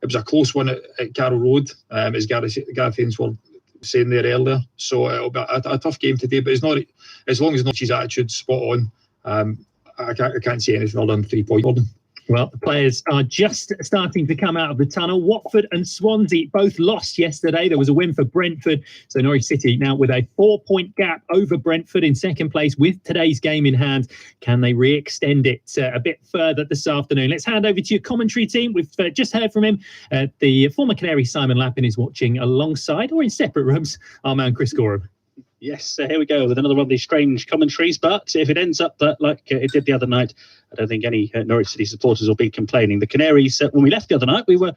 it was a close one at Carroll Road, as Gareth Ainsworth was saying there earlier. So it'll be a tough game today, but it's not, as long as Norwich's attitude's spot on, I can't see anything other than 3 points for them. Well, the players are just starting to come out of the tunnel. Watford and Swansea both lost yesterday. There was a win for Brentford. So Norwich City now with a 4-point gap over Brentford in second place with today's game in hand. Can they re-extend it a bit further this afternoon? Let's hand over to your commentary team. We've just heard from him. The former Canary Simon Lappin is watching alongside, or in separate rooms, our man Chris Gorham. Yes, here we go with another one of these strange commentaries. But if it ends up like it did the other night, I don't think any Norwich City supporters will be complaining. The Canaries, when we left the other night, we were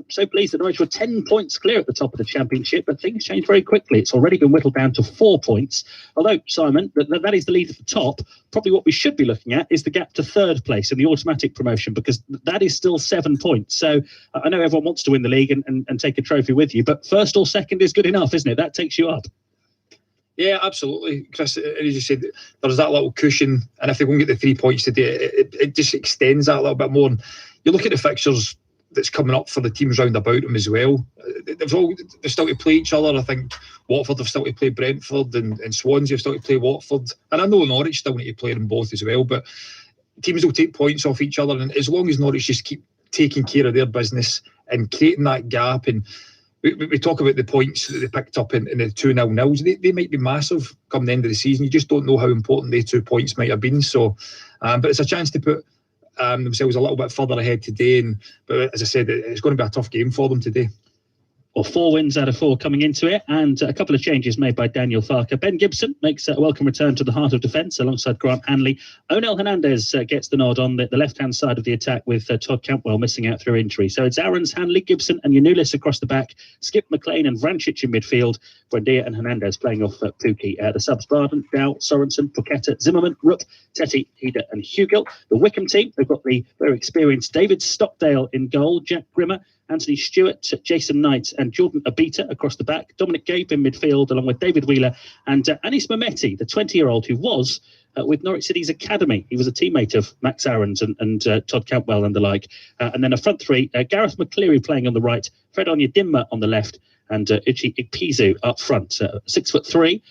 so pleased that Norwich were 10 points clear at the top of the Championship, but things changed very quickly. It's already been whittled down to 4 points. Although, Simon, that is the lead at the top. Probably what we should be looking at is the gap to third place in the automatic promotion, because that is still 7 points. So I know everyone wants to win the league and take a trophy with you, but first or second is good enough, isn't it? That takes you up. Yeah, absolutely, Chris. As you said, there's that little cushion, and if they go and get the 3 points today, it just extends that a little bit more. And you look at the fixtures that's coming up for the teams round about them as well. They've still to play each other. I think Watford have still to play Brentford, and Swansea have still to play Watford. And I know Norwich still need to play them both as well, but teams will take points off each other. And as long as Norwich just keep taking care of their business and creating that gap, and we talk about the points that they picked up in the 2-0 nils. They might be massive come the end of the season. You just don't know how important they 2 points might have been. So, but it's a chance to put themselves a little bit further ahead today. But as I said, it's going to be a tough game for them today. Well, 4 wins out of 4 coming into it, and a couple of changes made by Daniel Farker. Ben Gibson makes a welcome return to the heart of defence alongside Grant Hanley. Onel Hernandez gets the nod on the left-hand side of the attack, with Todd Cantwell missing out through injury. So it's Aarons, Hanley, Gibson and Yanulis across the back, Skip McLean and Vrancic in midfield, Buendia and Hernandez playing off Pookie. The subs: Barden, Dow, Sorensen, Pochetta, Zimmerman, Rook, Tetty, Heder and Hugill. The Wickham team, they've got the very experienced David Stockdale in goal, Jack Grimmer, Anthony Stewart, Jason Knight and Jordan Abita across the back, Dominic Gabe in midfield along with David Wheeler and Anis Mehmeti, the 20-year-old who was with Norwich City's academy. He was a teammate of Max Aarons and Todd Cantwell and the like. And then a front three, Gareth McCleary playing on the right, Fred Onyedinma on the left and Uche Ikpeazu up front. 6'3".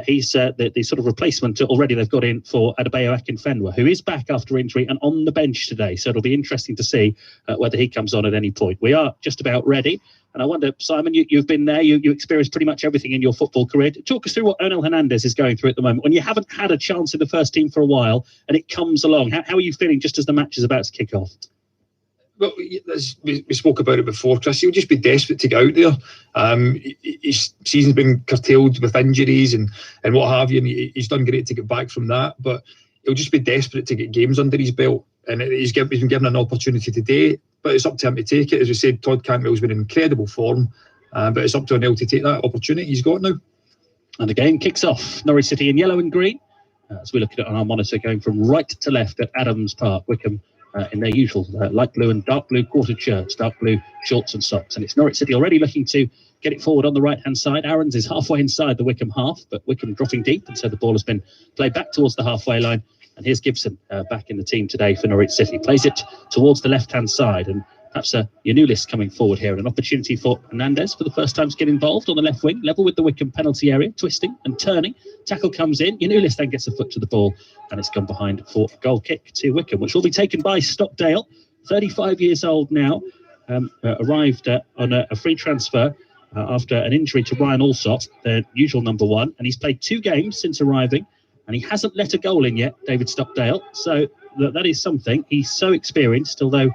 He's the sort of replacement already they've got in for Adebayo Akinfenwa, who is back after injury and on the bench today. So it'll be interesting to see whether he comes on at any point. We are just about ready. And I wonder, Simon, you've been there. You experienced pretty much everything in your football career. Talk us through what Onel Hernandez is going through at the moment, when you haven't had a chance in the first team for a while and it comes along. How are you feeling just as the match is about to kick off? Well, as we spoke about it before, Chris, he'll just be desperate to get out there. His season's been curtailed with injuries and what have you, and he's done great to get back from that, but he'll just be desperate to get games under his belt, and he's been given an opportunity today, but it's up to him to take it. As we said, Todd Cantwell's been in incredible form, but it's up to Onel to take that opportunity he's got now. And the game kicks off. Norwich City in yellow and green, as we look at it on our monitor, going from right to left at Adams Park. Wickham in their usual light blue and dark blue quartered shirts, dark blue shorts and socks. And it's Norwich City already looking to get it forward on the right-hand side. Aarons is halfway inside the Wickham half, but Wickham dropping deep, and so the ball has been played back towards the halfway line. And here's Gibson back in the team today for Norwich City. Plays it towards the left-hand side, and perhaps a Yanulis coming forward here. An opportunity for Hernandez for the first time to get involved on the left wing, level with the Wickham penalty area, twisting and turning. Tackle comes in. Yanulis then gets a foot to the ball, and it's gone behind for a goal kick to Wickham, which will be taken by Stockdale, 35 years old now. Arrived on a free transfer after an injury to Ryan Alsop, their usual number one, and he's played 2 games since arriving, and he hasn't let a goal in yet, David Stockdale. So that is something. He's so experienced, although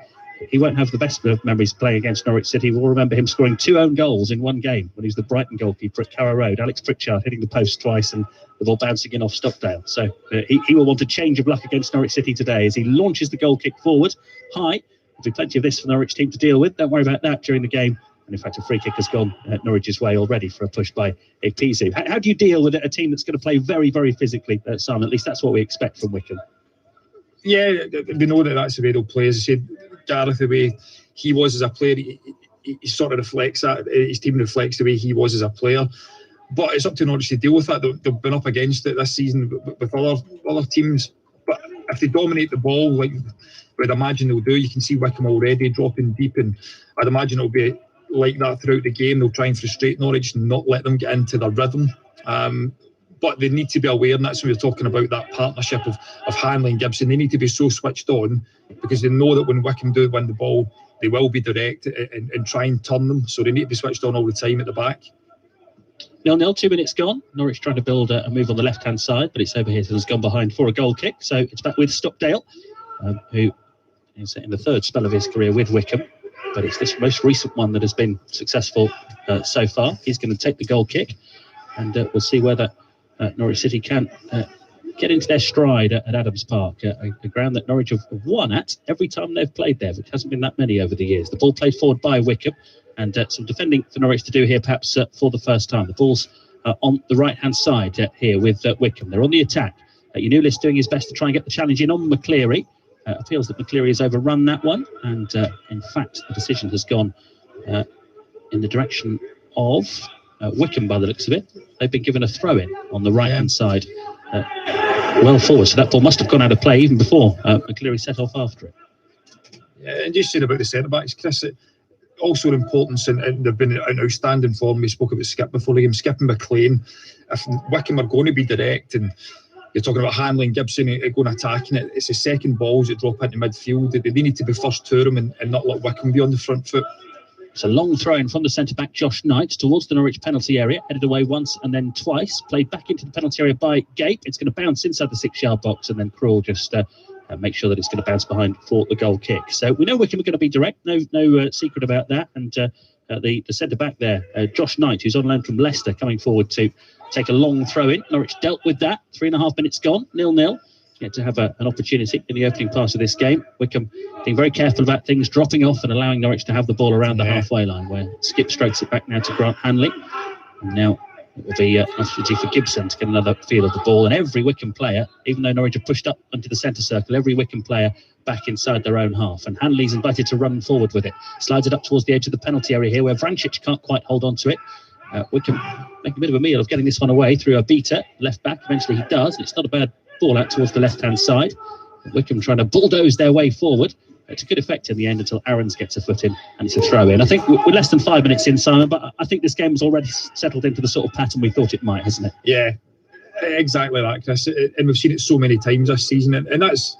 he won't have the best of memories playing against Norwich City. We'll remember him scoring 2 own goals in one game when he was the Brighton goalkeeper at Carrow Road. Alex Pritchard hitting the post twice and the ball bouncing in off Stockdale. So he will want a change of luck against Norwich City today as he launches the goal kick forward high. There'll be plenty of this for the Norwich team to deal with. Don't worry about that during the game. And in fact, a free kick has gone Norwich's way already for a push by Ikpeazu. How do you deal with a team that's going to play very, very physically, Simon? At least that's what we expect from Wickham. Yeah, we know that's the way they'll play. As I said, Gareth, the way he was as a player, he sort of reflects that. His team reflects the way he was as a player. But it's up to Norwich to deal with that. They've been up against it this season with other teams. But if they dominate the ball, like I'd imagine they'll do, you can see Wickham already dropping deep, and I'd imagine it'll be like that throughout the game. They'll try and frustrate Norwich and not let them get into their rhythm. But they need to be aware, and that's when we're talking about that partnership of Hanley and Gibson. They need to be so switched on, because they know that when Wickham do win the ball, they will be direct and try and turn them. So they need to be switched on all the time at the back. 0-0, 2 minutes gone. Norwich trying to build a move on the left-hand side, but it's over here, so has gone behind for a goal kick. So it's back with Stockdale, who is in the third spell of his career with Wickham. But it's this most recent one that has been successful so far. He's going to take the goal kick, and we'll see whether Norwich City can get into their stride at Adams Park, a ground that Norwich have won at every time they've played there, which hasn't been that many over the years. The ball played forward by Wickham, and some defending for Norwich to do here, perhaps for the first time. The ball's on the right-hand side here with Wickham. They're on the attack. Yanulis doing his best to try and get the challenge in on McCleary. Appeals that McCleary has overrun that one, and in fact, the decision has gone in the direction of Wickham by the looks of it. They've been given a throw-in on the right-hand side, well forward, so that ball must have gone out of play even before McCleary set off after it. Yeah, and just saying about the centre-backs, Chris, also an importance, and they've been in outstanding form. We spoke about Skip before the game, Skip and McLean. If Wickham are going to be direct, and you're talking about Hanley and Gibson going attacking it, it's the second balls that drop into midfield. They need to be first to them and not let Wickham be on the front foot. It's a long throw in from the centre-back Josh Knight towards the Norwich penalty area, headed away once and then twice, played back into the penalty area by Gape. It's going to bounce inside the 6-yard box, and then Krul just make sure that it's going to bounce behind for the goal kick. So we know Wickham are going to be direct, no secret about that. And the centre-back there, Josh Knight, who's on loan from Leicester, coming forward to take a long throw in. Norwich dealt with that. 3.5 minutes gone, 0-0. Yet to have an opportunity in the opening part of this game. Wickham being very careful about things, dropping off and allowing Norwich to have the ball around the halfway line, where Skip strokes it back now to Grant Hanley. And now it will be an opportunity for Gibson to get another feel of the ball. And every Wickham player, even though Norwich have pushed up onto the centre circle, every Wickham player back inside their own half. And Hanley's invited to run forward with it. Slides it up towards the edge of the penalty area here, where Vrancic can't quite hold on to it. Wickham make a bit of a meal of getting this one away through a beater, left back. Eventually he does, and it's not a bad ball out towards the left-hand side. Wickham trying to bulldoze their way forward to good effect in the end until Aarons gets a foot in, and it's a throw-in. I think we're less than 5 minutes in, Simon, but I think this game's already settled into the sort of pattern we thought it might, hasn't it? Yeah, exactly that, Chris. And we've seen it so many times this season, and that's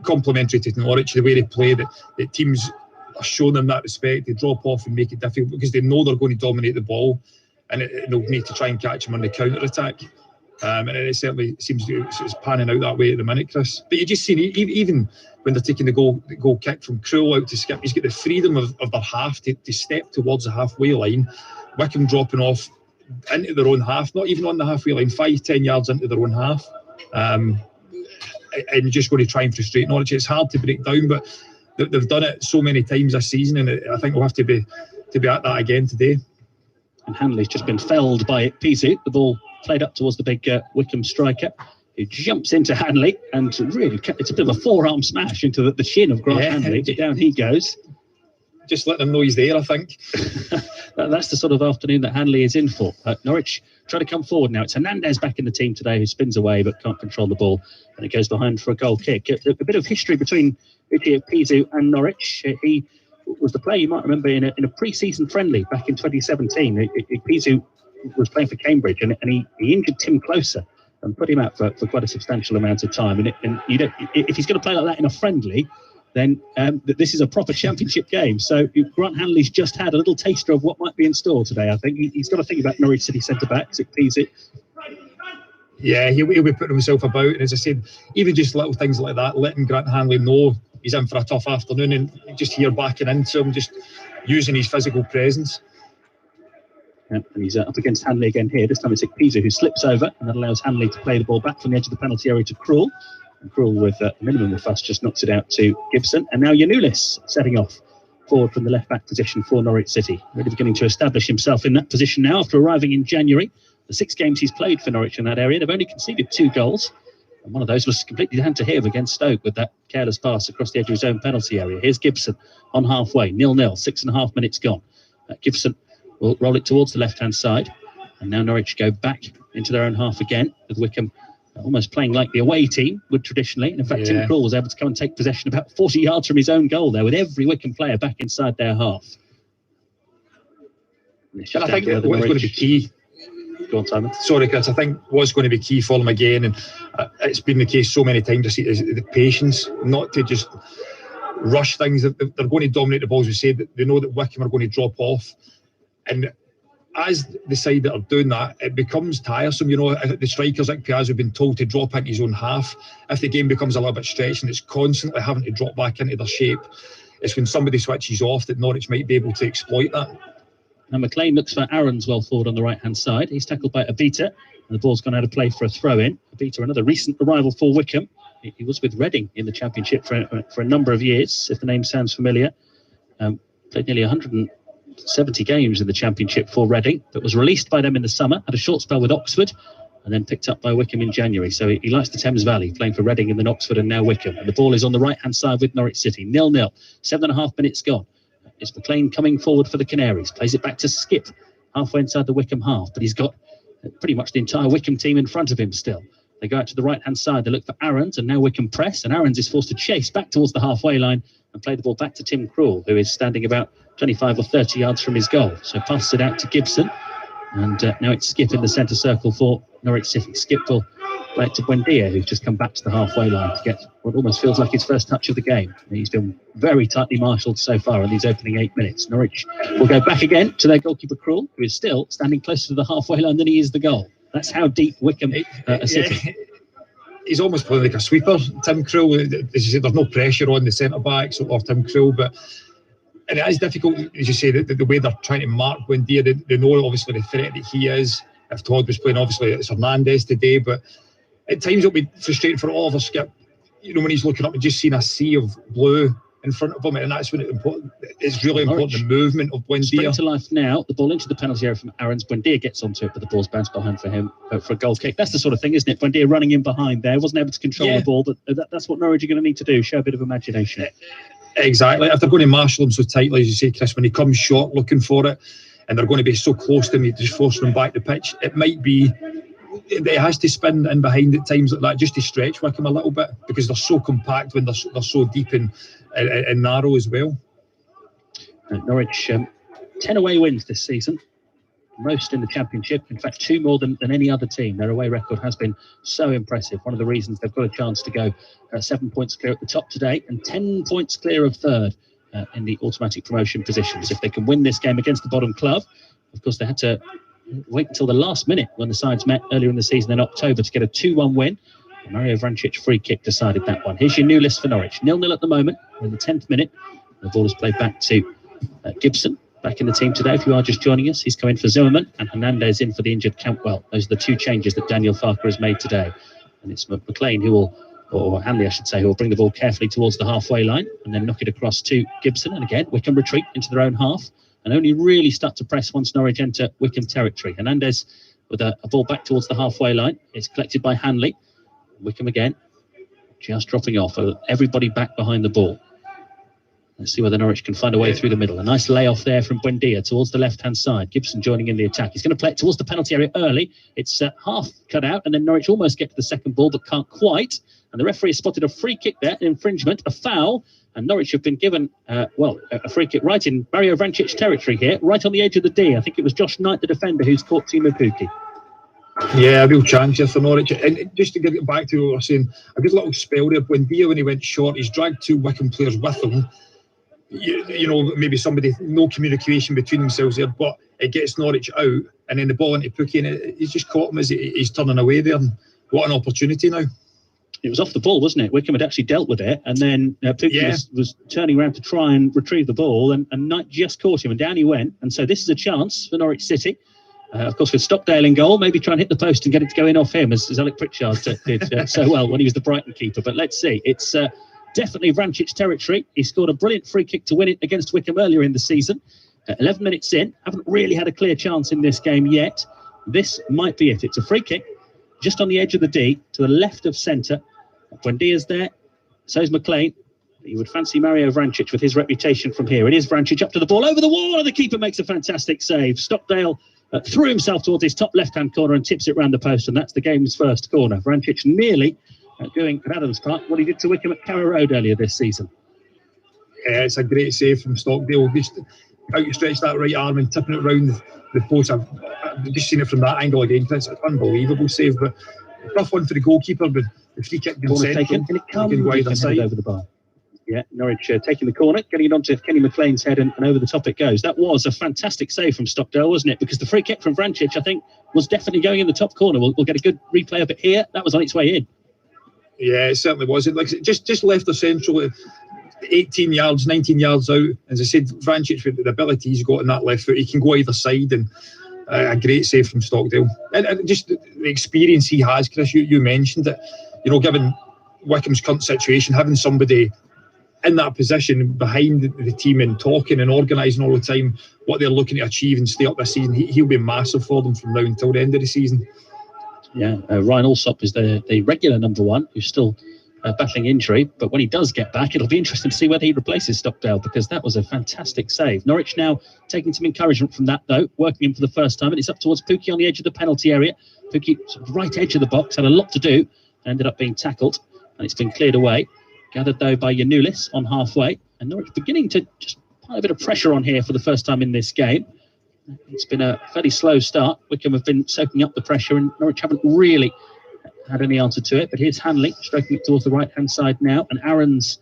complimentary to Norwich, the way they play, that teams are showing them that respect. They drop off and make it difficult because they know they're going to dominate the ball, and they'll need to try and catch them on the counter-attack. And it certainly seems it's panning out that way at the minute, Chris. But you just see, even when they're taking the goal kick from Krul out to Skip, he's got the freedom of their half to step towards the halfway line. Wickham dropping off into their own half, not even on the halfway line, 5-10 yards into their own half. And just going to try and frustrate Norwich. It's hard to break down, but they've done it so many times this season, and I think we'll have to be at that again today. And Hanley's just been felled by Pizu. The ball played up towards the big Wickham striker, who jumps into Hanley, and really it's a bit of a forearm smash into the shin of Grant Hanley. Down he goes. Just let them know he's there, I think. That's the sort of afternoon that Hanley is in for. Norwich try to come forward now. It's Hernandez back in the team today, who spins away but can't control the ball, and it goes behind for a goal kick. A bit of history between Pizu and Norwich. He was the player you might remember in a pre-season friendly back in 2017. Pizu was playing for Cambridge, and he injured Tim Closer and put him out for quite a substantial amount of time. And you don't, if he's going to play like that in a friendly, then this is a proper championship game. So Grant Hanley's just had a little taster of what might be in store today. I think he's got to think about Norwich City centre-backs. It Pizu. Yeah, he'll be putting himself about, and as I said, even just little things like that, letting Grant Hanley know he's in for a tough afternoon, and just here backing into him, just using his physical presence. And he's up against Hanley again here. This time it's Pizu who slips over, and that allows Hanley to play the ball back from the edge of the penalty area to Krul. And Krul, with a minimum of fuss, just knocks it out to Gibson. And now Yanulis setting off forward from the left-back position for Norwich City. Really beginning to establish himself in that position now after arriving in January. The 6 games he's played for Norwich in that area, they've only conceded 2 goals. And one of those was completely down to him against Stoke with that careless pass across the edge of his own penalty area. Here's Gibson on halfway, 0-0, 6.5 minutes gone. Gibson will roll it towards the left-hand side. And now Norwich go back into their own half again, with Wickham almost playing like the away team would traditionally. And in fact, Tim Krul was able to come and take possession about 40 yards from his own goal there, with every Wycombe player back inside their half. And I think what's going to be key... Go on, Simon. Sorry, Chris. I think what's going to be key for them again, and it's been the case so many times, is the patience, not to just rush things. They're going to dominate the balls. We said they know that Wycombe are going to drop off, and as the side that are doing that, it becomes tiresome. You know, the strikers like Piazza have been told to drop into his own half. If the game becomes a little bit stretched and it's constantly having to drop back into their shape, it's when somebody switches off that Norwich might be able to exploit that. Now McLean looks for Aarons well forward on the right-hand side. He's tackled by Abita, and the ball's gone out of play for a throw-in. Abita, another recent arrival for Wycombe. He was with Reading in the Championship for a number of years, if the name sounds familiar. Played nearly 170 games in the Championship for Reading, but was released by them in the summer, had a short spell with Oxford, and then picked up by Wycombe in January. So he likes the Thames Valley, playing for Reading and then Oxford and now Wycombe. And the ball is on the right-hand side with Norwich City. 0-0, 7.5 minutes gone. It's McLean coming forward for the Canaries. Plays it back to Skip, halfway inside the Wycombe half. But he's got pretty much the entire Wycombe team in front of him still. They go out to the right-hand side. They look for Aarons, and now Wycombe press. And Aarons is forced to chase back towards the halfway line and play the ball back to Tim Krul, who is standing about 25 or 30 yards from his goal. So passes it out to Gibson. And now it's Skip in the centre circle for Norwich City. Skip will play it to Buendia, who's just come back to the halfway line to get what almost feels like his first touch of the game. He's been very tightly marshalled so far in these opening 8 minutes. Norwich will go back again to their goalkeeper Krul, who is still standing closer to the halfway line than he is the goal. That's how deep Wycombe are sitting. Yeah. He's almost playing like a sweeper, Tim Krul. As you said, there's no pressure on the centre-backs or Tim Krul, but and it is difficult, as you say, the way they're trying to mark Buendia. They know obviously the threat that he is. If Todd was playing, obviously it's Hernandez today, but at times it'll be frustrating for Oliver Skip, you know, when he's looking up and just seeing a sea of blue in front of him, and that's when it's really important, the movement of Buendia. Spring to life now, the ball into the penalty area from Aarons. Buendia gets onto it, but the ball's bounced behind for him for a goal kick. That's the sort of thing, isn't it? Buendia running in behind there, wasn't able to control the ball, but that's what Norwich are going to need to do, show a bit of imagination. Exactly. If they're going to marshal him so tightly, as you say, Chris, when he comes short looking for it, and they're going to be so close to him, just forcing him back the pitch, it might be... It has to spin in behind at times like that, just to stretch Wycombe a little bit, because they're so compact when they're so deep and narrow as well. Norwich, 10 away wins this season, most in the Championship. In fact, 2 more than any other team. Their away record has been so impressive. One of the reasons they've got a chance to go 7 points clear at the top today and 10 points clear of third in the automatic promotion positions. If they can win this game against the bottom club, of course, they had to wait until the last minute when the sides met earlier in the season in October to get a 2-1 win. And Mario Vrancic free kick decided that one. Here's your new list for Norwich. 0-0 at the moment in the 10th minute. The ball is played back to Gibson, back in the team today. If you are just joining us, he's come in for Zimmerman and Hernandez in for the injured Campbell. Those are the 2 changes that Daniel Farker has made today. And it's McLean who will, or Hanley I should say, who will bring the ball carefully towards the halfway line and then knock it across to Gibson. And again, Wycombe retreat into their own half and only really start to press once Norwich enter Wycombe territory. Hernandez with a ball back towards the halfway line. It's collected by Hanley. Wycombe again, just dropping off. Everybody back behind the ball. Let's see whether Norwich can find a way through the middle. A nice layoff there from Buendia towards the left-hand side. Gibson joining in the attack. He's going to play it towards the penalty area early. It's half cut out, and then Norwich almost get to the second ball, but can't quite. And the referee has spotted a free kick there, an infringement, a foul. And Norwich have been given, a free kick right in Mario Vrancic territory here, right on the edge of the D. I think it was Josh Knight, the defender, who's caught Timo Pukki. Yeah, a real chance here for Norwich. And just to get it back to what I was saying, a good little spell there. Buendia, when he went short, he's dragged 2 Wycombe players with him. You know, maybe somebody, no communication between themselves there, but it gets Norwich out, and then the ball into Pukki, and he's just caught him as he's turning away there. And what an opportunity now. It was off the ball, wasn't it? Wycombe had actually dealt with it, and then Pukki was turning around to try and retrieve the ball, and Knight just caught him, and down he went. And so this is a chance for Norwich City. Of course, with Stockdale in goal, maybe try and hit the post and get it to go in off him, as Alec Pritchard did so well when he was the Brighton keeper. But let's see. It's definitely Vrancic territory. He scored a brilliant free kick to win it against Wycombe earlier in the season. 11 minutes in, haven't really had a clear chance in this game yet. This might be it. It's a free kick just on the edge of the D to the left of centre. Buendia's there, so's McLean. You would fancy Mario Vrancic with his reputation from here. It is Vrancic up to the ball, over the wall, and the keeper makes a fantastic save. Stockdale threw himself towards his top left-hand corner and tips it round the post, and that's the game's first corner. Vrancic nearly doing at Adams Park what he did to Wickham at Carrow Road earlier this season. Yeah, it's a great save from Stockdale. Just outstretched that right arm and tipping it round the post. I've just seen it from that angle again. It's an unbelievable save, but a tough one for the goalkeeper. But the free kick being sent, taken, and it comes wide side over the bar. Yeah, Norwich taking the corner, getting it onto Kenny McLean's head, and over the top it goes. That was a fantastic save from Stockdale, wasn't it? Because the free kick from Vrancic, I think, was definitely going in the top corner. We'll get a good replay of it here. That was on its way in. Yeah, it certainly wasn't. Like just left the central, 18 yards, 19 yards out. As I said, Vrancic, with the ability he's got in that left foot, he can go either side, and a great save from Stockdale. And just the experience he has, Chris, you mentioned it. You know, given Wickham's current situation, having somebody in that position behind the team and talking and organising all the time what they're looking to achieve and stay up this season, he'll be massive for them from now until the end of the season. Yeah, Ryan Alsop is the regular number one, who's still battling injury, but when he does get back, it'll be interesting to see whether he replaces Stockdale, because that was a fantastic save. Norwich now taking some encouragement from that, though, working him for the first time, and it's up towards Pukki on the edge of the penalty area. Pukki, sort of right edge of the box, had a lot to do, ended up being tackled, and it's been cleared away. Gathered, though, by Yanulis on halfway, and Norwich beginning to just put a bit of pressure on here for the first time in this game. It's been a fairly slow start. Wickham have been soaking up the pressure, and Norwich haven't really had any answer to it. But here's Hanley stroking it towards the right-hand side now, and Aaron's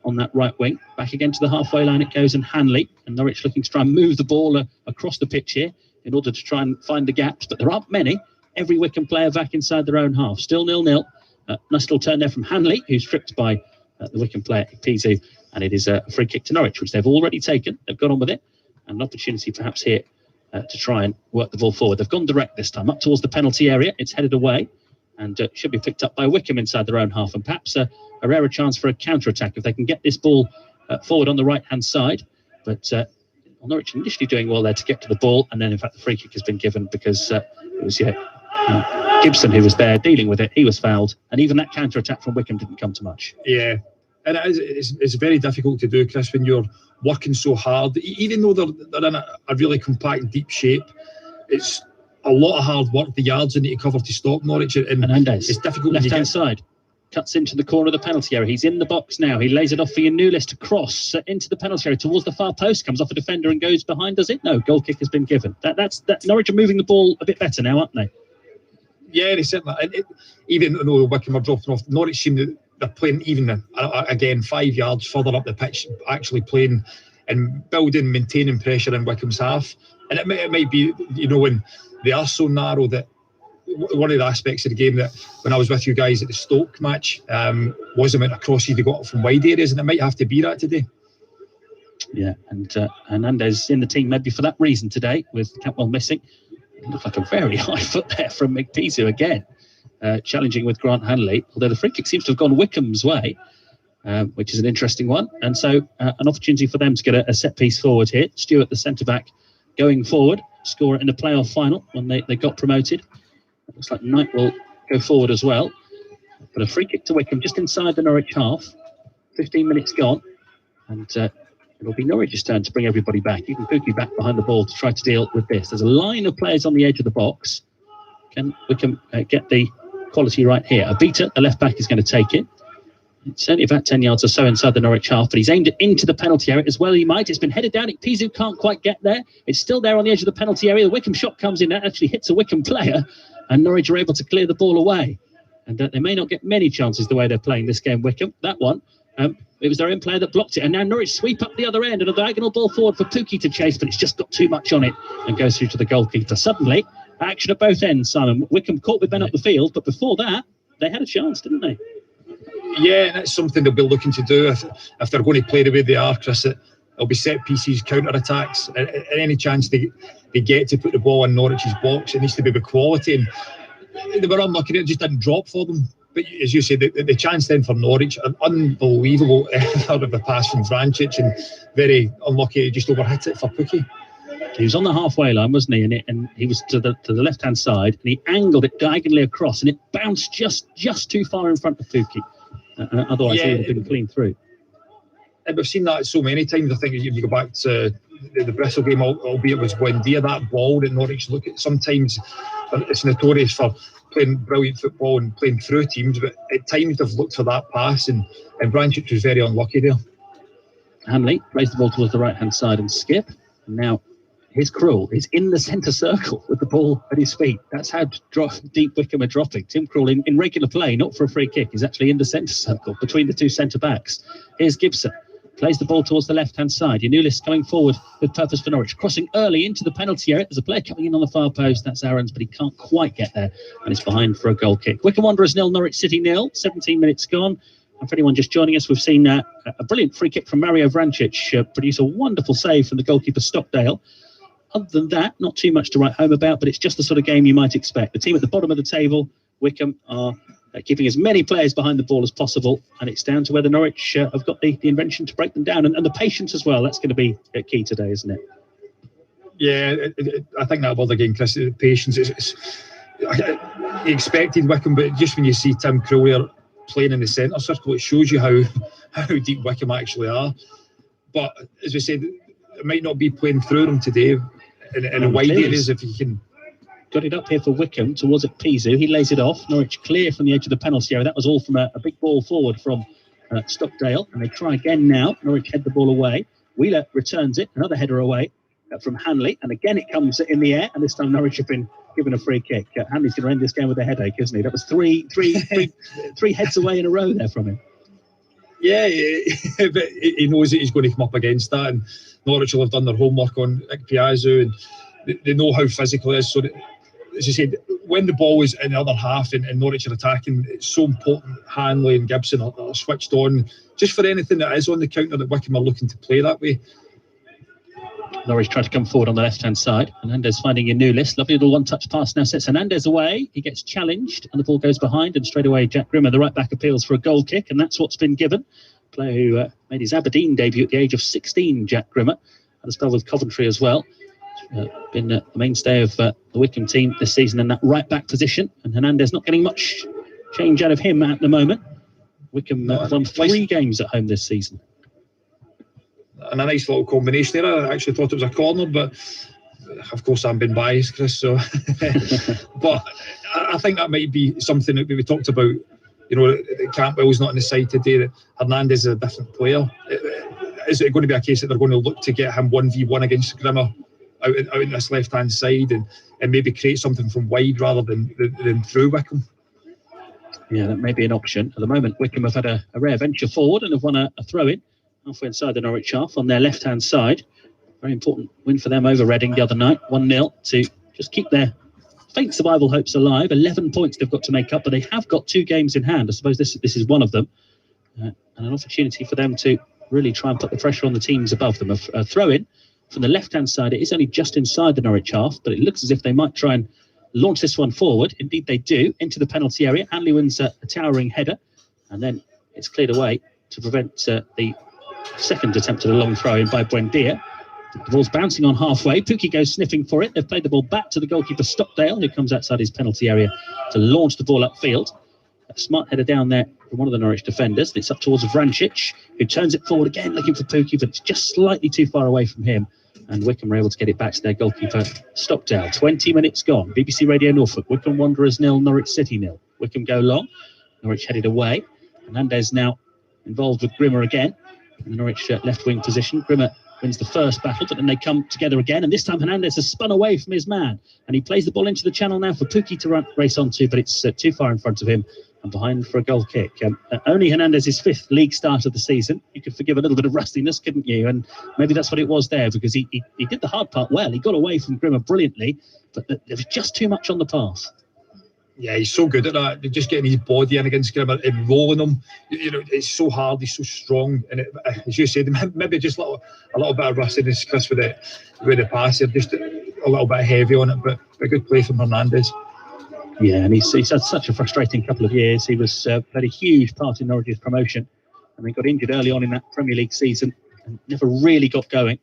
on that right wing. Back again to the halfway line it goes, and Hanley. And Norwich looking to try and move the ball across the pitch here in order to try and find the gaps, but there aren't many. Every Wickham player back inside their own half. Still 0-0. Nice little turn there from Hanley, who's tripped by the Wickham player, Pizu, and it is a free kick to Norwich, which they've already taken. They've got on with it, and an opportunity perhaps here to try and work the ball forward. They've gone direct this time, up towards the penalty area. It's headed away, and should be picked up by Wickham inside their own half, and perhaps a rarer chance for a counter-attack if they can get this ball forward on the right-hand side. But Norwich initially doing well there to get to the ball, and then in fact the free kick has been given because it was Gibson who was there dealing with it. He was fouled, and even that counter-attack from Wickham didn't come to much. Yeah, and it's very difficult to do, Chris, when you're working so hard. Even though they're in a really compact, deep shape, it's a lot of hard work. The yards they need to cover to stop Norwich, and Hernandez, it's difficult. Left-hand side, cuts into the corner of the penalty area. He's in the box now. He lays it off for Yanulis to cross into the penalty area towards the far post. Comes off a defender and goes behind. Does it? No, goal kick has been given. That's Norwich are moving the ball a bit better now, aren't they? Yeah, they certainly. Even though Wickham are dropping off, Norwich seem that they're playing even again 5 yards further up the pitch, actually playing and building, maintaining pressure in Wickham's half. And it might be, you know, when they are so narrow, that one of the aspects of the game that when I was with you guys at the Stoke match was the amount of crosses they got from wide areas, and it might have to be that today. Yeah, and Hernandez in the team maybe for that reason today, with Cantwell missing. It looked like a very high foot there from McPizu again, challenging with Grant Hanley, although the free kick seems to have gone Wickham's way, which is an interesting one. And so an opportunity for them to get a set piece forward here. Stewart, the centre-back, going forward, score it in the playoff final when they got promoted. It looks like Knight will go forward as well. But a free kick to Wickham just inside the Norwich half. 15 minutes gone. And it'll be Norwich's turn to bring everybody back. You can Pukki back behind the ball to try to deal with this. There's a line of players on the edge of the box. Can Wickham get the quality right here? Abita, the left back, is going to take it. It's only about 10 yards or so inside the Norwich half, but he's aimed it into the penalty area as well. He might. It's been headed down. Pizu can't quite get there. It's still there on the edge of the penalty area. The Wickham shot comes in. That actually hits a Wickham player, and Norwich are able to clear the ball away. And they may not get many chances the way they're playing this game, Wickham. That one, it was their own player that blocked it. And now Norwich sweep up the other end, and a diagonal ball forward for Pukki to chase, but it's just got too much on it and goes through to the goalkeeper. Suddenly, action at both ends, Simon. Wickham caught with men up the field, but before that, they had a chance, didn't they? Yeah, and that's something they'll be looking to do if they're going to play the way they are, Chris. It'll be set pieces, counter-attacks, and any chance they get to put the ball in Norwich's box, it needs to be with quality. And they were unlucky, it just didn't drop for them. But as you said, the chance then for Norwich, an unbelievable effort of the pass from Vrancic, and very unlucky he just overhit it for Pukki. He was on the halfway line, wasn't he? And he was to the left-hand side, and he angled it diagonally across, and it bounced just too far in front of Pukki. Otherwise, he would have been clean through. And we've seen that so many times. I think if you go back to the Bristol game, albeit was Buendia, that ball that Norwich look at sometimes, it's notorious for playing brilliant football and playing through teams, but at times they've looked for that pass, and Branchich was very unlucky there. Hanley plays the ball towards the right-hand side and Skip. And now his Krul is in the centre circle with the ball at his feet. That's how deep Wycombe are dropping. Tim Krul in regular play, not for a free kick, is actually in the centre circle between the two centre-backs. Here's Gibson. Plays the ball towards the left-hand side. Yanulis coming forward with purpose for Norwich. Crossing early into the penalty area. There's a player coming in on the far post. That's Aarons, but he can't quite get there. And it's behind for a goal kick. Wycombe Wanderers 0, Norwich City 0. 17 minutes gone. And for anyone just joining us, we've seen a brilliant free kick from Mario Vrancic produce a wonderful save from the goalkeeper Stockdale. Other than that, not too much to write home about, but it's just the sort of game you might expect. The team at the bottom of the table, Wycombe, are keeping as many players behind the ball as possible, and it's down to whether Norwich have got the invention to break them down, and the patience as well. That's going to be key today, isn't it? Yeah, I think that word again, Chris, patience. I expected Wycombe, but just when you see Tim Krul playing in the centre circle, it shows you how deep Wycombe actually are. But as we said, it might not be playing through them today in a wide areas if you can. Got it up here for Wycombe towards Pizu. He lays it off. Norwich clear from the edge of the penalty area. That was all from a big ball forward from Stockdale. And they try again now. Norwich head the ball away. Wheeler returns it. Another header away from Hanley. And again it comes in the air. And this time Norwich have been given a free kick. Hanley's going to end this game with a headache, isn't he? That was three heads away in a row there from him. Yeah, but he knows that he's going to come up against that. And Norwich will have done their homework on Piazzu. And they know how physical it is. So that, as you said, when the ball is in the other half and Norwich are attacking, it's so important Hanley and Gibson are switched on just for anything that is on the counter that Wycombe are looking to play that way. Norwich trying to come forward on the left-hand side. Hernandez finding a new list. Lovely little one-touch pass now sets Hernandez away. He gets challenged and the ball goes behind, and straight away Jack Grimmer, the right-back, appeals for a goal kick, and that's what's been given. Player who made his Aberdeen debut at the age of 16, Jack Grimmer. Had a spell with Coventry as well. Been the mainstay of the Wycombe team this season in that right-back position, and Hernandez not getting much change out of him at the moment. Wycombe won 3 games at home this season. And a nice little combination there. I actually thought it was a corner, but of course I'm being biased, Chris. So, but I think that might be something that we talked about. You know, Campbell's not on the side today. That Hernandez is a different player. Is it going to be a case that they're going to look to get him 1v1 against Grimmer out in this left-hand side and maybe create something from wide rather than through Wycombe? Yeah, that may be an option. At the moment, Wycombe have had a rare venture forward and have won a throw-in halfway inside the Norwich half on their left-hand side. Very important win for them over Reading the other night, 1-0, to just keep their faint survival hopes alive. 11 points they've got to make up, but they have got 2 games in hand. I suppose this is one of them. And an opportunity for them to really try and put the pressure on the teams above them. A throw-in from the left-hand side. It is only just inside the Norwich half, but it looks as if they might try and launch this one forward. Indeed they do, into the penalty area. Hanley wins a towering header, and then it's cleared away to prevent the second attempt at a long throw-in by Buendia. The ball's bouncing on halfway. Pukki goes sniffing for it. They've played the ball back to the goalkeeper Stockdale, who comes outside his penalty area to launch the ball upfield. A smart header down there from one of the Norwich defenders. It's up towards Vrancic, who turns it forward again, looking for Pukki, but it's just slightly too far away from him. And Wycombe are able to get it back to their goalkeeper Stockdale. 20 minutes gone. BBC Radio Norfolk. Wycombe Wanderers 0, Norwich City 0. Wycombe go long. Norwich headed away. Hernandez now involved with Grimmer again in the Norwich left wing position. Grimmer wins the first battle, but then they come together again, and this time Hernandez has spun away from his man, and he plays the ball into the channel now for Pukki to race onto, but it's too far in front of him and behind for a goal kick. Only Hernandez's 5th league start of the season. You could forgive a little bit of rustiness, couldn't you? And maybe that's what it was there, because he did the hard part well. He got away from Grimmer brilliantly, but there was just too much on the pass. Yeah, he's so good at that. Just getting his body in against Grimmer and rolling him. You know, it's so hard. He's so strong, and as you said, maybe just a little bit of rustiness, Chris, with the pass. Just a little bit heavy on it, but a good play from Hernandez. Yeah, and he's had such a frustrating couple of years. He was played a huge part in Norwich's promotion, and they got injured early on in that Premier League season and never really got going.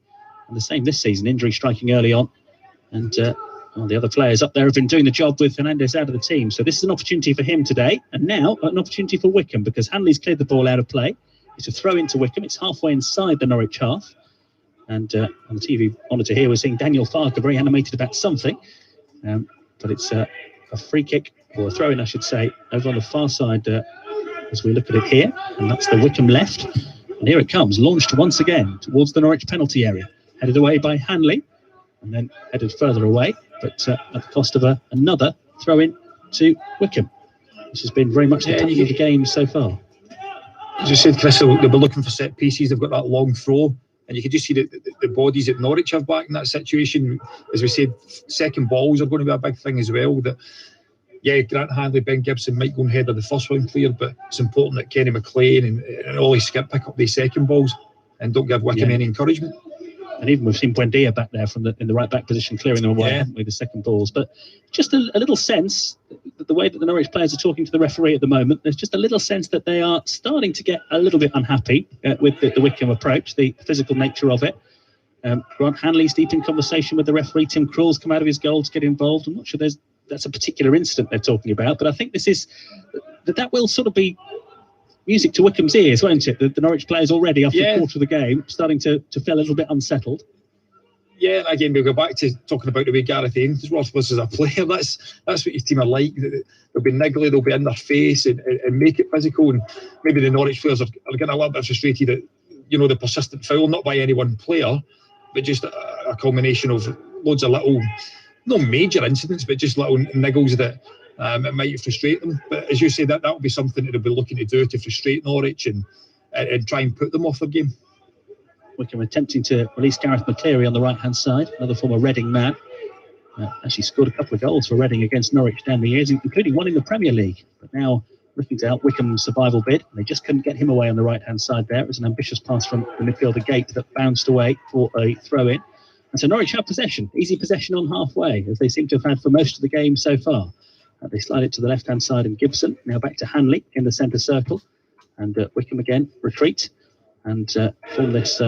And the same this season, injury striking early on, and the other players up there have been doing the job with Hernandez out of the team. So this is an opportunity for him today, and now an opportunity for Wycombe, because Hanley's cleared the ball out of play. It's a throw into Wycombe. It's halfway inside the Norwich half. And on the TV monitor here, we're seeing Daniel Farker very animated about something. But it's a free kick, or a throw-in, I should say, over on the far side as we look at it here. And that's the Wickham left. And here it comes, launched once again towards the Norwich penalty area. Headed away by Hanley, and then headed further away, but at the cost of another throw-in to Wickham. This has been very much the pattern of the game so far. As you said, Chris, they'll be looking for set pieces. They've got that long throw, and you can just see the bodies that Norwich have back in that situation. As we said, second balls are going to be a big thing as well. That, yeah, Grant Hanley, Ben Gibson might go ahead of the first one cleared, but it's important that Kenny McLean and Ollie Skip pick up these second balls and don't give Wickham any encouragement. And even we've seen Buendia back there in the right back position, clearing them away, haven't we, the second balls. But just a little sense, that the way that the Norwich players are talking to the referee at the moment, there's just a little sense that they are starting to get a little bit unhappy with the Wickham approach, the physical nature of it. Grant Hanley's deep in conversation with the referee. Tim Krul's come out of his goal to get involved. I'm not sure that's a particular incident they're talking about, but I think this is that will sort of be music to Wickham's ears, won't it? The Norwich players already, after a quarter of the game, starting to feel a little bit unsettled. Yeah, again, we'll go back to talking about the way Gareth Ainsworth was as a player. That's what your team are like. They'll be niggly, they'll be in their face and make it physical. And maybe the Norwich players are getting a little bit frustrated at, the persistent foul, not by any one player, but just a culmination of loads of little, no major incidents, but just little niggles that it might frustrate them. But as you say, that will be something that they'll be looking to do to frustrate Norwich and try and put them off their game. Wickham attempting to release Gareth McCleary on the right-hand side, another former Reading man. Actually scored a couple of goals for Reading against Norwich down the years, including one in the Premier League. But now looking to help Wickham's survival bid. They just couldn't get him away on the right-hand side there. It was an ambitious pass from the midfielder Gate that bounced away for a throw-in. And so Norwich have possession, easy possession on halfway, as they seem to have had for most of the game so far. They slide it to the left-hand side and Gibson. Now back to Hanley in the centre circle. And Wickham again retreat and form this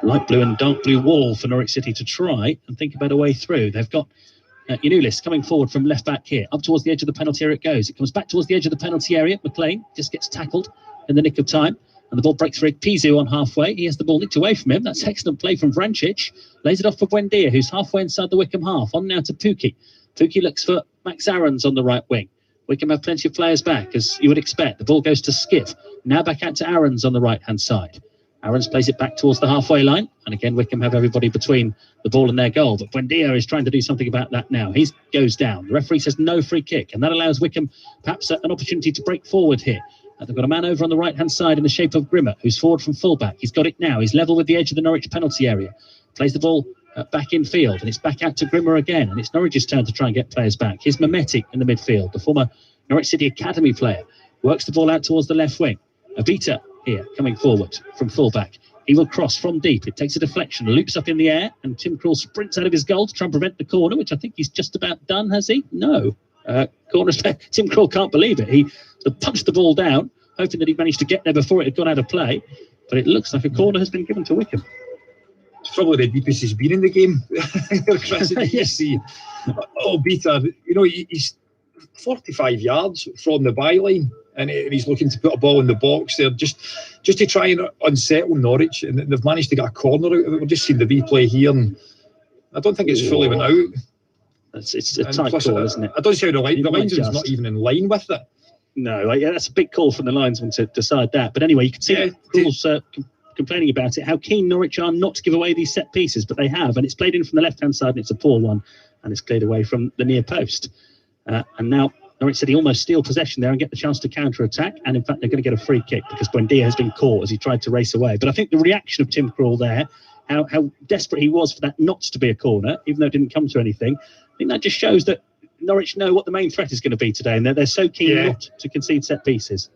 light blue and dark blue wall for Norwich City to try and think about a way through. They've got Yanulis coming forward from left back here. Up towards the edge of the penalty area it goes. It comes back towards the edge of the penalty area. McLean just gets tackled in the nick of time. And the ball breaks for Pizu on halfway. He has the ball nicked away from him. That's excellent play from Vrancic. Lays it off for Buendia, who's halfway inside the Wickham half. On now to Pukki. Pukki looks for Max Aarons on the right wing. Wickham have plenty of players back, as you would expect. The ball goes to Skip. Now back out to Aarons on the right-hand side. Aarons plays it back towards the halfway line. And again, Wickham have everybody between the ball and their goal. But Buendia is trying to do something about that now. He goes down. The referee says no free kick. And that allows Wickham perhaps an opportunity to break forward here. They've got a man over on the right-hand side in the shape of Grimmer, who's forward from fullback. He's got it now. He's level with the edge of the Norwich penalty area. Plays the ball back in field, and it's back out to Grimmer again. And it's Norwich's turn to try and get players back. Here's Mehmeti in the midfield, the former Norwich City Academy player. Works the ball out towards the left wing. Avita here, coming forward from fullback. He will cross from deep. It takes a deflection, loops up in the air, and Tim Krul sprints out of his goal to try and prevent the corner, which I think he's just about done, has he? No. Corner. Tim Krul can't believe it. He punched the ball down, hoping that he'd managed to get there before it had gone out of play. But it looks like a corner has been given to Wickham. It's probably the deepest he's been in the game. Yes. Beta, he's 45 yards from the byline, and he's looking to put a ball in the box there just to try and unsettle Norwich. And they've managed to get a corner out of it. We've just seen the replay here, and I don't think it's fully went out. It's a tight call, isn't it? I don't see how the linesman's not even in line with it. No, that's a big call from the linesman to decide that. But anyway, you can see Krul's complaining about it, how keen Norwich are not to give away these set pieces, but they have. And it's played in from the left-hand side, and it's a poor one, and it's cleared away from the near post. And now Norwich City almost steal possession there and get the chance to counter-attack. And in fact, they're going to get a free kick because Buendia has been caught as he tried to race away. But I think the reaction of Tim Krul there, how desperate he was for that not to be a corner, even though it didn't come to anything, I think that just shows that Norwich know what the main threat is going to be today, and they're so keen not to concede set pieces.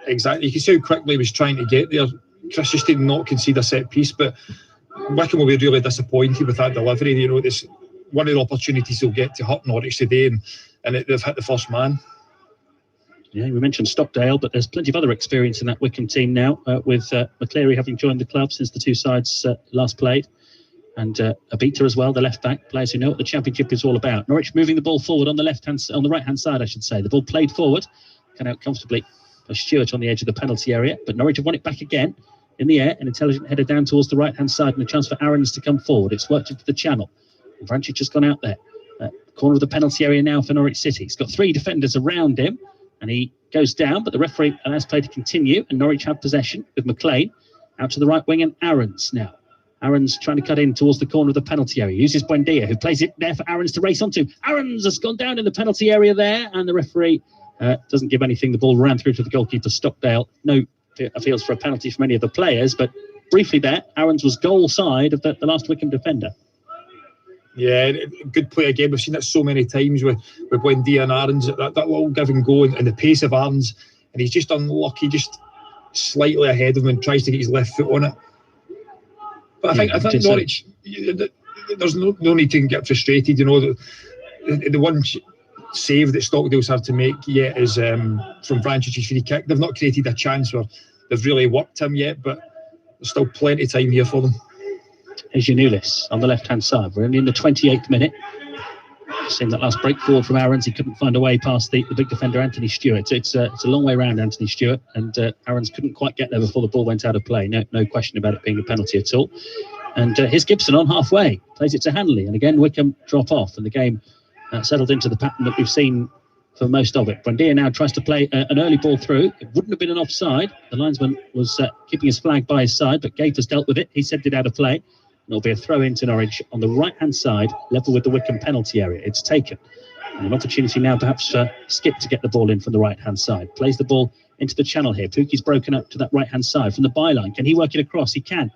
Exactly. You can see how quickly he was trying to get there. Chris just did not concede a set piece, but Wickham will be really disappointed with that delivery. This one of the opportunities they'll get to hurt Norwich today, and they've hit the first man. Yeah, we mentioned Stockdale, but there's plenty of other experience in that Wickham team now, with McCleary having joined the club since the two sides last played. And Abita as well, the left back, players who know what the championship is all about. Norwich moving the ball forward on the right hand side, I should say. The ball played forward, come out comfortably by Stewart on the edge of the penalty area, but Norwich have won it back again. in the air, an intelligent header down towards the right-hand side, and a chance for Aarons to come forward. It's worked into the channel. Vrancic has gone out there. Corner of the penalty area now for Norwich City. He's got 3 defenders around him, and he goes down, but the referee allows play to continue, and Norwich have possession with McLean out to the right wing, and Aarons now. Aarons trying to cut in towards the corner of the penalty area. Uses Buendia, who plays it there for Aarons to race onto. Aarons has gone down in the penalty area there, and the referee doesn't give anything. The ball ran through to the goalkeeper, Stockdale. No appeals for a penalty from any of the players, but briefly there, Aarons was goal side of the last Wycombe defender. Yeah, good play again. We've seen it so many times with Buendia and Aarons, that little give and go and the pace of Aarons, and he's just unlucky, just slightly ahead of him and tries to get his left foot on it. But I think Norwich, there's no need to get frustrated. You know, the one save that Stockdale's had to make yet is from Vrancic's free kick. They've not created a chance where they've really worked him yet, but there's still plenty of time here for them. Here's Janulis on the left-hand side. We're only in the 28th minute. Seeing that last break forward from Aarons, he couldn't find a way past the big defender Anthony Stewart. It's a long way round Anthony Stewart, and Aarons couldn't quite get there before the ball went out of play. No question about it being a penalty at all. And here's Gibson on halfway, plays it to Hanley, and again Wycombe drop off, and the game settled into the pattern that we've seen for most of it. Buendia now tries to play an early ball through. It wouldn't have been an offside. The linesman was keeping his flag by his side, but Gaither's dealt with it. He sent it out of play. There'll be a throw into Norwich on the right-hand side, level with the Wycombe penalty area. It's taken. And an opportunity now perhaps for Skip to get the ball in from the right-hand side. Plays the ball into the channel here. Pukki's broken up to that right-hand side from the byline. Can he work it across? He can.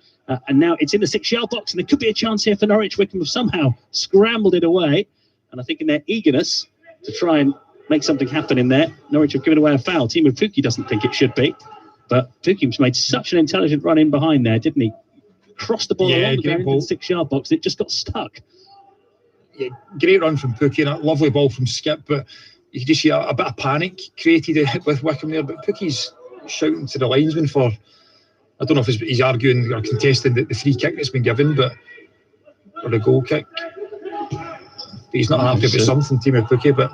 And now it's in the 6-yard box, and there could be a chance here for Norwich. Wycombe have somehow scrambled it away. And I think in their eagerness to try and make something happen in there, Norwich have given away a foul. Team of Pukki doesn't think it should be. But Pukki's made such an intelligent run in behind there, didn't he? Crossed the ball along the ground in the 6-yard box. It just got stuck. Yeah, great run from Pukki and a lovely ball from Skip, but you could just see a bit of panic created with Wycombe there. But Pukki's shouting to the linesman for, I don't know if he's arguing or contesting the free kick that's been given, but or the goal kick. But he's not happy about something, team of Pukki. But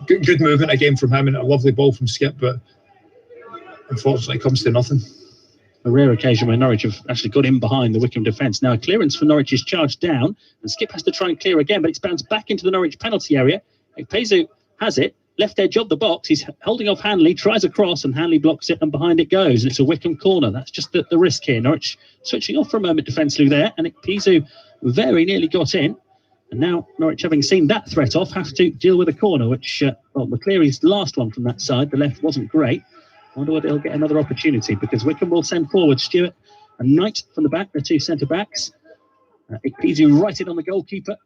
good movement again from him and a lovely ball from Skip, but unfortunately comes to nothing. A rare occasion where Norwich have actually got in behind the Wycombe defence. Now a clearance for Norwich is charged down, and Skip has to try and clear again, but it's bounced back into the Norwich penalty area. Ekpezu has it, left edge of the box. He's holding off Hanley, tries a cross, and Hanley blocks it, and behind it goes. And it's a Wycombe corner. That's just the risk here. Norwich switching off for a moment defensively there, and Ekpezu very nearly got in. And now Norwich, having seen that threat off, have to deal with a corner, which, McCleary's last one from that side, the left wasn't great. I wonder whether they'll get another opportunity, because Wycombe will send forward Stewart and Knight from the back, the two centre-backs. Ekpezu right in on the goalkeeper.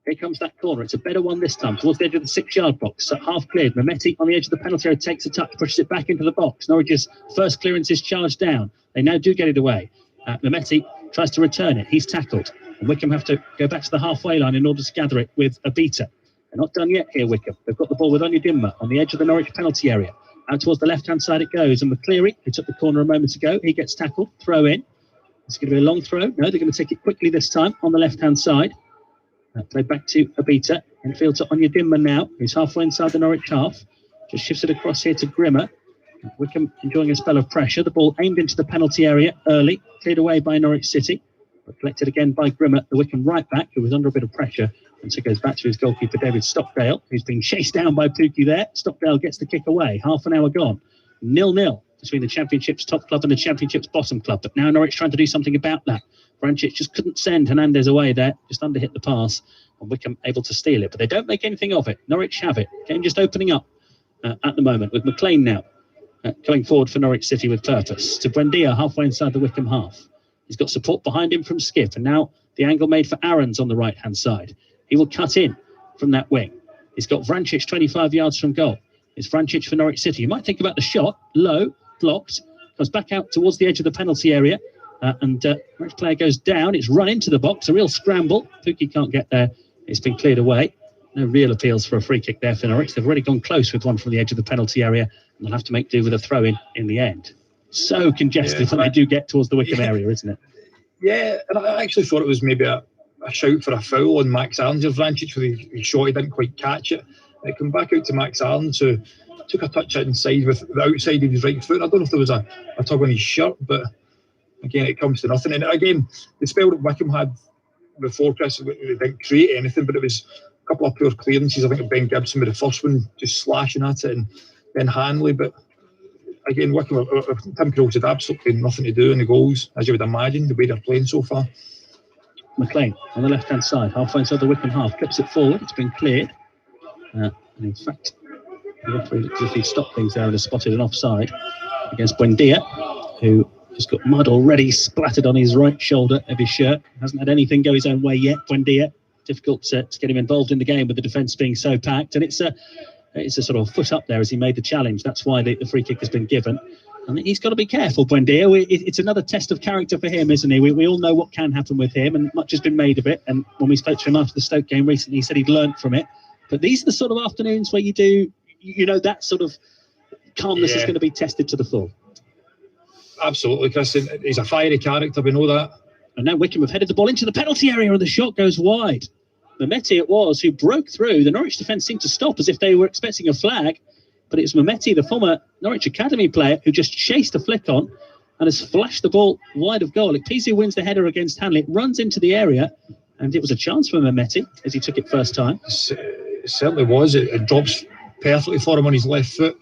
Here comes that corner. It's a better one this time, towards the edge of the 6-yard box. Half cleared. Mehmeti on the edge of the penalty area takes a touch, pushes it back into the box. Norwich's first clearance is charged down. They now do get it away. Mehmeti tries to return it. He's tackled. And Wycombe have to go back to the halfway line in order to gather it with Abita. They're not done yet here, Wycombe. They've got the ball with Onyedinma on the edge of the Norwich penalty area. Out towards the left-hand side it goes, and McCleary, who took the corner a moment ago, he gets tackled, throw in. It's going to be a long throw. No, they're going to take it quickly this time on the left-hand side. Played back to Abita, infield to Onyedinma now, who's halfway inside the Norwich half. Just shifts it across here to Grimmer. Wycombe enjoying a spell of pressure. The ball aimed into the penalty area early, cleared away by Norwich City, but collected again by Grimmer, the Wycombe right-back, who was under a bit of pressure. And so goes back to his goalkeeper, David Stockdale, who's been chased down by Pukki there. Stockdale gets the kick away. Half an hour gone. 0-0 between the Championship's top club and the Championship's bottom club. But now Norwich trying to do something about that. Vrancic just couldn't send Hernandez away there. Just underhit the pass. And Wycombe able to steal it. But they don't make anything of it. Norwich have it. Game just opening up at the moment with McLean now going forward for Norwich City with purpose. To Buendia halfway inside the Wycombe half. He's got support behind him from Skip. And now the angle made for Aarons on the right-hand side. He will cut in from that wing. He's got Vrancic 25 yards from goal. It's Vrancic for Norwich City. You might think about the shot. Low, blocked. Goes back out towards the edge of the penalty area. And Norwich player goes down. It's run into the box. A real scramble. Pukki can't get there. It's been cleared away. No real appeals for a free kick there for Norwich. They've already gone close with one from the edge of the penalty area. And they'll have to make do with a throw in the end. So congested when they do get towards the Wycombe area, isn't it? Yeah, and I actually thought it was maybe a shout for a foul on Max Aarons. Vrancic with his shot, he didn't quite catch it. It came back out to Max Aarons, who took a touch inside with the outside of his right foot. I don't know if there was a tug on his shirt, but again, it comes to nothing. And again, the spell that Wickham had before, Chris, they didn't create anything, but it was a couple of poor clearances. I think Ben Gibson with the first one, just slashing at it, and then Hanley. But again, Wickham, Tim Krog's had absolutely nothing to do in the goals, as you would imagine, the way they're playing so far. McLean on the left-hand side, halfway inside the Wickham half, clips it forward. It's been cleared. And in fact, the referee looks as if he stopped things there and has spotted an offside against Buendia, who has got mud already splattered on his right shoulder of his shirt. Hasn't had anything go his own way yet, Buendia. Difficult to get him involved in the game with the defence being so packed. And it's a sort of foot up there as he made the challenge. That's why the free kick has been given. And he's got to be careful, Buendia. It's another test of character for him, isn't he? We all know what can happen with him, and much has been made of it. And when we spoke to him after the Stoke game recently, he said he'd learnt from it. But these are the sort of afternoons where that sort of calmness is going to be tested to the full. Absolutely, Chris. He's a fiery character, we know that. And now Wickham have headed the ball into the penalty area and the shot goes wide. Mehmeti it was who broke through. The Norwich defence seemed to stop as if they were expecting a flag. But it's Mehmeti, the former Norwich Academy player, who just chased a flick on and has flashed the ball wide of goal. Pizu wins the header against Hanley. It runs into the area, and it was a chance for Mehmeti as he took it first time. It certainly was. It drops perfectly for him on his left foot.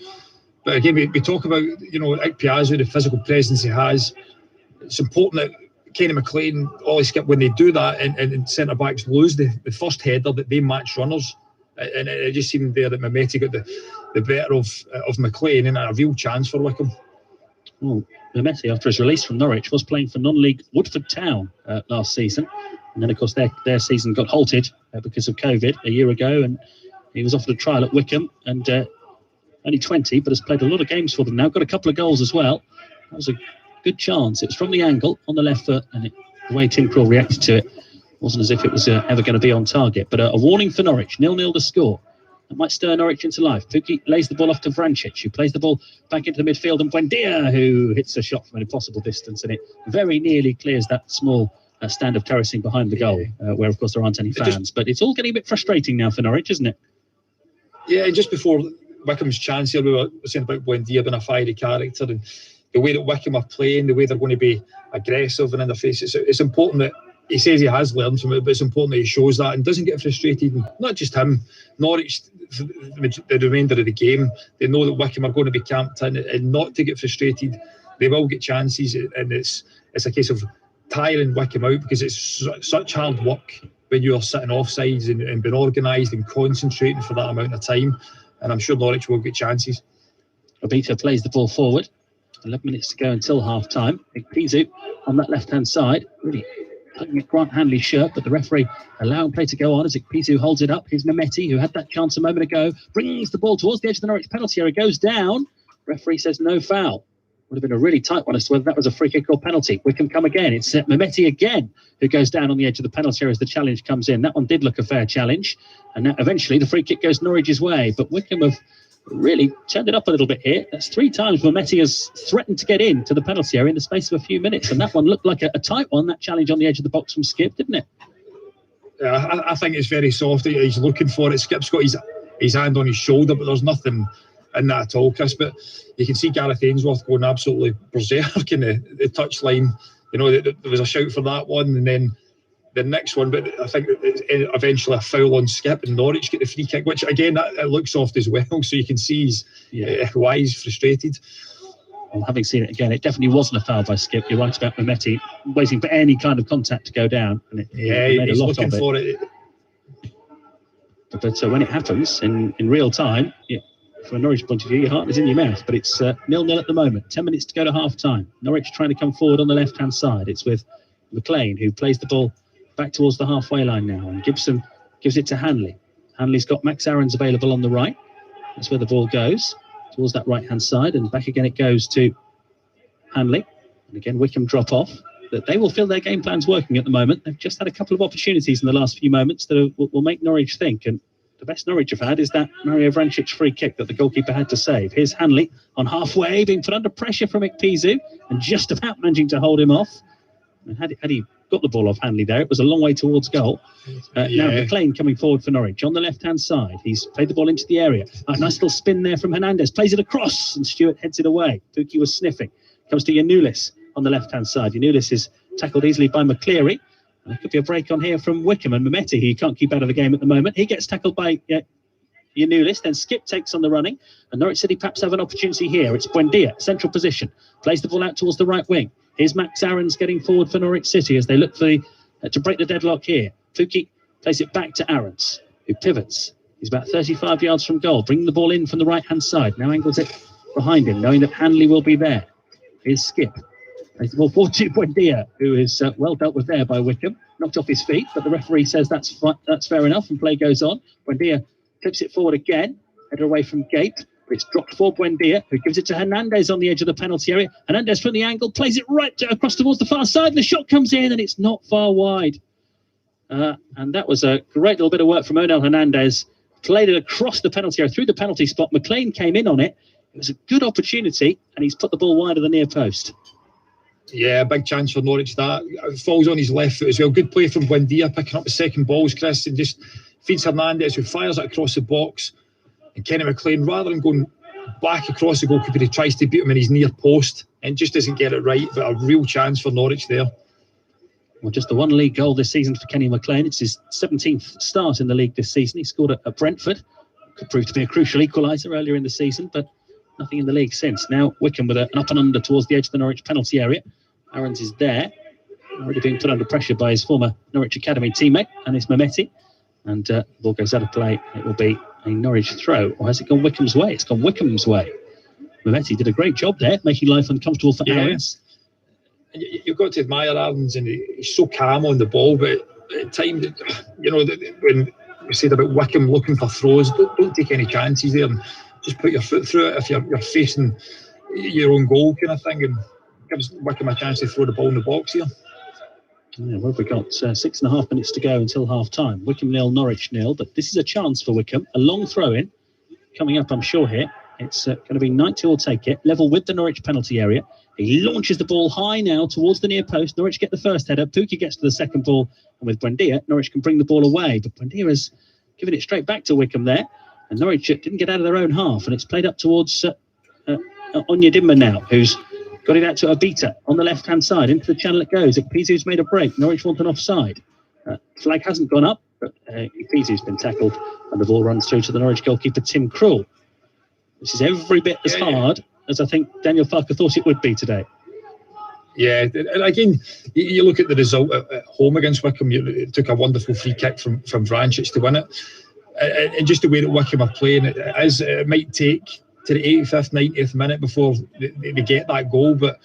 But again, we talk about, Piazza, the physical presence he has. It's important that Kenny McLean, Ollie Skip, when they do that and centre-backs lose the first header, that they match runners. And it just seemed there that Mehmeti got the better of McLean, and a real chance for Wickham. Well, Mehmeti, after his release from Norwich, was playing for non-league Woodford Town last season. And then, of course, their season got halted because of COVID a year ago. And he was offered a trial at Wickham, and only 20, but has played a lot of games for them now. Got a couple of goals as well. That was a good chance. It was from the angle on the left foot, and the way Tim Krul reacted to it wasn't as if it was ever going to be on target. But a warning for Norwich, 0-0 to score. That might stir Norwich into life. Pukki lays the ball off to Vrancic, who plays the ball back into the midfield, and Buendia, who hits a shot from an impossible distance, and it very nearly clears that small stand of terracing behind the goal, where, of course, there aren't any fans. But it's all getting a bit frustrating now for Norwich, isn't it? Yeah, and just before Wickham's chance here, we were saying about Buendia being a fiery character, and the way that Wickham are playing, the way they're going to be aggressive and in their face. It's important that he says he has learned from it, but it's important that he shows that and doesn't get frustrated. And not just him, Norwich, the remainder of the game, they know that Wickham are going to be camped in, and not to get frustrated. They will get chances, and it's a case of tiring Wickham out, because it's such hard work when you're sitting offsides and being organised and concentrating for that amount of time. And I'm sure Norwich will get chances. Obita plays the ball forward. 11 minutes to go until half-time. Pizu on that left-hand side, really tugging at Grant Hanley's shirt, but the referee allowing play to go on as Pizu holds it up. Here's Mehmeti, who had that chance a moment ago, brings the ball towards the edge of the Norwich penalty area, goes down. Referee says no foul. Would have been a really tight one as to whether that was a free kick or penalty. Wickham come again. It's Mehmeti again who goes down on the edge of the penalty area as the challenge comes in. That one did look a fair challenge, and now eventually the free kick goes Norwich's way. But Wickham have really turned it up a little bit here. That's 3 times Mehmeti has threatened to get into the penalty area in the space of a few minutes, and that one looked like a tight one, that challenge on the edge of the box from Skip, didn't it? Yeah, I think it's very soft. He's looking for it. Skip's got his hand on his shoulder, but there's nothing in that at all, Chris. But you can see Gareth Ainsworth going absolutely berserk in the touchline. There was a shout for that one, and then the next one, but I think it's eventually a foul on Skip, and Norwich get the free kick, which again, that looks soft as well, so you can see why he's frustrated. Well, having seen it again, it definitely wasn't a foul by Skip. You're right about Mehmeti waiting for any kind of contact to go down, and he's looking for it. But when it happens in real time, from a Norwich point of view, your heart is in your mouth. But it's 0-0 at the moment. 10 minutes to go to half-time. Norwich trying to come forward on the left-hand side. It's with McLean, who plays the ball back towards the halfway line now. And Gibson gives it to Hanley. Hanley's got Max Aarons available on the right. That's where the ball goes, towards that right-hand side. And back again it goes to Hanley. And again, Wickham drop off. But they will feel their game plans working at the moment. They've just had a couple of opportunities in the last few moments that will make Norwich think. And the best Norwich have had is that Mario Vrancic free kick that the goalkeeper had to save. Here's Hanley on halfway, being put under pressure from Pizu and just about managing to hold him off. And had he got the ball off Hanley there. It was a long way towards goal. Now McLean coming forward for Norwich on the left-hand side. He's played the ball into the area. Nice little spin there from Hernandez. Plays it across and Stewart heads it away. Pukki was sniffing. Comes to Yanulis on the left-hand side. Yanulis is tackled easily by McCleary. There could be a break on here from Wickham and Mehmeti, who you can't keep out of the game at the moment. He gets tackled by Yanulis, then Skip takes on the running, and Norwich City perhaps have an opportunity here. It's Buendia, central position, plays the ball out towards the right wing. Here's Max Aarons getting forward for Norwich City as they look for to break the deadlock here. Pukki plays it back to Aarons, who pivots. He's about 35 yards from goal, bringing the ball in from the right-hand side. Now angles it behind him, knowing that Hanley will be there. Here's Skip. Plays the ball forward to Buendia, who is well dealt with there by Wickham. Knocked off his feet, but the referee says that's fair enough, and play goes on. Buendia clips it forward again, headed away from Gate. It's dropped for Buendia, who gives it to Hernandez on the edge of the penalty area. Hernandez from the angle, plays it right across towards the far side, and the shot comes in, and it's not far wide. And that was a great little bit of work from Onel Hernandez. Played it across the penalty area, through the penalty spot. McLean came in on it. It was a good opportunity, and he's put the ball wide of the near post. Yeah, big chance for Norwich that. It falls on his left foot as well. Good play from Buendia, picking up the second balls, Chris, and just feeds Hernandez, who fires it across the box. And Kenny McLean, rather than going back across the goalkeeper, he tries to beat him in his near post and just doesn't get it right. But a real chance for Norwich there. Well, just the one league goal this season for Kenny McLean. It's his 17th start in the league this season. He scored at Brentford. Could prove to be a crucial equaliser earlier in the season, but nothing in the league since. Now Wickham with an up and under towards the edge of the Norwich penalty area. Aarons is there, already being put under pressure by his former Norwich Academy teammate, and it's Mehmeti. And the ball goes out of play. It will be a Norwich throw. Or has it gone Wickham's way? It's gone Wickham's way. Mehmeti did a great job there, making life uncomfortable for Aarons. You've got to admire Aarons, and he's so calm on the ball, but at times, when we said about Wickham looking for throws, don't take any chances there and just put your foot through it if you're facing your own goal kind of thing, and gives Wickham a chance to throw the ball in the box here. Yeah, what have we got? 6.5 minutes to go until half time. Wickham 0, Norwich 0, but this is a chance for Wickham. A long throw in coming up, I'm sure, here. It's going to be Knight who will take it, level with the Norwich penalty area. He launches the ball high now towards the near post. Norwich get the first header. Pukki gets to the second ball, and with Buendia, Norwich can bring the ball away. But Buendia has given it straight back to Wickham there, and Norwich didn't get out of their own half, and it's played up towards Onyedinma now, who's got it out to Abita on the left-hand side. Into the channel it goes. Ikpeazu's made a break. Norwich want an offside. Flag hasn't gone up, but Ikpeazu's been tackled, and the ball runs through to the Norwich goalkeeper, Tim Krul. This is every bit as hard as I think Daniel Farke thought it would be today. Yeah, and again, you look at the result at home against Wickham. It took a wonderful free kick from Vrancic to win it. And just the way that Wickham are playing, it might take to the 85th, 90th minute before they get that goal. But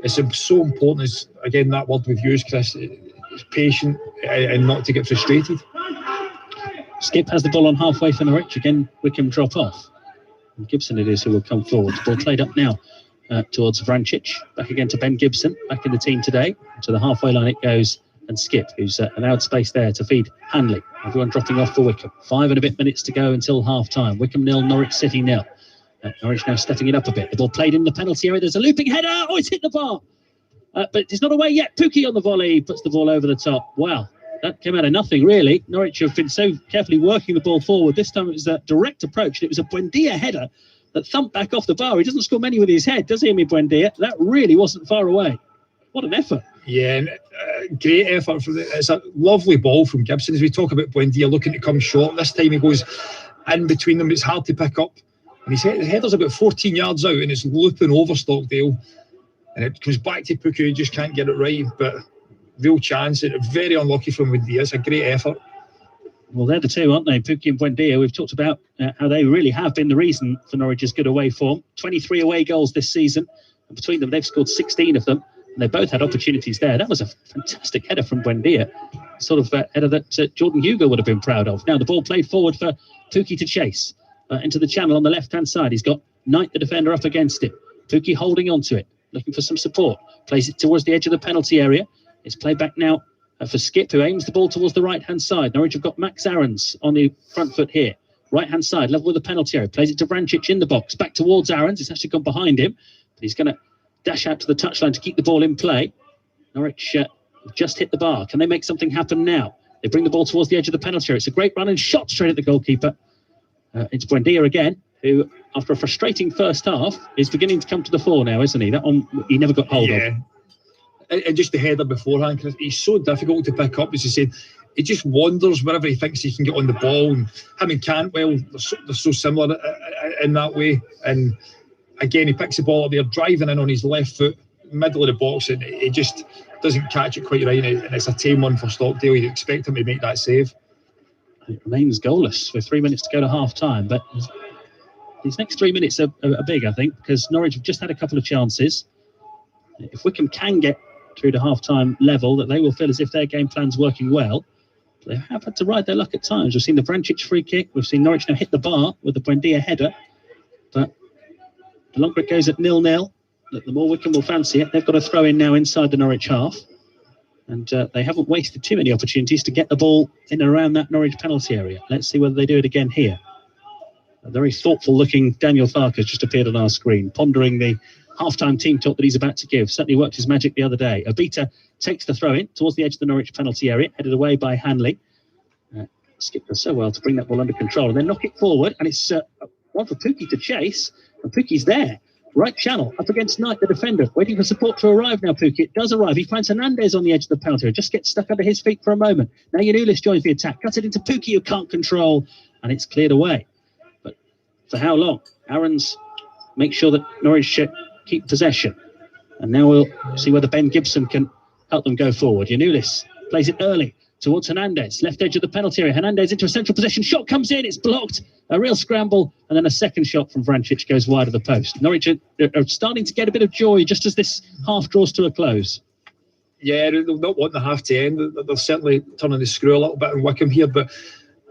it's so important, as again, that word we've used, Chris, it's patient and not to get frustrated. Skip has the ball on halfway for Norwich. Again, Wickham drop off. And Gibson it is who will come forward. The ball played up now towards Vrancic. Back again to Ben Gibson, back in the team today. To the halfway line it goes, and Skip, who's allowed space there to feed Hanley. Everyone dropping off for Wickham. 5 and a bit minutes to go until half-time. Wickham 0, Norwich City 0. Norwich now stepping it up a bit. The ball played in the penalty area. There's a looping header. Oh, it's hit the bar. But it's not away yet. Pukki on the volley. Puts the ball over the top. Wow. That came out of nothing, really. Norwich have been so carefully working the ball forward. This time it was a direct approach. And it was a Buendia header that thumped back off the bar. He doesn't score many with his head, does he, Buendia? That really wasn't far away. What an effort. Yeah, and, great effort. It's a lovely ball from Gibson. As we talk about Buendia looking to come short, this time he goes in between them. It's hard to pick up. And his header's about 14 yards out, and it's looping over Stockdale. And it comes back to Pukki, who just can't get it right. But real chance, and very unlucky from Buendia. It's a great effort. Well, they're the two, aren't they? Pukki and Buendia. We've talked about how they really have been the reason for Norwich's good away form. 23 away goals this season. And between them, they've scored 16 of them. And they both had opportunities there. That was a fantastic header from Buendia. Sort of header that Jordan Hugo would have been proud of. Now, the ball played forward for Pukki to chase. Into the channel on the left-hand side. He's got Knight, the defender, up against him. Pukki holding on to it, looking for some support. Plays it towards the edge of the penalty area. It's played back now for Skip, who aims the ball towards the right-hand side. Norwich have got Max Aarons on the front foot here. Right-hand side, level with the penalty area. Plays it to Vrancic in the box. Back towards Aarons. It's actually gone behind him. But he's going to dash out to the touchline to keep the ball in play. Norwich Just hit the bar. Can they make something happen now? They bring the ball towards the edge of the penalty area. It's a great run and shot straight at the goalkeeper. It's Buendia again, who, after a frustrating first half, is beginning to come to the fore now, isn't he? That one, he never got hold of. And just the header beforehand, Chris, he's so difficult to pick up, as you said. He just wanders wherever he thinks he can get on the ball. And him and Cantwell, they're so similar in that way. And again, he picks the ball up there, driving in on his left foot, middle of the box, and he just doesn't catch it quite right. And it's a tame one for Stockdale. You'd expect him to make that save. It remains goalless with 3 minutes to go to half-time. But these next 3 minutes are big, I think, because Norwich have just had a couple of chances. If Wycombe can get through to half-time level, that they will feel as if their game plan's working well. They have had to ride their luck at times. We've seen the Vrancic free kick. We've seen Norwich now hit the bar with the Buendia header. But the longer it goes at 0-0, the more Wycombe will fancy it. They've got a throw in now inside the Norwich half. And they haven't wasted too many opportunities to get the ball in and around that Norwich penalty area. Let's see whether they do it again here. A very thoughtful-looking Daniel Farke has just appeared on our screen, pondering the half-time team talk that he's about to give. Certainly worked his magic the other day. Obita takes the throw-in towards the edge of the Norwich penalty area, headed away by Hanley. Skipped so well to bring that ball under control and then knock it forward. And it's one for Pukki to chase. And Pukki's there. Right channel, up against Knight, the defender. Waiting for support to arrive now, Pukki. It does arrive. He finds Hernandez on the edge of the penalty area. Just gets stuck under his feet for a moment. Now Yanulis joins the attack. Cuts it into Pukki, who can't control. And it's cleared away. But for how long? Aaron's make sure that Norwich keep possession. And now we'll see whether Ben Gibson can help them go forward. Yanulis plays it early towards Hernandez, left edge of the penalty area. Hernandez into a central position. Shot comes in. It's blocked. A real scramble. And then a second shot from Vrancic goes wide of the post. Norwich are starting to get a bit of joy just as this half draws to a close. Yeah, they'll not want the half to end. They're certainly turning the screw a little bit in Wycombe here. But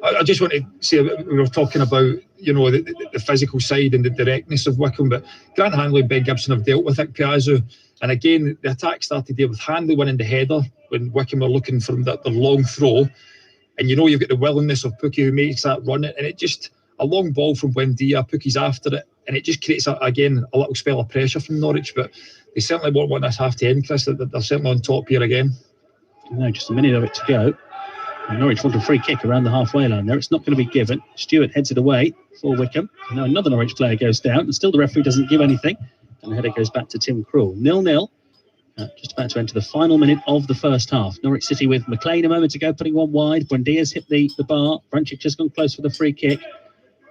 I just want to say, we were talking about, the physical side and the directness of Wycombe, but Grant Hanley and Ben Gibson have dealt with it, Piazza. And again, the attack started there with Hanley winning the header when Wycombe were looking for the long throw. And you've got the willingness of Pukki, who makes that run. And it just, a long ball from Buendia, Pukki's after it. And it just creates, a little spell of pressure from Norwich. But they certainly won't want this half to end, Chris. They're certainly on top here again. No, just a minute of it to go. And Norwich want a free kick around the halfway line there. It's not going to be given. Stewart heads it away for Wycombe. Now another Norwich player goes down, and still the referee doesn't give anything. And the header goes back to Tim Krul. 0-0. Just about to enter the final minute of the first half. Norwich City with McLean a moment ago, putting one wide. Buendia's hit the bar. Vrancic just gone close for the free kick.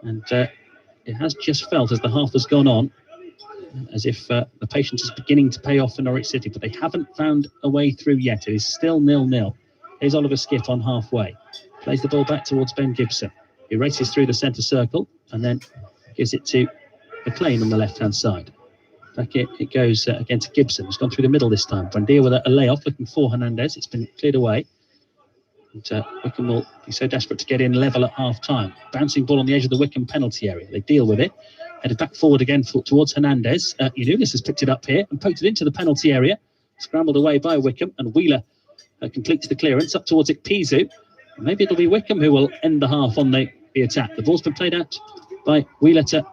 And it has just felt, as the half has gone on, as if the patience is beginning to pay off for Norwich City. But they haven't found a way through yet. It is still 0-0. Here's Oliver Skipp on halfway. Plays the ball back towards Ben Gibson. He races through the centre circle and then gives it to McLean on the left-hand side. Back it goes again to Gibson. It's gone through the middle this time. Buendia with a layoff, looking for Hernandez. It's been cleared away. And Wycombe will be so desperate to get in level at half-time. Bouncing ball on the edge of the Wycombe penalty area. They deal with it. Headed back forward again towards Hernandez. Yanulis has picked it up here and poked it into the penalty area. Scrambled away by Wycombe, and Wheeler completes the clearance up towards Ikpeazu. Maybe it'll be Wycombe who will end the half on the attack. The ball's been played out by Wheeler to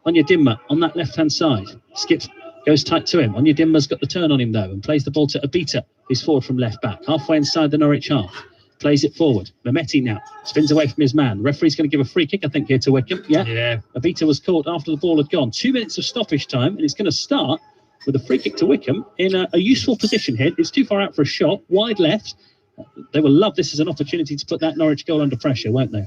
Onyedinma on that left-hand side. Skip goes tight to him. Onyedinma's got the turn on him, though, and plays the ball to Obita, who's forward from left-back. Halfway inside the Norwich half. Plays it forward. Mehmeti now spins away from his man. The referee's going to give a free kick, I think, here to Wycombe. Yeah. Obita was caught after the ball had gone. 2 minutes of stoppage time, and it's going to start with a free kick to Wycombe in a useful position here. It's too far out for a shot, wide left. They will love this as an opportunity to put that Norwich goal under pressure, won't they?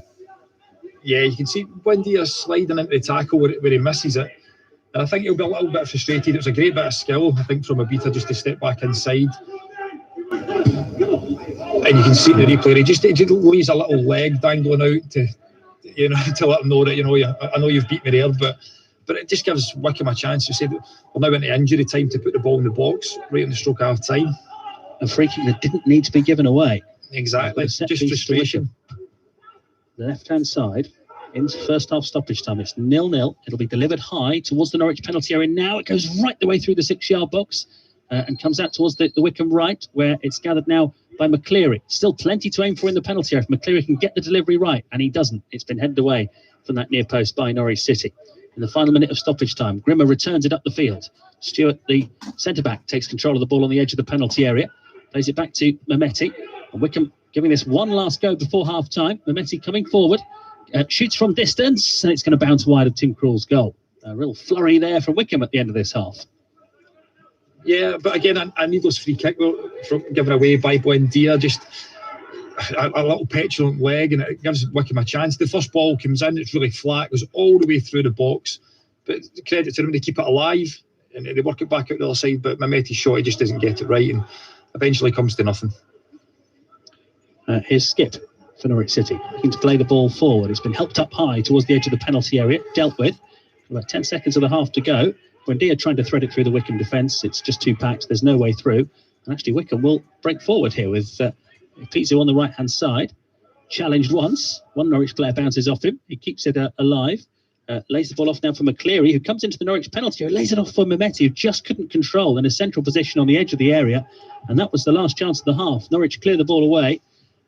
Yeah, you can see Buendia sliding into the tackle where he misses it. And I think he'll be a little bit frustrated. It was a great bit of skill, I think, from Obita just to step back inside. And you can see the replay, he just leaves a little leg dangling out to let him know that, I know you've beat me there, but it just gives Wycombe a chance to say that we're now into injury time to put the ball in the box right on the stroke half time. A free kick that didn't need to be given away. Exactly, just frustration. The left-hand side, into first half stoppage time. It's 0-0. It'll be delivered high towards the Norwich penalty area. Now it goes right the way through the 6-yard box and comes out towards the Wycombe right, where it's gathered now by McCleary. Still plenty to aim for in the penalty area if McCleary can get the delivery right, and he doesn't. It's been headed away from that near post by Norwich City. In the final minute of stoppage time, Grimmer returns it up the field. Stewart, the centre-back, takes control of the ball on the edge of the penalty area. Plays it back to Mehmeti. And Wickham giving this one last go before half-time. Mehmeti coming forward. Shoots from distance, and it's going to bounce wide of Tim Krul's goal. A real flurry there from Wickham at the end of this half. Yeah, but again, I need those free kick from given away by Buendia. Just a little petulant leg, and it gives Wickham a chance. The first ball comes in, it's really flat, goes all the way through the box. But credit to them, they keep it alive and they work it back out the other side. But Mehmeti's shot, he just doesn't get it right, and eventually comes to nothing. Here's Skip for Norwich City, looking to play the ball forward. It's been helped up high towards the edge of the penalty area, dealt with. About 10 seconds of the half to go. Buendia trying to thread it through the Wickham defence. It's just too packed. There's no way through. And actually, Wickham will break forward here with Pizzo on the right-hand side. Challenged once. One Norwich player bounces off him. He keeps it alive. Lays the ball off now for McCleary, who comes into the Norwich penalty area. Lays it off for Mehmeti, who just couldn't control in a central position on the edge of the area. And that was the last chance of the half. Norwich clear the ball away.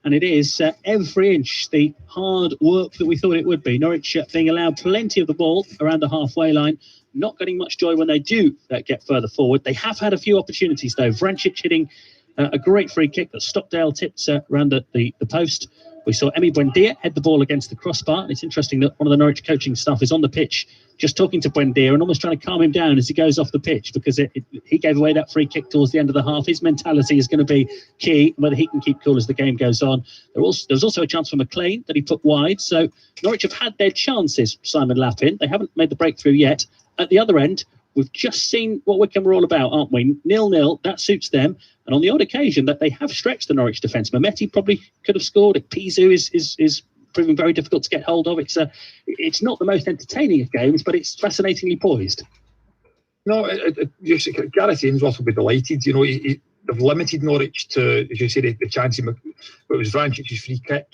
And it is every inch the hard work that we thought it would be. Norwich being allowed plenty of the ball around the halfway line, not getting much joy when they do get further forward. They have had a few opportunities, though. Vrancic hitting a great free kick that Stockdale tipped around the post. We saw Emi Buendia head the ball against the crossbar. It's interesting that one of the Norwich coaching staff is on the pitch just talking to Buendia and almost trying to calm him down as he goes off the pitch, because he gave away that free kick towards the end of the half. His mentality is going to be key, whether he can keep cool as the game goes on. There was also a chance for McLean that he put wide. So Norwich have had their chances, Simon Lappin. They haven't made the breakthrough yet. At the other end, we've just seen what Wickham are all about, aren't we? 0-0, that suits them. And on the odd occasion that they have stretched the Norwich defence, Mehmeti probably could have scored. Pizzo is proving very difficult to get hold of. It's not the most entertaining of games, but it's fascinatingly poised. No, Gareth Ainsworth will be delighted. You know, they've limited Norwich to, as you say, the chance. But it was Vrancic's free kick,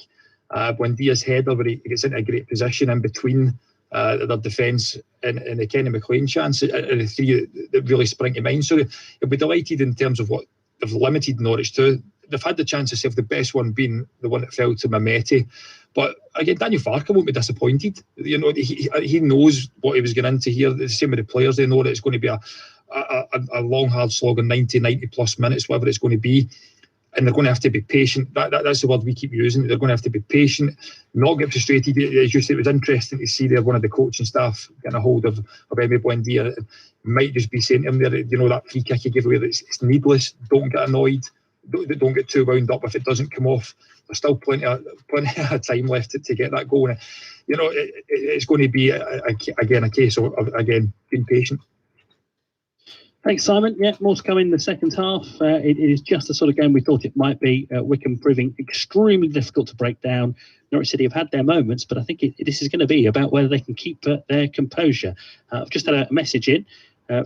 Buendia's header, where he gets into a great position in between their defence and the Kenny McLean chance, and the three that really spring to mind. So they'll be delighted in terms of what they've limited Norwich to. They've had the chances of the best one being the one that fell to Mehmeti. But again, Daniel Farke won't be disappointed. You know, he knows what he was getting into here. The same with the players. They know that it's going to be a long, hard slog of 90 plus minutes, whatever it's going to be. And they're going to have to be patient. That's the word we keep using. They're going to have to be patient, not get frustrated. As you said, it was interesting to see there one of the coaching staff getting a hold of Emi Buendia. Might just be saying to him there, you know, that free kick you give away, it's needless. Don't get annoyed. Don't get too wound up if it doesn't come off. There's still plenty of time left to get that going. You know, it's going to be a case of being patient. Thanks, Simon. Yeah, more to come in the second half. It is just the sort of game we thought it might be. Wickham proving extremely difficult to break down. Norwich City have had their moments, but I think this is going to be about whether they can keep their composure. I've just had a message in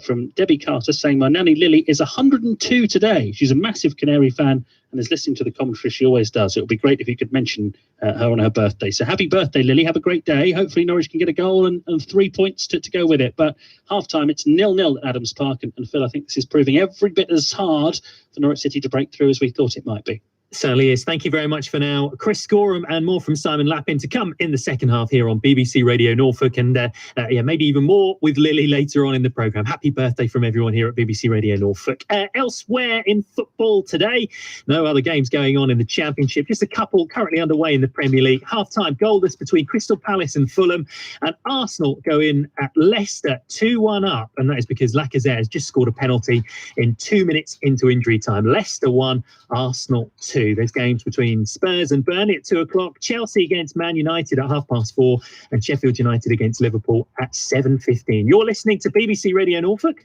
from Debbie Carter saying, my nanny Lily is 102 today. She's a massive Canary fan and is listening to the commentary. She always does. It would be great if you could mention her on her birthday. So happy birthday, Lily. Have a great day. Hopefully Norwich can get a goal and 3 points to go with it. But half-time, it's 0-0 at Adams Park. And Phil, I think this is proving every bit as hard for Norwich City to break through as we thought it might be. Certainly is. Thank you very much for now. Chris Scorum and more from Simon Lappin to come in the second half here on BBC Radio Norfolk, and maybe even more with Lily later on in the programme. Happy birthday from everyone here at BBC Radio Norfolk. Elsewhere in football today, no other games going on in the Championship, just a couple currently underway in the Premier League. Half-time goalless between Crystal Palace and Fulham, and Arsenal go in at Leicester 2-1 up, and that is because Lacazette has just scored a penalty in 2 minutes into injury time. Leicester 1, Arsenal 2. There's games between Spurs and Burnley at 2:00, Chelsea against Man United at 4:30, and Sheffield United against Liverpool at 7:15. You're listening to BBC Radio Norfolk.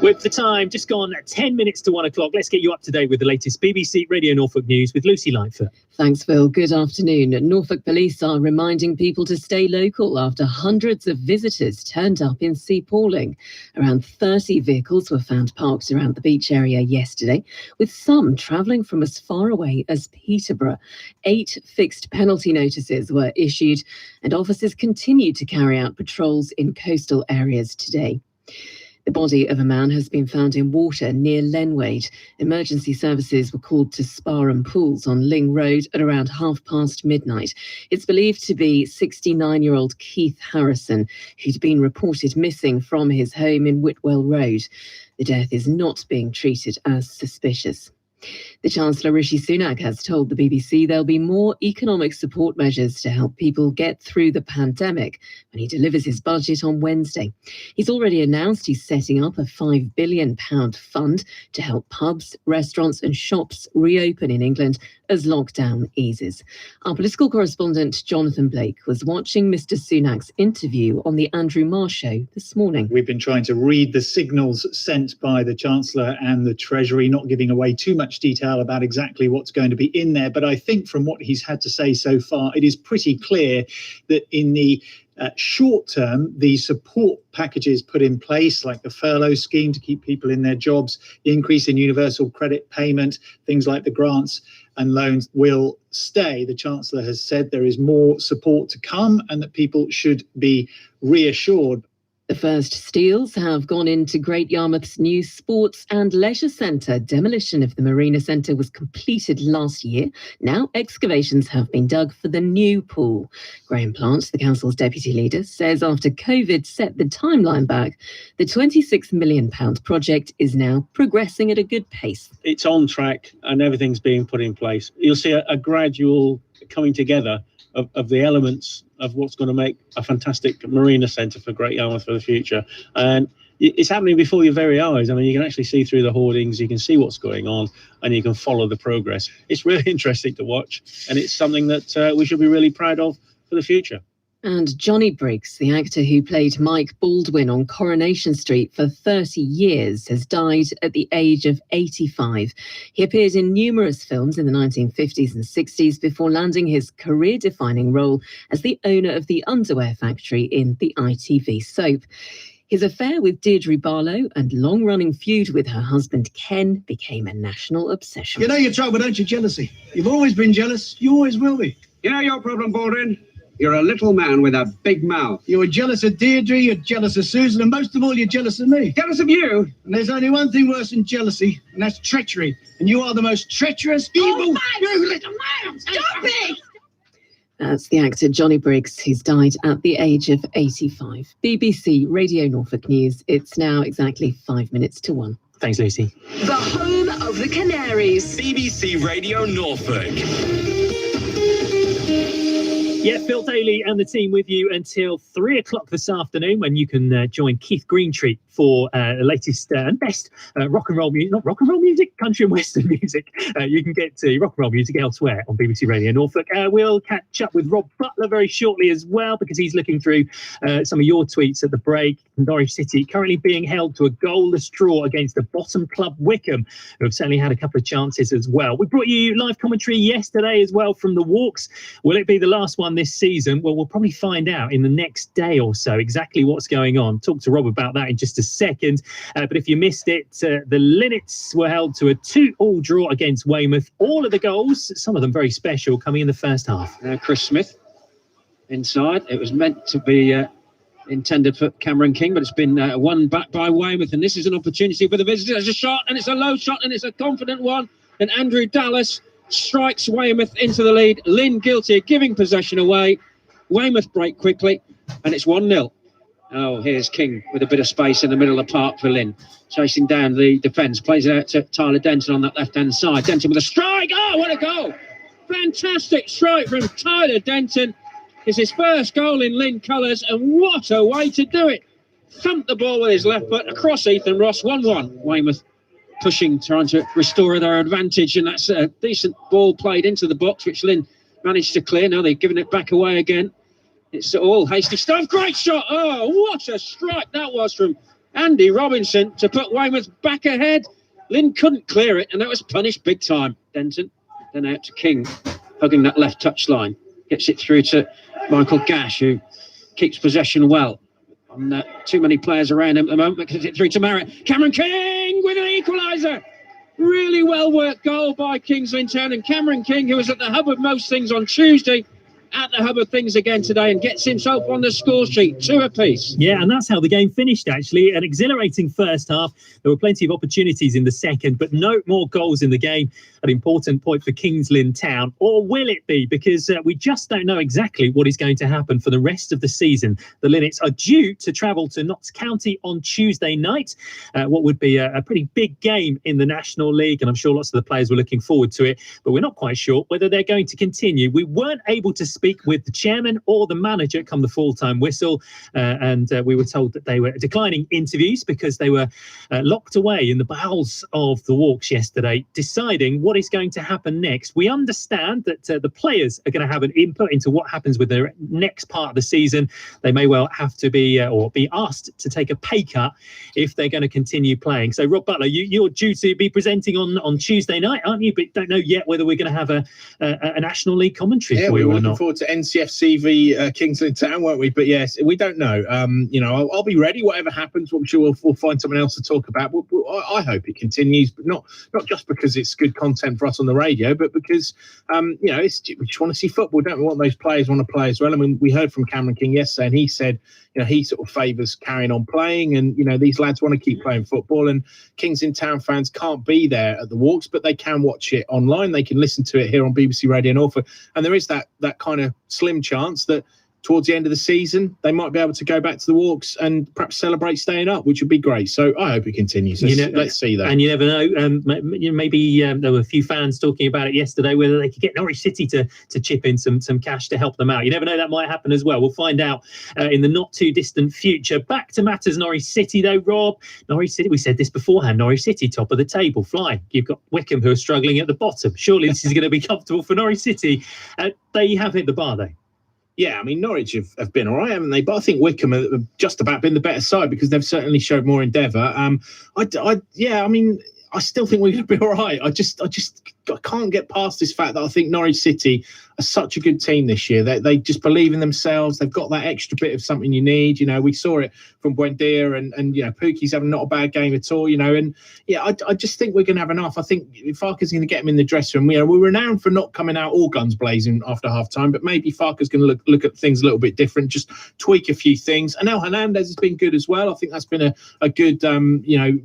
With the time just gone 10 minutes to 1:00, let's get you up to date with the latest BBC Radio Norfolk news with Lucy Lightfoot. Thanks, Phil. Good afternoon. Norfolk Police are reminding people to stay local after hundreds of visitors turned up in Sea Palling. Around 30 vehicles were found parked around the beach area yesterday, with some travelling from as far away as Peterborough. 8 fixed penalty notices were issued, and officers continued to carry out patrols in coastal areas today. The body of a man has been found in water near Lenwade. Emergency services were called to Spa and Pools on Ling Road at around midnight. It's believed to be 69-year-old Keith Harrison, who'd been reported missing from his home in Whitwell Road. The death is not being treated as suspicious. The Chancellor Rishi Sunak has told the BBC there'll be more economic support measures to help people get through the pandemic when he delivers his budget on Wednesday. He's already announced he's setting up a £5 billion fund to help pubs, restaurants and shops reopen in England as lockdown eases. Our political correspondent Jonathan Blake was watching Mr Sunak's interview on the Andrew Marr Show this morning. We've been trying to read the signals sent by the Chancellor and the Treasury, not giving away too much detail about exactly what's going to be in there. But I think from what he's had to say so far, it is pretty clear that in the short term, the support packages put in place, like the furlough scheme to keep people in their jobs, the increase in universal credit payment, things like the grants and loans will stay. The Chancellor has said there is more support to come and that people should be reassured. The first steels have gone into Great Yarmouth's new sports and leisure centre. Demolition of the Marina Centre was completed last year. Now excavations have been dug for the new pool. Graham Plant, the council's deputy leader, says after COVID set the timeline back, the £26 million project is now progressing at a good pace. It's on track and everything's being put in place. You'll see a gradual coming together of the elements of what's going to make a fantastic marina centre for Great Yarmouth for the future. And it's happening before your very eyes. I mean, you can actually see through the hoardings, you can see what's going on, and you can follow the progress. It's really interesting to watch, and it's something that we should be really proud of for the future. And Johnny Briggs, the actor who played Mike Baldwin on Coronation Street for 30 years, has died at the age of 85. He appeared in numerous films in the 1950s and 60s before landing his career-defining role as the owner of the underwear factory in the ITV soap. His affair with Deirdre Barlow and long-running feud with her husband Ken became a national obsession. You know your trouble, don't you? Jealousy. You've always been jealous. You always will be. You know your problem, Baldwin? You're a little man with a big mouth. You were jealous of Deirdre, you're jealous of Susan, and most of all, you're jealous of me. Jealous of you? And there's only one thing worse than jealousy, and that's treachery. And you are the most treacherous, evil... You little man! Stop it! That's the actor Johnny Briggs, who's died at the age of 85. BBC Radio Norfolk News. It's now exactly 5 minutes to 1. Thanks, Lucy. The home of the Canaries. BBC Radio Norfolk. Yeah, Phil Daly and the team with you until 3 o'clock this afternoon, when you can join Keith Greentree for the latest and best rock and roll music, not rock and roll music, country and western music. You can get to rock and roll music elsewhere on BBC Radio Norfolk. We'll catch up with Rob Butler very shortly as well, because he's looking through some of your tweets at the break. Norwich City currently being held to a goalless draw against the bottom club Wickham, who have certainly had a couple of chances as well. We brought you live commentary yesterday as well from the Walks. Will it be the last one this season? Well, we'll probably find out in the next day or so exactly what's going on. Talk to Rob about that in just a second. But if you missed it, the Linnets were held to a 2-2 draw against Weymouth. All of the goals, some of them very special, coming in the first half. Chris Smith inside. It was meant to be intended for Cameron King, but it's been won back by Weymouth, and this is an opportunity for the visitors. There's a shot, and it's a low shot, and it's a confident one, and Andrew Dallas strikes Weymouth into the lead. Lynn guilty, giving possession away. Weymouth break quickly, and it's 1-0. Oh, here's King with a bit of space in the middle of the park for Lynn. Chasing down the defence, plays it out to Tyler Denton on that left-hand side. Denton with a strike. Oh, what a goal! Fantastic strike from Tyler Denton. It's his first goal in Lynn colours, and what a way to do it. Thumped the ball with his left foot across Ethan Ross. 1-1. Weymouth pushing, trying to restore their advantage, and that's a decent ball played into the box, which Lynn managed to clear. Now they've given it back away again. It's all hasty stuff. Great shot. Oh, what a strike that was from Andy Robinson to put Weymouth back ahead. Lynn couldn't clear it, and that was punished big time. Denton, then out to King, hugging that left touchline. Gets it through to Michael Gash, who keeps possession well. Too many players around him at the moment, but gets it through to Marriott. Cameron King with an equaliser. Really well worked goal by Kings Lynn Town, and Cameron King, who was at the hub of most things on Tuesday, at the hub of things again today and gets himself on the score sheet, 2 apiece. Yeah, and that's how the game finished, actually. An exhilarating first half. There were plenty of opportunities in the second, but no more goals in the game. An important point for Kings Lynn Town. Or will it be? Because we just don't know exactly what is going to happen for the rest of the season. The Linnets are due to travel to Notts County on Tuesday night. What would be a pretty big game in the National League, and I'm sure lots of the players were looking forward to it, but we're not quite sure whether they're going to continue. We weren't able to speak with the chairman or the manager come the full-time whistle, and we were told that they were declining interviews because they were locked away in the bowels of the walks yesterday, deciding what is going to happen next. We understand that the players are going to have an input into what happens with their next part of the season. They may well have to be or be asked to take a pay cut if they're going to continue playing. So, Rob Butler, you're due to be presenting on Tuesday night, aren't you? But don't know yet whether we're going to have a National League commentary for we you were or looking not. forward to NCFC v Kings Lynn Town, weren't we? But yes, we don't know. I'll be ready, whatever happens. I'm sure we'll find something else to talk about. I hope it continues, but not just because it's good content for us on the radio, but because we just want to see football, don't we? What those players want to play as well. I mean, we heard from Cameron King yesterday, and he said, he sort of favours carrying on playing, and these lads want to keep playing football. And Kings Lynn Town fans can't be there at the walks, but they can watch it online. They can listen to it here on BBC Radio Norfolk, and there is that kind of slim chance that towards the end of the season, they might be able to go back to the walks and perhaps celebrate staying up, which would be great. So I hope it continues. Let's see that. And you never know. Maybe there were a few fans talking about it yesterday, whether they could get Norwich City to chip in some cash to help them out. You never know, that might happen as well. We'll find out in the not too distant future. Back to matters Norwich City, though, Rob. Norwich City, we said this beforehand, Norwich City, top of the table, flying. You've got Wycombe, who are struggling at the bottom. Surely this is going to be comfortable for Norwich City. They have hit the bar, though. Yeah, I mean, Norwich have been all right, haven't they? But I think Wycombe have just about been the better side because they've certainly showed more endeavour. I still think we're going to be all right. I can't get past this fact that I think Norwich City are such a good team this year. They just believe in themselves. They've got that extra bit of something you need. We saw it from Buendia and Pukki's having not a bad game at all. I just think we're going to have enough. I think Farker's going to get him in the dressing room. We're renowned for not coming out all guns blazing after half time, but maybe Farker's going to look at things a little bit different, just tweak a few things. And El Hernandez has been good as well. I think that's been a good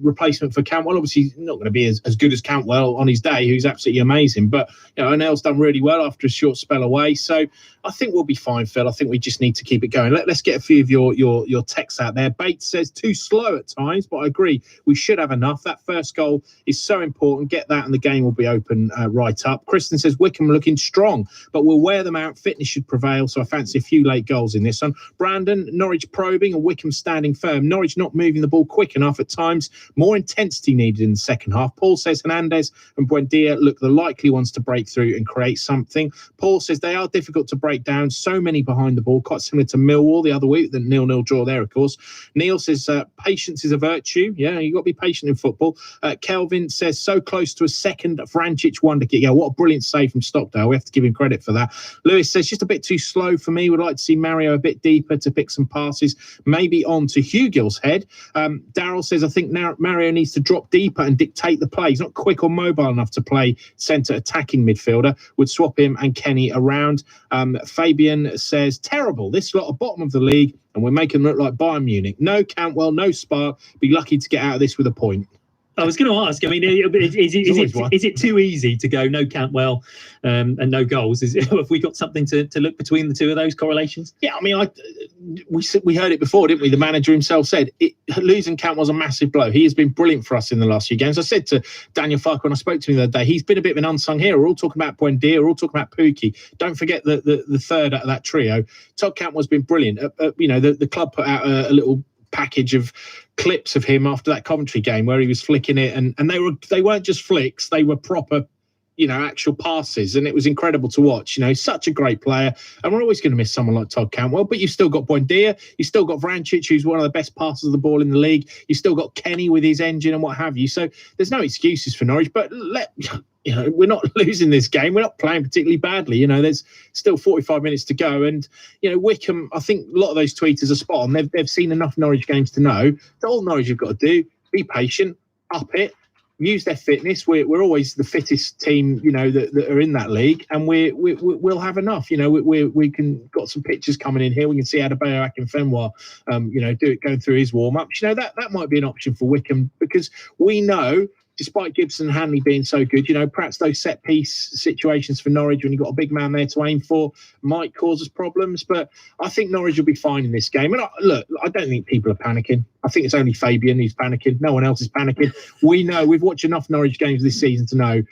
replacement for Cantwell. Obviously, not going to be as good as Cantwell on his day, who's absolutely amazing. But Onel's done really well after a short spell away. So I think we'll be fine, Phil. I think we just need to keep it going. Let's get a few of your texts out there. Bates says too slow at times, but I agree. We should have enough. That first goal is so important. Get that and the game will be open right up. Kristen says Wycombe looking strong, but we'll wear them out. Fitness should prevail. So I fancy a few late goals in this one. Brandon, Norwich probing and Wycombe standing firm. Norwich not moving the ball quick enough at times. More intensity needed in the second half. Paul says Hernandez and Buendia look the likely ones to break through and create something. Paul says they are difficult to break down. So many behind the ball, quite similar to Millwall the other week. The 0-0 draw there, of course. Neil says patience is a virtue. Yeah, you've got to be patient in football. Kelvin says so close to a second Vrancic wonder kick. Yeah, what a brilliant save from Stockdale. We have to give him credit for that. Lewis says just a bit too slow for me. Would like to see Mario a bit deeper to pick some passes, maybe on to Hugill's head. Daryl says I think now Mario needs to drop deeper and dictate the play. He's not quick or mobile enough to play centre attacking midfielder. Would swap him and Kenny around. Fabian says terrible. This lot are bottom of the league and we're making them look like Bayern Munich. No Cantwell, no spark. Be lucky to get out of this with a point. I was going to ask. I mean, is it too easy to go no Cantwell and no goals? Have we got something to look between the two of those correlations? Yeah, I mean, we heard it before, didn't we? The manager himself said losing Cantwell's a massive blow. He has been brilliant for us in the last few games. I said to Daniel Farker when I spoke to him the other day, he's been a bit of an unsung hero. We're all talking about Buendia, we're all talking about Pukki. Don't forget the third out of that trio. Todd Cantwell's been brilliant. The club put out a little package of clips of him after that Coventry game where he was flicking it and they weren't just flicks, they were proper actual passes, and it was incredible to watch. Such a great player, and we're always going to miss someone like Todd Cantwell, but you've still got Buendia, you've still got Vrancic, who's one of the best passers of the ball in the league, you've still got Kenny with his engine and what have you. So there's no excuses for Norwich, but we're not losing this game. We're not playing particularly badly. There's still 45 minutes to go. And, Wycombe, I think a lot of those tweeters are spot on. They've seen enough Norwich games to know that all Norwich have got to do, be patient, up it, use their fitness. We're always the fittest team, that are in that league, and we'll have enough. We can got some pictures coming in here. We can see Adebayo Akinfenwa, going through his warm ups. That might be an option for Wickham, because we know, despite Gibson and Hanley being so good, perhaps those set piece situations for Norwich, when you've got a big man there to aim for, might cause us problems. But I think Norwich will be fine in this game. And I don't think people are panicking. I think it's only Fabian who's panicking. No one else is panicking. We know, we've watched enough Norwich games this season to know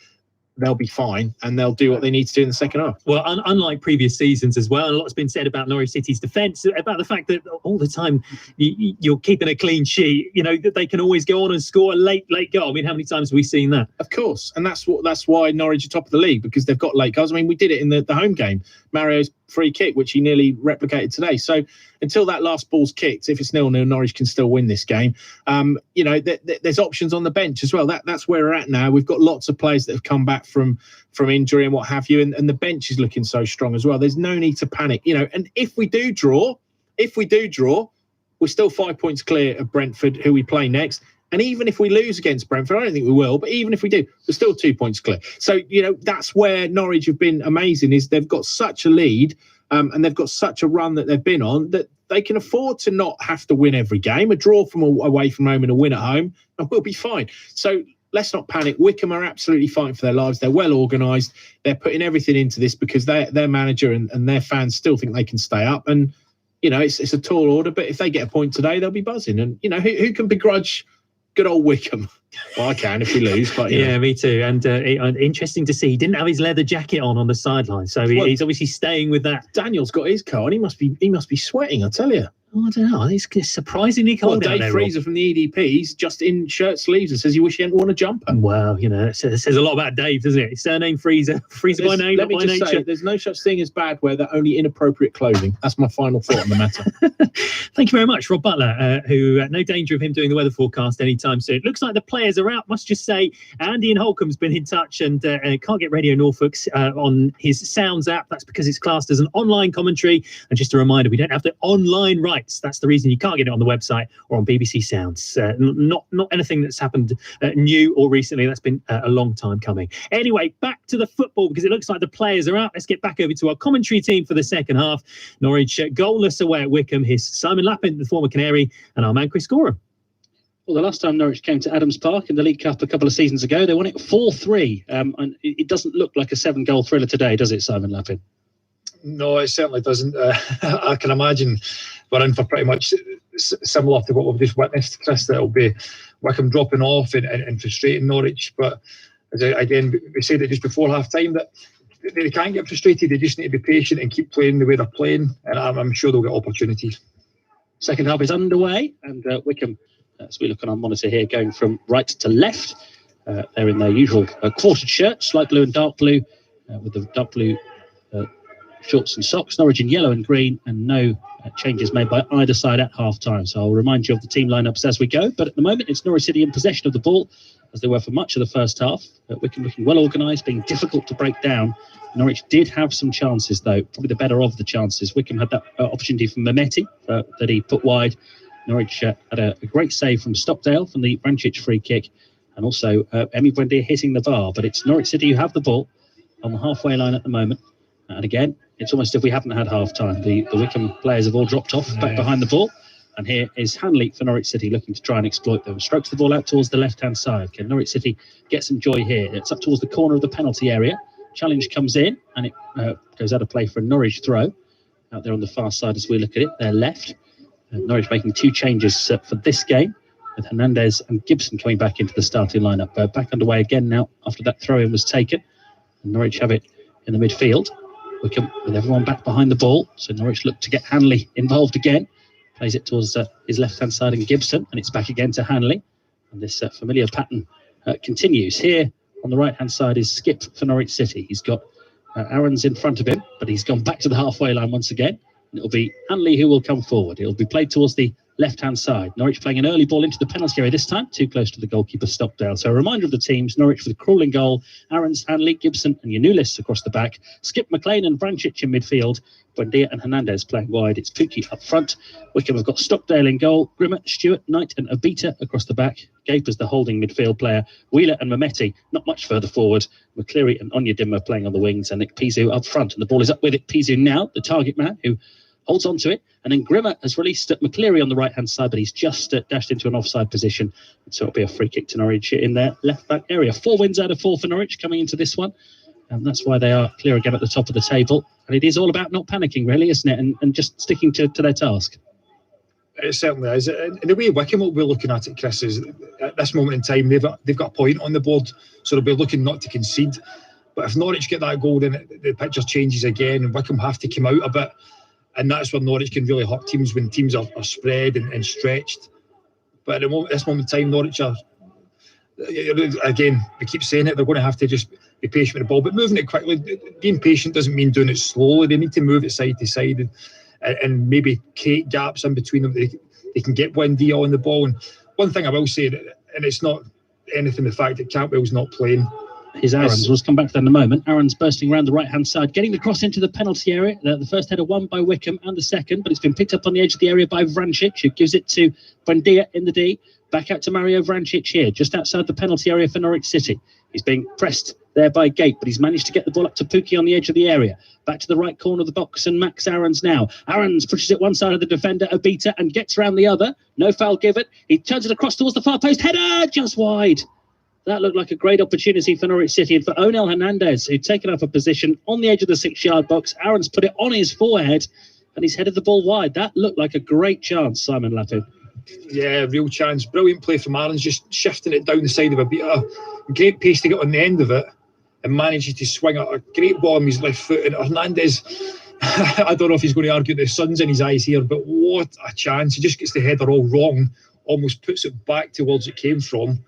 they'll be fine, and they'll do what they need to do in the second half. Well, unlike previous seasons as well, a lot's been said about Norwich City's defence, about the fact that all the time you're keeping a clean sheet, that they can always go on and score a late goal. I mean, how many times have we seen that? Of course, and that's why Norwich are top of the league, because they've got late goals. I mean, we did it in the home game. Mario's free kick, which he nearly replicated today. So until that last ball's kicked, if it's 0-0, Norwich can still win this game. There's options on the bench as well. That's where we're at now. We've got lots of players that have come back from injury and what have you, and the bench is looking so strong as well. There's no need to panic, and if we do draw, we're still 5 points clear of Brentford, who we play next. And even if we lose against Brentford, I don't think we will, but even if we do, we're still 2 points clear. So, that's where Norwich have been amazing, is they've got such a lead, and they've got such a run that they've been on, that they can afford to not have to win every game. A draw from away from home and a win at home, and we'll be fine. So let's not panic. Wickham are absolutely fighting for their lives. They're well organised. They're putting everything into this because their manager and their fans still think they can stay up. And, it's a tall order, but if they get a point today, they'll be buzzing. And, who can begrudge good old Wickham? Well, I can if we lose, but yeah, me too. And interesting to see, he didn't have his leather jacket on the sideline, so he's obviously staying with that. Daniel's got his coat, and he must be sweating, I tell you. Oh, I don't know. It's surprisingly cold out there. Dave Freezer from the EDP's just in shirt sleeves and says he wish he hadn't worn a jumper. Well, it says a lot about Dave, doesn't it? His surname Freezer by name, not by nature. Say, there's no such thing as bad weather, only inappropriate clothing. That's my final thought on the matter. Thank you very much, Rob Butler, who no danger of him doing the weather forecast anytime soon. Looks like the players are out. Must just say, Andy in Holcomb's been in touch and can't get Radio Norfolk's on his Sounds app. That's because it's classed as an online commentary. And just a reminder, we don't have the online rights. That's the reason you can't get it on the website or on BBC Sounds. Not anything that's happened new or recently. That's been a long time coming. Anyway, back to the football, because it looks like the players are out. Let's get back over to our commentary team for the second half. Norwich goalless away at Wickham. Here's Simon Lappin, the former Canary, and our man Chris Gorham. Well, the last time Norwich came to Adams Park in the League Cup a couple of seasons ago, they won it 4-3. And it doesn't look like a 7-goal thriller today, does it, Simon Lappin? No, it certainly doesn't. I can imagine we're in for pretty much similar to what we've just witnessed, Chris, that it'll be Wickham dropping off and frustrating Norwich. But again, we said it just before half-time that they can't get frustrated. They just need to be patient and keep playing the way they're playing, and I'm sure they'll get opportunities. Second half is underway, and Wickham, as we look on our monitor here, going from right to left. They're in their usual quartered shirts, light blue and dark blue, with the dark blue shorts and socks. Norwich in yellow and green, and no changes made by either side at half-time. So I'll remind you of the team lineups as we go. But at the moment, it's Norwich City in possession of the ball, as they were for much of the first half. Wickham looking well organised, being difficult to break down. Norwich did have some chances, though, probably the better of the chances. Wickham had that opportunity from Mehmeti that he put wide. Norwich had a great save from Stockdale from the Vrancic free kick, and also Emi Buendia hitting the bar. But it's Norwich City who have the ball on the halfway line at the moment. And again, it's almost as if we haven't had half-time. The Wickham players have all dropped off back behind the ball. And here is Hanley for Norwich City looking to try and exploit them. Strokes the ball out towards the left-hand side. Can Norwich City get some joy here? It's up towards the corner of the penalty area. Challenge comes in, and it goes out of play for a Norwich throw. Out there on the far side as we look at it, they're left. Norwich making two changes for this game, with Hernandez and Gibson coming back into the starting lineup. Back underway again now after that throw-in was taken. And Norwich have it in the midfield. Wickham with everyone back behind the ball. So Norwich look to get Hanley involved again. Plays it towards his left-hand side and Gibson, and it's back again to Hanley. And this familiar pattern continues. Here on the right-hand side is Skip for Norwich City. He's got Aarons in front of him, but he's gone back to the halfway line once again. And it'll be Hanley who will come forward. It'll be played towards the left-hand side. Norwich playing an early ball into the penalty area this time, too close to the goalkeeper Stockdale. So a reminder of the teams: Norwich with crawling goal, Aarons, Hanley, Gibson and Yanulis across the back, Skip, McLean and Vrancic in midfield, Buendia and Hernandez playing wide. It's Pukki up front. Wickham have got Stockdale in goal, Grimmer, Stewart, Knight and Obita across the back. Gaper's the holding midfield player. Wheeler and Mehmeti not much further forward. McCleary and Onyedinma playing on the wings, and Nick Pizou up front. And the ball is up with it. Pizou now, the target man, who holds on to it. And then Grimmer has released McCleary on the right-hand side, but he's just dashed into an offside position. So it'll be a free kick to Norwich in their left-back area. 4 wins out of 4 for Norwich coming into this one. And that's why they are clear again at the top of the table. And it is all about not panicking, really, isn't it? And just sticking to their task. It certainly is. And the way Wickham will be looking at it, Chris, is at this moment in time, they've got a point on the board, so they'll be looking not to concede. But if Norwich get that goal, then the picture changes again, and Wickham have to come out a bit. And that's where Norwich can really hurt teams, when teams are spread and stretched. But at this moment in time, Norwich are, again, we keep saying it, they're going to have to just be patient with the ball, but moving it quickly. Being patient doesn't mean doing it slowly. They need to move it side to side and maybe create gaps in between them. They can get Buendia on the ball. And one thing I will say, and it's not anything, the fact that Cantwell's not playing. Here's Aarons. We'll come back to that in a moment. Aarons bursting around the right-hand side, getting the cross into the penalty area. The first header won by Wickham and the second, but it's been picked up on the edge of the area by Vrancic, who gives it to Buendia in the D. Back out to Mario Vrancic here, just outside the penalty area for Norwich City. He's being pressed there by Gate, but he's managed to get the ball up to Pukki on the edge of the area. Back to the right corner of the box, and Max Aarons now. Aarons pushes it one side of the defender, Obita, and gets around the other. No foul given. He turns it across towards the far post. Header just wide. That looked like a great opportunity for Norwich City and for Onel Hernandez, who'd taken up a position on the edge of the 6-yard box. Aarons put it on his forehead, and he's headed the ball wide. That looked like a great chance, Simon Lappin. Yeah, real chance. Brilliant play from Aarons, just shifting it down the side of Obita. Great pace to get on the end of it, and manages to swing a great ball on his left foot. And Hernandez, I don't know if he's going to argue the sun's in his eyes here, but what a chance. He just gets the header all wrong, almost puts it back towards it came from,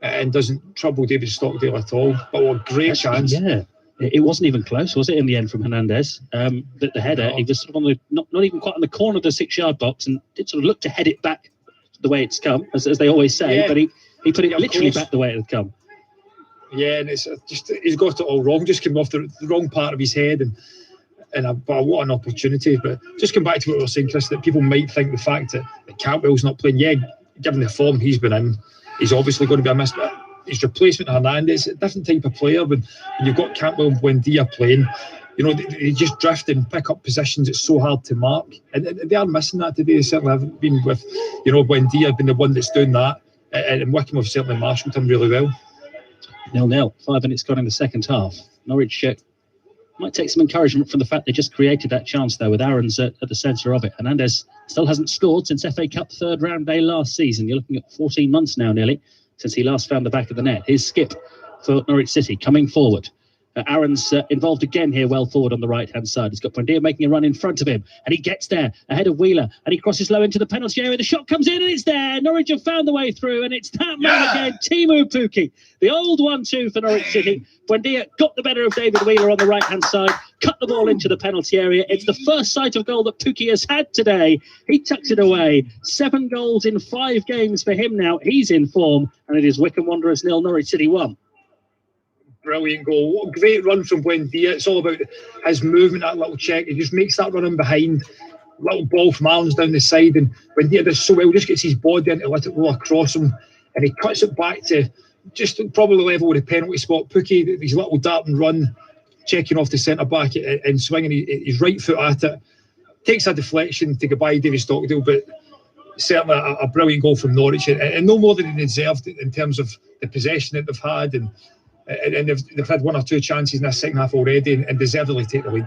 and doesn't trouble David Stockdale at all. But what a great chance. Yeah, it wasn't even close, was it, in the end, from Hernandez? The header, he was sort of on the, not even quite on the corner of the 6-yard box, and did sort of look to head it back the way it's come, as they always say, yeah. But he put it literally back the way it had come. Yeah, and it's just, he's got it all wrong, just came off the wrong part of his head, but what an opportunity. But just come back to what we were saying, Chris, that people might think the fact that Cantwell's not playing, yeah, given the form he's been in, he's obviously going to be a miss, but his replacement Hernandez, a different type of player. When you've got Cantwell and Buendia playing, you know, they just drift and pick up positions. It's so hard to mark, and they are missing that today. They certainly haven't been with, you know, Buendia been the one that's doing that, and Wickham have certainly marshalled him really well. 0-0, 5 minutes gone in the second half. Norwich might take some encouragement from the fact they just created that chance there with Aarons at the centre of it. Hernandez still hasn't scored since FA Cup third round day last season. You're looking at 14 months now nearly since he last found the back of the net. Here's Skip for Norwich City coming forward. Aarons involved again here, well forward on the right-hand side. He's got Buendia making a run in front of him, and he gets there ahead of Wheeler, and he crosses low into the penalty area. The shot comes in, and it's there. Norwich have found the way through, and it's that man again, Teemu Pukki. The old 1-2 for Norwich City. Buendia got the better of David Wheeler on the right-hand side, cut the ball into the penalty area. It's the first sight of goal that Pukki has had today. He tucks it away. 7 goals in 5 games for him now. He's in form, and it is Wycombe Wanderers 0, Norwich City 1. Brilliant goal. What a great run from Buendia. It's all about his movement, that little check. He just makes that run in behind. Little ball from Aarons down the side, and Buendia does so well, just gets his body in to let it roll across him, and he cuts it back to just probably level with the penalty spot. Pukki, his little dart and run, checking off the centre-back and swinging his right foot at it. Takes a deflection to goodbye David Stockdale, but certainly a brilliant goal from Norwich, and no more than they deserved in terms of the possession that they've had, and they've had 1 or 2 chances in this second half already, and deservedly take the lead.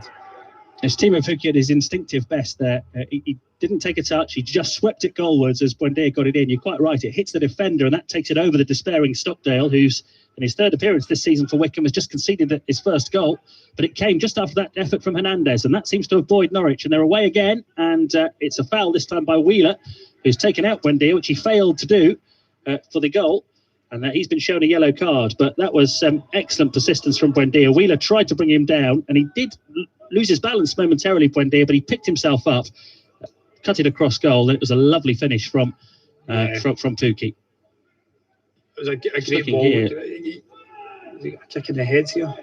It's Teemu Pukki at his instinctive best there. He didn't take a touch. He just swept it goalwards as Buendia got it in. You're quite right. It hits the defender, and that takes it over the despairing Stockdale, who's in his third appearance this season for Wickham has just conceded his first goal. But it came just after that effort from Hernandez, and that seems to have buoyed Norwich. And they're away again, and it's a foul this time by Wheeler, who's taken out Buendia, which he failed to do for the goal. And he's been shown a yellow card, but that was excellent persistence from Buendia. Wheeler tried to bring him down, and he did lose his balance momentarily, Buendia, but he picked himself up. cut it across goal. And it was a lovely finish from Pukki. It was a great ball. A kick in the head here.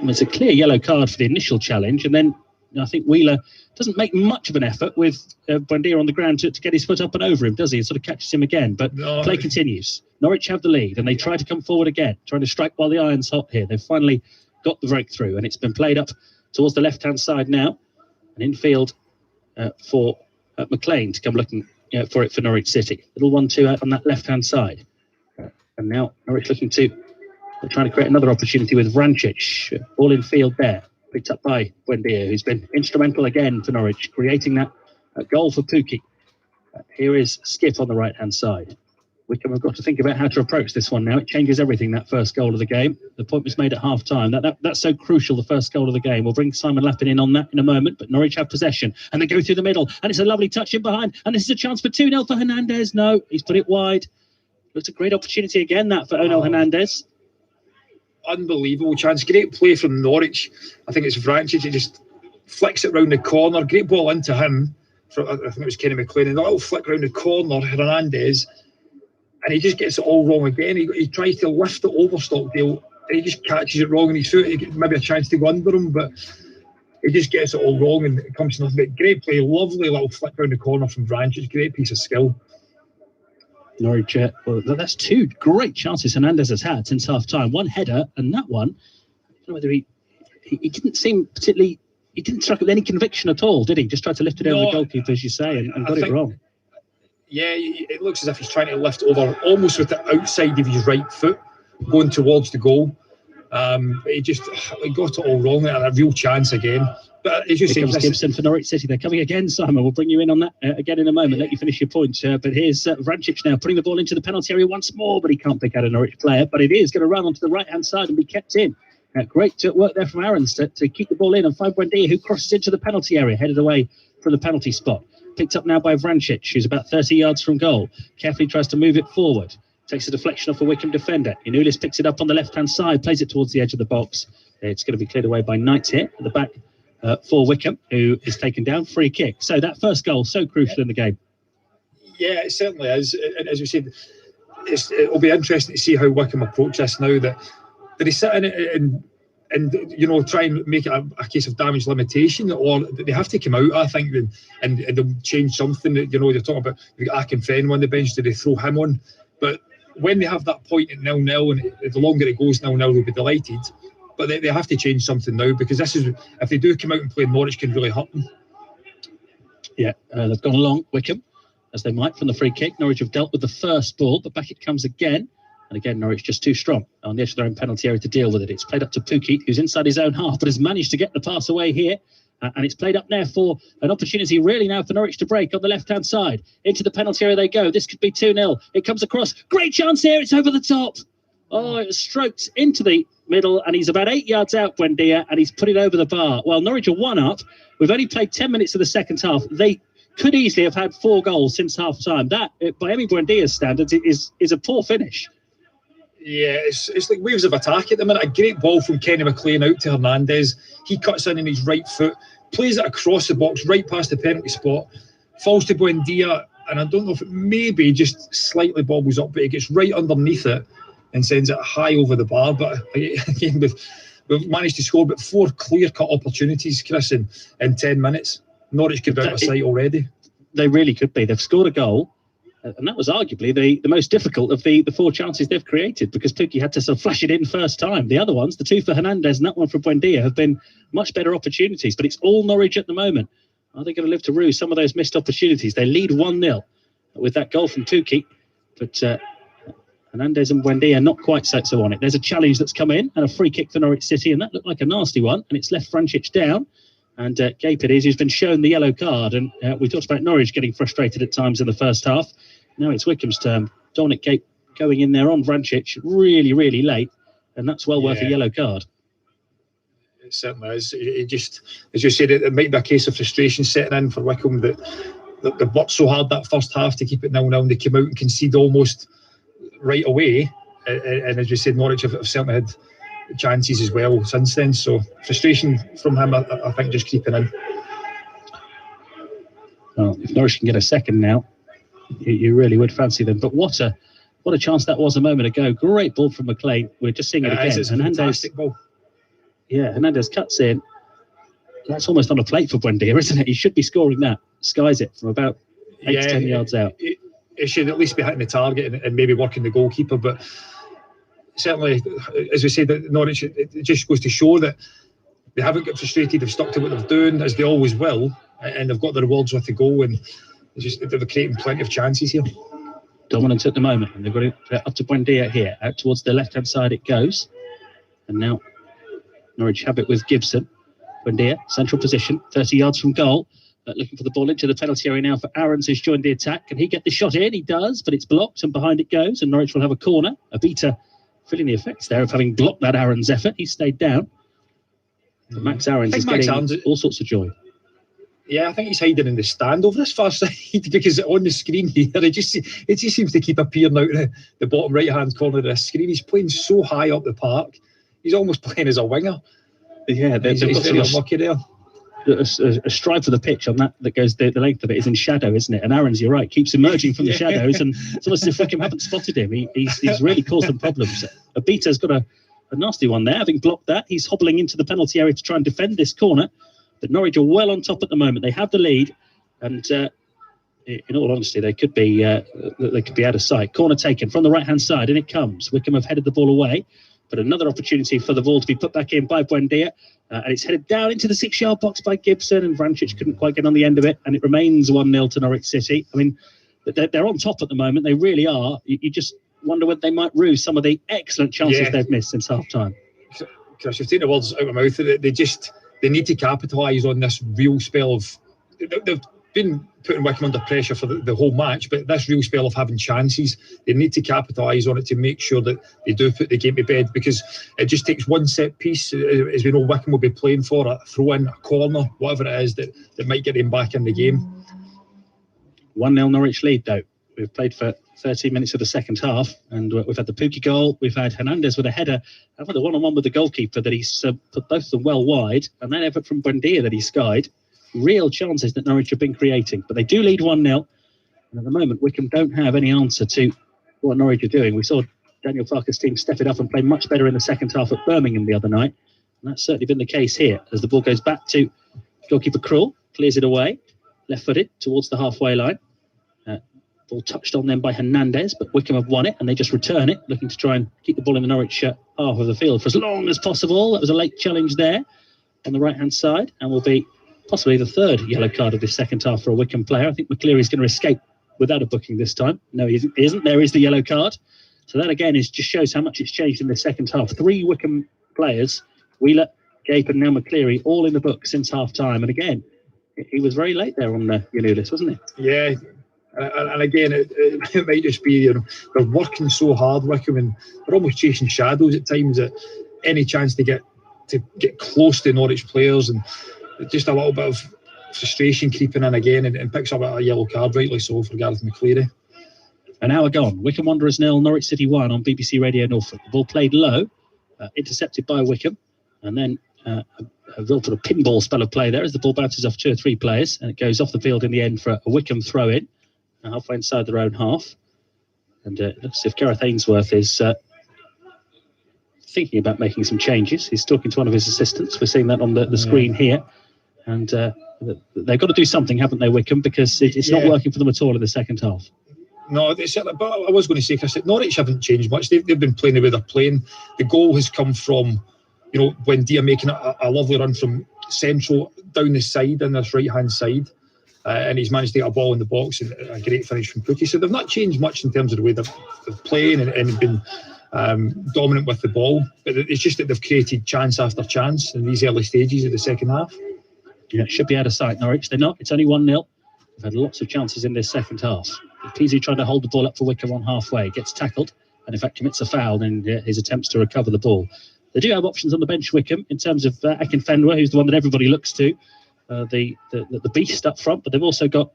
It's a clear yellow card for the initial challenge, and then I think Wheeler doesn't make much of an effort with Buendia on the ground to get his foot up and over him, does he? It sort of catches him again, but play continues. Norwich have the lead, and they try to come forward again, trying to strike while the iron's hot here. They've finally got the breakthrough, and it's been played up towards the left-hand side now, and infield for McLean to come looking for it for Norwich City. Little 1-2 out on that left-hand side. And now Norwich looking to trying to create another opportunity with Vrancic. All in field there. Picked up by Buendia, who's been instrumental again for Norwich, creating that goal for Pukki. Here is Skip on the right-hand side. Wickham have got to think about how to approach this one now. It changes everything, that first goal of the game. The point was made at half-time. That's so crucial, the first goal of the game. We'll bring Simon Lappin in on that in a moment, but Norwich have possession, and they go through the middle, and it's a lovely touch in behind, and this is a chance for 2-0 for Hernandez. No, he's put it wide. Looks a great opportunity again, that for Onel Hernandez. Unbelievable chance. Great play from Norwich. I think it's Vrancic. He just flicks it round the corner. Great ball into him. I think it was Kenny McLean. And a little flick round the corner, Hernandez. And he just gets it all wrong again. He tries to lift it over Stockdale, and he just catches it wrong. And he's through it. He gets maybe a chance to go under him, but he just gets it all wrong. And it comes to nothing. But great play. Lovely little flick round the corner from Vrancic. Great piece of skill. Norwich, well, that's two great chances Hernandez has had since half-time. One header, and that one, I don't know whether he didn't seem particularly, he didn't strike with any conviction at all, did he? Just tried to lift it over the goalkeeper, as you say, and got it wrong. Yeah, it looks as if he's trying to lift over almost with the outside of his right foot, going towards the goal. He got it all wrong, and a real chance again. But as you say, Gibson for Norwich City. They're coming again, Simon. We'll bring you in on that again in a moment. Let you finish your point. But here's Vrancic now putting the ball into the penalty area once more, but he can't pick out a Norwich player. But it is going to run onto the right-hand side and be kept in. Great work there from Aarons to keep the ball in and find Buendia, who crosses into the penalty area, headed away from the penalty spot. Picked up now by Vrancic, who's about 30 yards from goal. Carefully tries to move it forward. Takes a deflection off a Wickham defender. Inulis picks it up on the left-hand side, plays it towards the edge of the box. It's going to be cleared away by Knight here at the back for Wickham, who is taken down. Free kick. So that first goal, so crucial in the game. Yeah, it certainly is. And as we said, it'll be interesting to see how Wickham approach this now. That they sit in it and try and make it a case of damage limitation, or they have to come out, I think, and they'll change something. They're talking about Akinfenwa on the bench. Do they throw him on? But when they have that point at 0-0, and the longer it goes 0-0, they'll be delighted. But they have to change something now, because this is, if they do come out and play, Norwich can really hurt them. Yeah, they've gone along, Wickham, as they might from the free kick. Norwich have dealt with the first ball, but back it comes again. And again, Norwich just too strong on the edge of their own penalty area to deal with it. It's played up to Pukki, who's inside his own half, but has managed to get the pass away here. And it's played up there for an opportunity really now for Norwich to break on the left-hand side. Into the penalty area they go. This could be 2-0. It comes across. Great chance here. It's over the top. Oh, it was stroked into the middle, and he's about 8 yards out, Buendia, and he's put it over the bar. Well, Norwich are 1-up. We've only played 10 minutes of the second half. They could easily have had 4 goals since half-time. That, by Emi Buendia's standards, is a poor finish. Yeah, it's like waves of attack at the minute. A great ball from Kenny McLean out to Hernandez. He cuts in his right foot, plays it across the box, right past the penalty spot, falls to Buendia, and I don't know if it maybe just slightly bobbles up, but he gets right underneath it and sends it high over the bar. But again, we've managed to score but 4 clear-cut opportunities, Chris, in 10 minutes. Norwich could be out of sight already. They really could be. They've scored a goal. And that was arguably the most difficult of the 4 chances they've created, because Pukki had to sort of flash it in first time. The other ones, the 2 for Hernandez and that one for Buendia, have been much better opportunities. But it's all Norwich at the moment. Are they going to live to rue some of those missed opportunities? They lead 1-0 with that goal from Pukki. But Hernandez and Buendia not quite so on it. There's a challenge that's come in and a free kick for Norwich City, and that looked like a nasty one. And it's left Vrancic down. And Gape it is, who's been shown the yellow card. And we talked about Norwich getting frustrated at times in the first half. Now it's Wickham's turn. Dominic Gape going in there on Vrancic really, really late. And that's well worth a yellow card. It certainly is. It just, as you said, it might be a case of frustration setting in for Wickham that they worked so hard that first half to keep it 0-0, and they came out and concede almost right away. And as you said, Norwich have certainly had chances as well since then. So frustration from him, I think, just creeping in. Well, if Norwich can get a second now, you really would fancy them. But what a chance that was a moment ago. Great ball from McLean. We're just seeing it again. It's a fantastic ball. Yeah, Hernandez cuts in. That's almost on a plate for Buendia, isn't it? He should be scoring that. Skies it from about 8 to 10 yards out. It should at least be hitting the target and maybe working the goalkeeper. But certainly, as we said, Norwich, it just goes to show that they haven't got frustrated. They've stuck to what they're doing, as they always will, and they've got the rewards with the goal. And they're creating plenty of chances here. Dominant at the moment, and they've got it up to Buendia here. Out towards the left-hand side it goes. And now Norwich have it with Gibson. Buendia, central position, 30 yards from goal. Looking for the ball into the penalty area now for Aarons, who's joined the attack. Can he get the shot in? He does, but it's blocked, and behind it goes. And Norwich will have a corner. Abita feeling the effects there of having blocked that Aarons effort. He stayed down. But Max Aarons is getting all sorts of joy. Yeah, I think he's hiding in the stand over this far side because on the screen here, it just seems to keep appearing out the bottom right-hand corner of the screen. He's playing so high up the park. He's almost playing as a winger. Yeah, he's very unlucky there. A stripe for the pitch on that goes the length of it is in shadow, isn't it? And Aarons, you're right, keeps emerging from the shadows, and it's almost as if Wickham haven't spotted him. He's really caused them problems. Abita's got a nasty one there, having blocked that. He's hobbling into the penalty area to try and defend this corner. But Norwich are well on top at the moment. They have the lead, and in all honesty, they could be out of sight. Corner taken from the right-hand side, and it comes. Wickham have headed the ball away, but another opportunity for the ball to be put back in by Buendia, and it's headed down into the 6-yard box by Gibson, and Vrancic couldn't quite get on the end of it, and it remains 1-0 to Norwich City. I mean, they're on top at the moment. They really are. You just wonder whether they might rue some of the excellent chances they've missed since half-time. Chris, you've taken the words out of my mouth. They need to capitalise on this real spell of... They've been putting Wickham under pressure for the whole match, but this real spell of having chances, they need to capitalise on it to make sure that they do put the game to bed, because it just takes one set piece, as we know Wickham will be playing for, a throw-in, a corner, whatever it is, that might get him back in the game. 1-0 Norwich lead, though. We've played for 13 minutes of the second half, and we've had the Pukki goal, we've had Hernandez with a header, and with a one-on-one with the goalkeeper that he's put both of them well wide, and then effort from Buendia that he skied. Real chances that Norwich have been creating, but they do lead 1-0, and at the moment Wickham don't have any answer to what Norwich are doing. We saw Daniel Farke's team step it up and play much better in the second half at Birmingham the other night, and that's certainly been the case here, as the ball goes back to goalkeeper Krul, clears it away, left-footed towards the halfway line. Ball touched on then by Hernandez, but Wickham have won it, and they just return it, looking to try and keep the ball in the Norwich half of the field for as long as possible. That was a late challenge there on the right-hand side, and will be possibly the third yellow card of this second half for a Wickham player. I think McCleary's going to escape without a booking this time. No, he isn't. There is the yellow card. So that, again, just shows how much it's changed in the second half. 3 Wickham players, Wheeler, Gape, and now McCleary, all in the book since half-time. And again, he was very late there on Yanulis, wasn't he? Yeah. And again, it might just be, they're working so hard, Wickham, and they're almost chasing shadows at times. At any chance to get close to Norwich players, and just a little bit of frustration creeping in again, and picks up a yellow card, rightly so, for Gareth McCleary. An hour gone. Wickham Wanderers 0, Norwich City 1 on BBC Radio Norfolk. The ball played low, intercepted by Wickham, and then a real sort of pinball spell of play there as the ball bounces off 2 or 3 players, and it goes off the field in the end for a Wickham throw-in. Halfway inside their own half, and looks as if Gareth Ainsworth is thinking about making some changes. He's talking to one of his assistants. We're seeing that on the screen here, and they've got to do something, haven't they, Wickham, because it's not working for them at all in the second half. No, but I was going to say, Chris, that Norwich haven't changed much. They've been playing the way they're playing. The goal has come from, Buendia making a lovely run from central down the side on this right-hand side. And he's managed to get a ball in the box and a great finish from Pukki. So they've not changed much in terms of the way they're playing and been dominant with the ball. But it's just that they've created chance after chance in these early stages of the second half. Yeah, it should be out of sight, Norwich. They're not. It's only 1-0. They've had lots of chances in this second half. Peasy trying to hold the ball up for Wickham on halfway. Gets tackled and, in fact, commits a foul in his attempts to recover the ball. They do have options on the bench, Wickham, in terms of Akinfenwa, who's the one that everybody looks to. The beast up front, but they've also got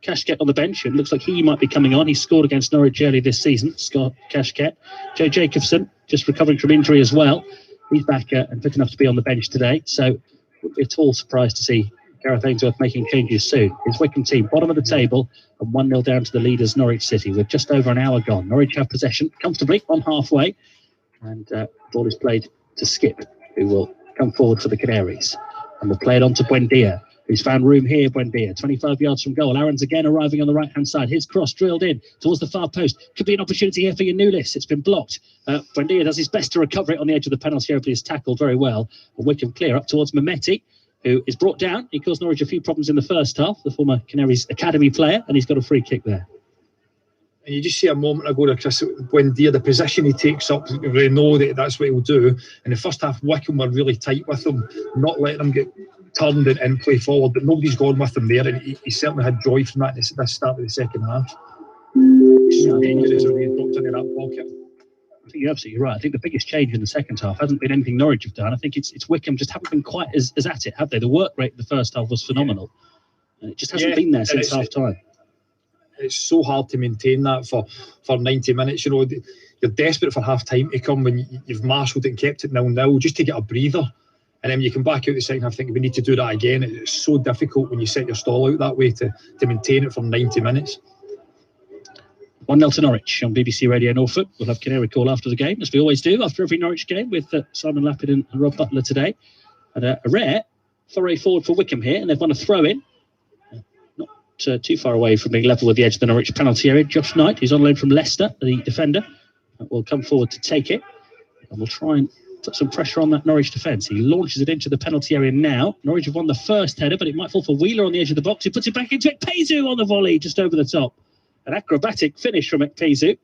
Kashket on the bench, and looks like he might be coming on. He scored against Norwich early this season, Scott Kashket. Joe Jacobson, just recovering from injury as well. He's back and fit enough to be on the bench today, so wouldn't be at all surprised to see Gareth Ainsworth making changes soon. His Wycombe team, bottom of the table, and 1-0 down to the leaders, Norwich City, with just over an hour gone. Norwich have possession comfortably on halfway, and ball is played to Skip, who will come forward for the Canaries. And will play it on to Buendia, who's found room here. Buendia, 25 yards from goal. Aaron's again arriving on the right-hand side. His cross drilled in towards the far post. Could be an opportunity here for Yanulis. It's been blocked. Buendia does his best to recover it on the edge of the penalty area, but he's tackled very well. And Wycombe clear up towards Mehmeti, who is brought down. He caused Norwich a few problems in the first half, the former Canaries academy player, and he's got a free kick there. And you just see a moment ago there, Chris, Buendia, the position he takes up, we really know that that's what he'll do. In the first half, Wycombe were really tight with him, not letting him get turned and play forward, but nobody's gone with him there, and he certainly had joy from that in the start of the second half. It's so dangerous when he's dropped into that pocket. I think you're absolutely right. I think the biggest change in the second half hasn't been anything Norwich have done. I think it's Wycombe just haven't been quite as at it, have they? The work rate in the first half was phenomenal. And it just hasn't been there since half time. It's so hard to maintain that for 90 minutes. You know, you're desperate for half time to come when you've marshalled it and kept it 0-0 just to get a breather. And then you come back out the second half thinking we need to do that again. It's so difficult when you set your stall out that way to maintain it for 90 minutes. 1-0 to Norwich on BBC Radio Norfolk. We'll have Canary call after the game, as we always do after every Norwich game, with Simon Lappin and Rob Butler today. And a rare foray forward for Wycombe here, and they've won a throw-in. Not too far away from being level with the edge of the Norwich penalty area. Josh Knight, who's on loan from Leicester, the defender, will come forward to take it. And we'll try and put some pressure on that Norwich defence. He launches it into the penalty area now. Norwich have won the first header, but it might fall for Wheeler on the edge of the box. He puts it back into it. Pezu on the volley, just over the top. An acrobatic finish from Pezu,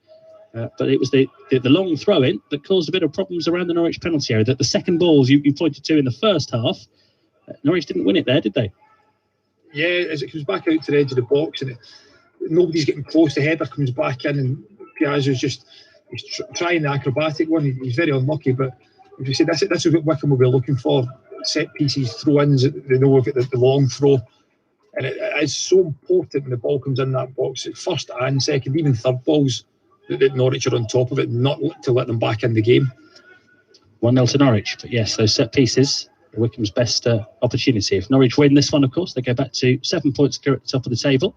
but it was the long throw-in that caused a bit of problems around the Norwich penalty area. That the second balls you pointed to in the first half, Norwich didn't win it there, did they? Yeah, as it comes back out to the edge of the box and nobody's getting close, the header comes back in and Piazza's he's trying the acrobatic one. He's very unlucky, but if you say this is what Wycombe will be looking for: set pieces, throw-ins. They know of it, the long throw. And it's so important when the ball comes in that box, first and second, even third balls, that Norwich are on top of it, not to let them back in the game. 1-0 to Norwich. But yes, those set pieces, Wycombe's best opportunity. If Norwich win this one, of course, they go back to 7 points clear at the top of the table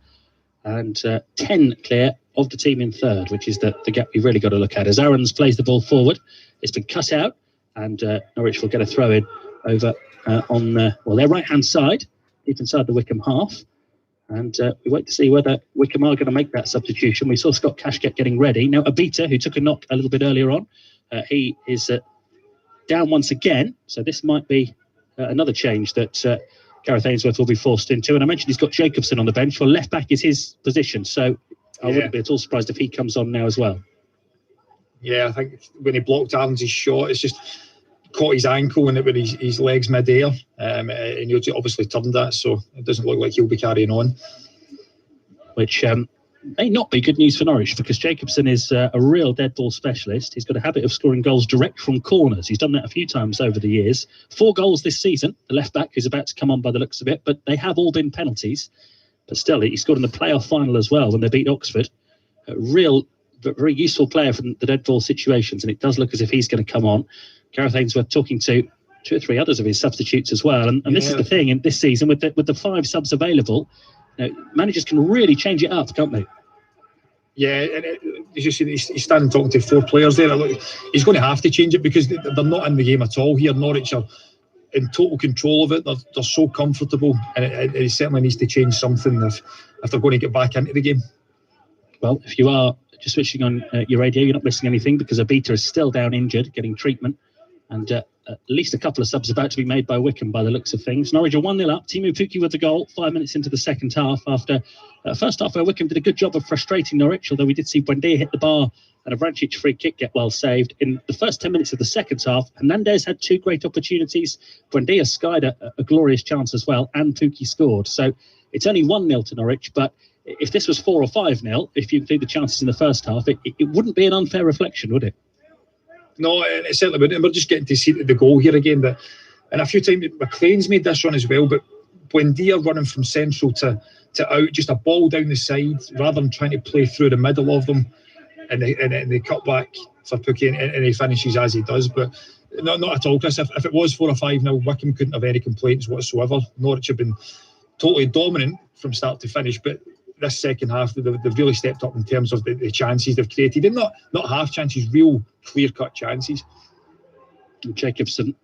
and 10 clear of the team in third, which is the gap you've really got to look at. As Aarons plays the ball forward, it's been cut out, and Norwich will get a throw in over on their right-hand side, deep inside the Wycombe half, and we wait to see whether Wycombe are going to make that substitution. We saw Scott Cashgett getting ready. Now Abita, who took a knock a little bit earlier on, he is down once again, so this might be another change that Gareth Ainsworth will be forced into. And I mentioned he's got Jacobson on the bench. Well, left back is his position, so I wouldn't be at all surprised if he comes on now as well. Yeah, I think when he blocked Aaron's shot, it's just caught his ankle and it with his legs mid-air, and he obviously turned that, so it doesn't look like he'll be carrying on. Which may not be good news for Norwich, because Jacobson is a real dead ball specialist. He's got a habit of scoring goals direct from corners. He's done that a few times over the years. 4 goals this season, the left back who's about to come on by the looks of it, but they have all been penalties. But still, he scored in the playoff final as well when they beat Oxford. A real, very useful player from the dead ball situations, and it does look as if he's going to come on. Gareth Ainsworth talking to 2 or 3 others of his substitutes as well, and this is the thing in this season with the 5 subs available, managers can really change it up, can't they? Yeah, and as you see, he's standing talking to 4 players there. Look, he's going to have to change it because they're not in the game at all here. Norwich are in total control of it. They're so comfortable, and he certainly needs to change something if they're going to get back into the game. Well, if you are just switching on your radio, you're not missing anything, because Abita is still down injured, getting treatment, and at least a couple of subs about to be made by Wycombe by the looks of things. Norwich are 1-0 up. Timu Pukki with the goal 5 minutes into the second half, after first half where Wycombe did a good job of frustrating Norwich, although we did see Buendia hit the bar and a Vrancic free kick get well saved. In the first 10 minutes of the second half, Hernandez had 2 great opportunities. Buendia skied a glorious chance as well, and Pukki scored. So it's only 1-0 to Norwich, but if this was 4 or 5-0, if you include the chances in the first half, it wouldn't be an unfair reflection, would it? No, it certainly wouldn't. And we're just getting to see the goal here again. And a few times, McLean's made this run as well, but Buendia running from central to out, just a ball down the side, rather than trying to play through the middle of them, and they cut back for Pukki, and he finishes as he does. But not at all, Chris. If it was 4 or 5-0, Wycombe couldn't have any complaints whatsoever. Norwich have been totally dominant from start to finish, but this second half, they've really stepped up in terms of the chances they've created, and not half chances, real clear-cut chances. Jacobson,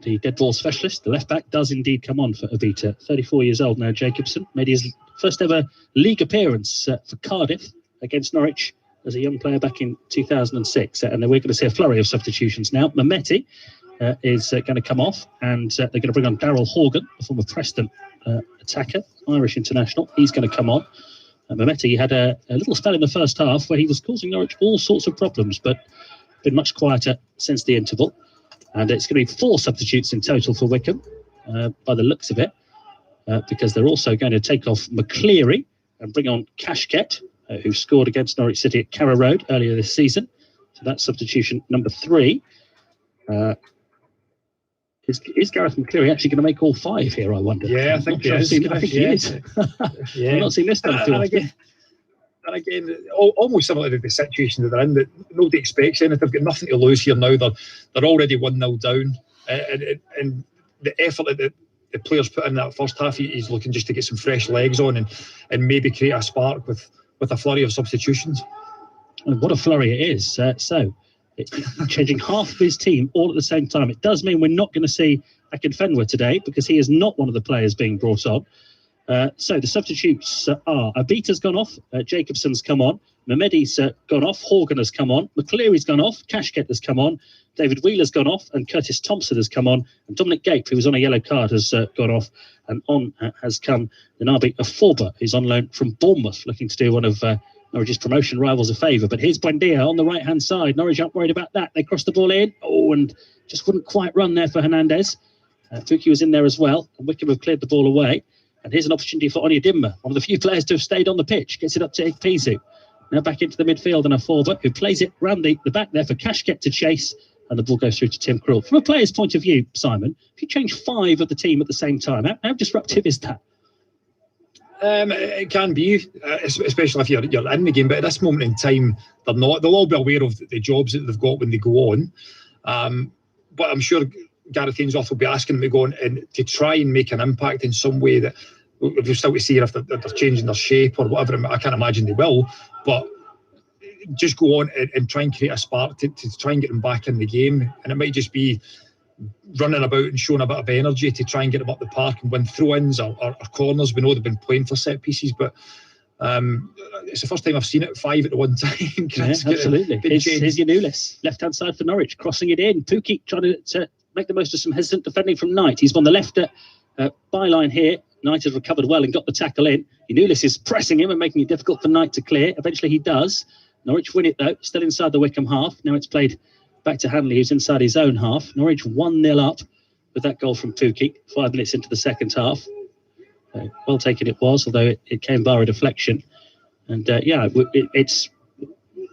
the dead ball specialist, the left back, does indeed come on for Abita. 34 years old now, Jacobson. Made his first ever league appearance for Cardiff against Norwich as a young player back in 2006. And we're going to see a flurry of substitutions now. Mehmeti is going to come off, and they're going to bring on Daryl Horgan, a former Preston attacker, Irish international. He's going to come on. Mehmeti had a little spell in the first half where he was causing Norwich all sorts of problems, but been much quieter since the interval. And it's going to be 4 substitutes in total for Wycombe, by the looks of it, because they're also going to take off McCleary and bring on Kashket, who scored against Norwich City at Carrow Road earlier this season. So that's substitution number 3. Is Gareth McCleary actually going to make all 5 here, I wonder? Yeah, I think he is. I think he is. Yeah. I've not seen this done too often. And again, almost similar to the situation that they're in, that nobody expects anything. They've got nothing to lose here now. They're already 1-0 down. And the effort that the players put in that first half, he's looking just to get some fresh legs on and maybe create a spark with a flurry of substitutions. And what a flurry it is. Changing half of his team all at the same time. It does mean we're not going to see Akinfenwa today because he is not one of the players being brought on. So the substitutes are Abita's gone off, Jacobson's come on, Mehmeti's gone off, Horgan has come on, McCleary's gone off, Kashket has come on, David Wheeler's gone off, and Curtis Thompson has come on, and Dominic Gape, who was on a yellow card, has gone off, and on has come the Nabi Aforba, who's on loan from Bournemouth, looking to do one of Norwich's promotion rivals a favour. But here's Buendia on the right-hand side. Norwich aren't worried about that. They crossed the ball in. Oh, and just wouldn't quite run there for Hernandez. Fuki was in there as well, and Wycombe have cleared the ball away. And here's an opportunity for Onyedinma, one of the few players to have stayed on the pitch. Gets it up to Ikpeazu. Now back into the midfield, and Aforba, who plays it round the back there for Kashket to chase. And the ball goes through to Tim Krul. From a player's point of view, Simon, if you change 5 of the team at the same time, how disruptive is that? It can be, especially if you're in the game. But at this moment in time, they're not. They'll all be aware of the jobs that they've got when they go on. But I'm sure Gareth Ainsworth will be asking them to go on and to try and make an impact in some way. That we're still to see if they're changing their shape or whatever. I can't imagine they will. But just go on and try and create a spark to try and get them back in the game. And it might just be running about and showing a bit of energy to try and get them up the park and win throw-ins or corners. We know they've been playing for set pieces, but it's the first time I've seen it 5 at the one time. Yeah, absolutely. Here's your Nulis, left-hand side for Norwich, crossing it in. Pukki trying to make the most of some hesitant defending from Knight. He's on the left byline here. Knight has recovered well and got the tackle in. Nulis is pressing him and making it difficult for Knight to clear. Eventually he does. Norwich win it though, still inside the Wycombe half. Now it's played back to Hanley, who's inside his own half. Norwich 1-0 up with that goal from Pukki, 5 minutes into the second half. Well taken it was, although it came by a deflection. And it's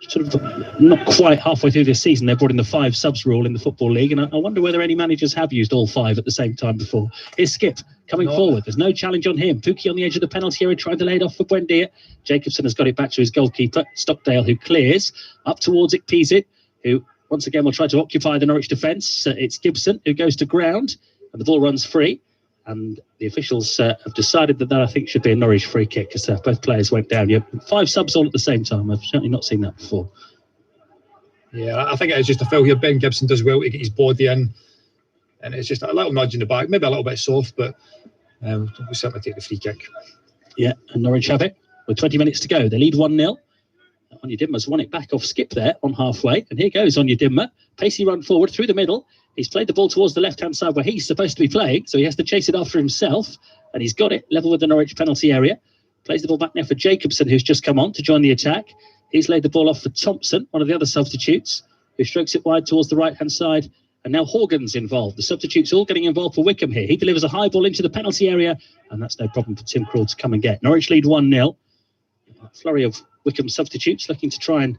sort of not quite halfway through this season. They brought in the 5 subs rule in the Football League, and I wonder whether any managers have used all 5 at the same time before. Here's Skip coming forward. There's no challenge on him. Pukki on the edge of the penalty area, trying to lay it off for Buendia. Jacobson has got it back to his goalkeeper, Stockdale, who clears up towards Ikpeazu, who once again will try to occupy the Norwich defence. It's Gibson who goes to ground, and the ball runs free. And the officials have decided that I think should be a Norwich free kick because both players went down. You have 5 subs all at the same time. I've certainly not seen that before. Yeah, I think it is just a foul here. Ben Gibson does well to get his body in, and it's just a little nudge in the back, maybe a little bit soft, but we'll certainly take the free kick. Yeah, and Norwich have it with 20 minutes to go. They lead 1-0. Onyedinma's won it back off Skip there on halfway, and here goes Onyedinma. Pacey run forward through the middle. He's played the ball towards the left-hand side where he's supposed to be playing, so he has to chase it after himself, and he's got it level with the Norwich penalty area. Plays the ball back now for Jacobson, who's just come on to join the attack. He's laid the ball off for Thompson, one of the other substitutes, who strokes it wide towards the right-hand side, and now Horgan's involved. The substitutes all getting involved for Wycombe here. He delivers a high ball into the penalty area, and that's no problem for Tim Krul to come and get. Norwich lead 1-0. A flurry of Wycombe substitutes looking to try and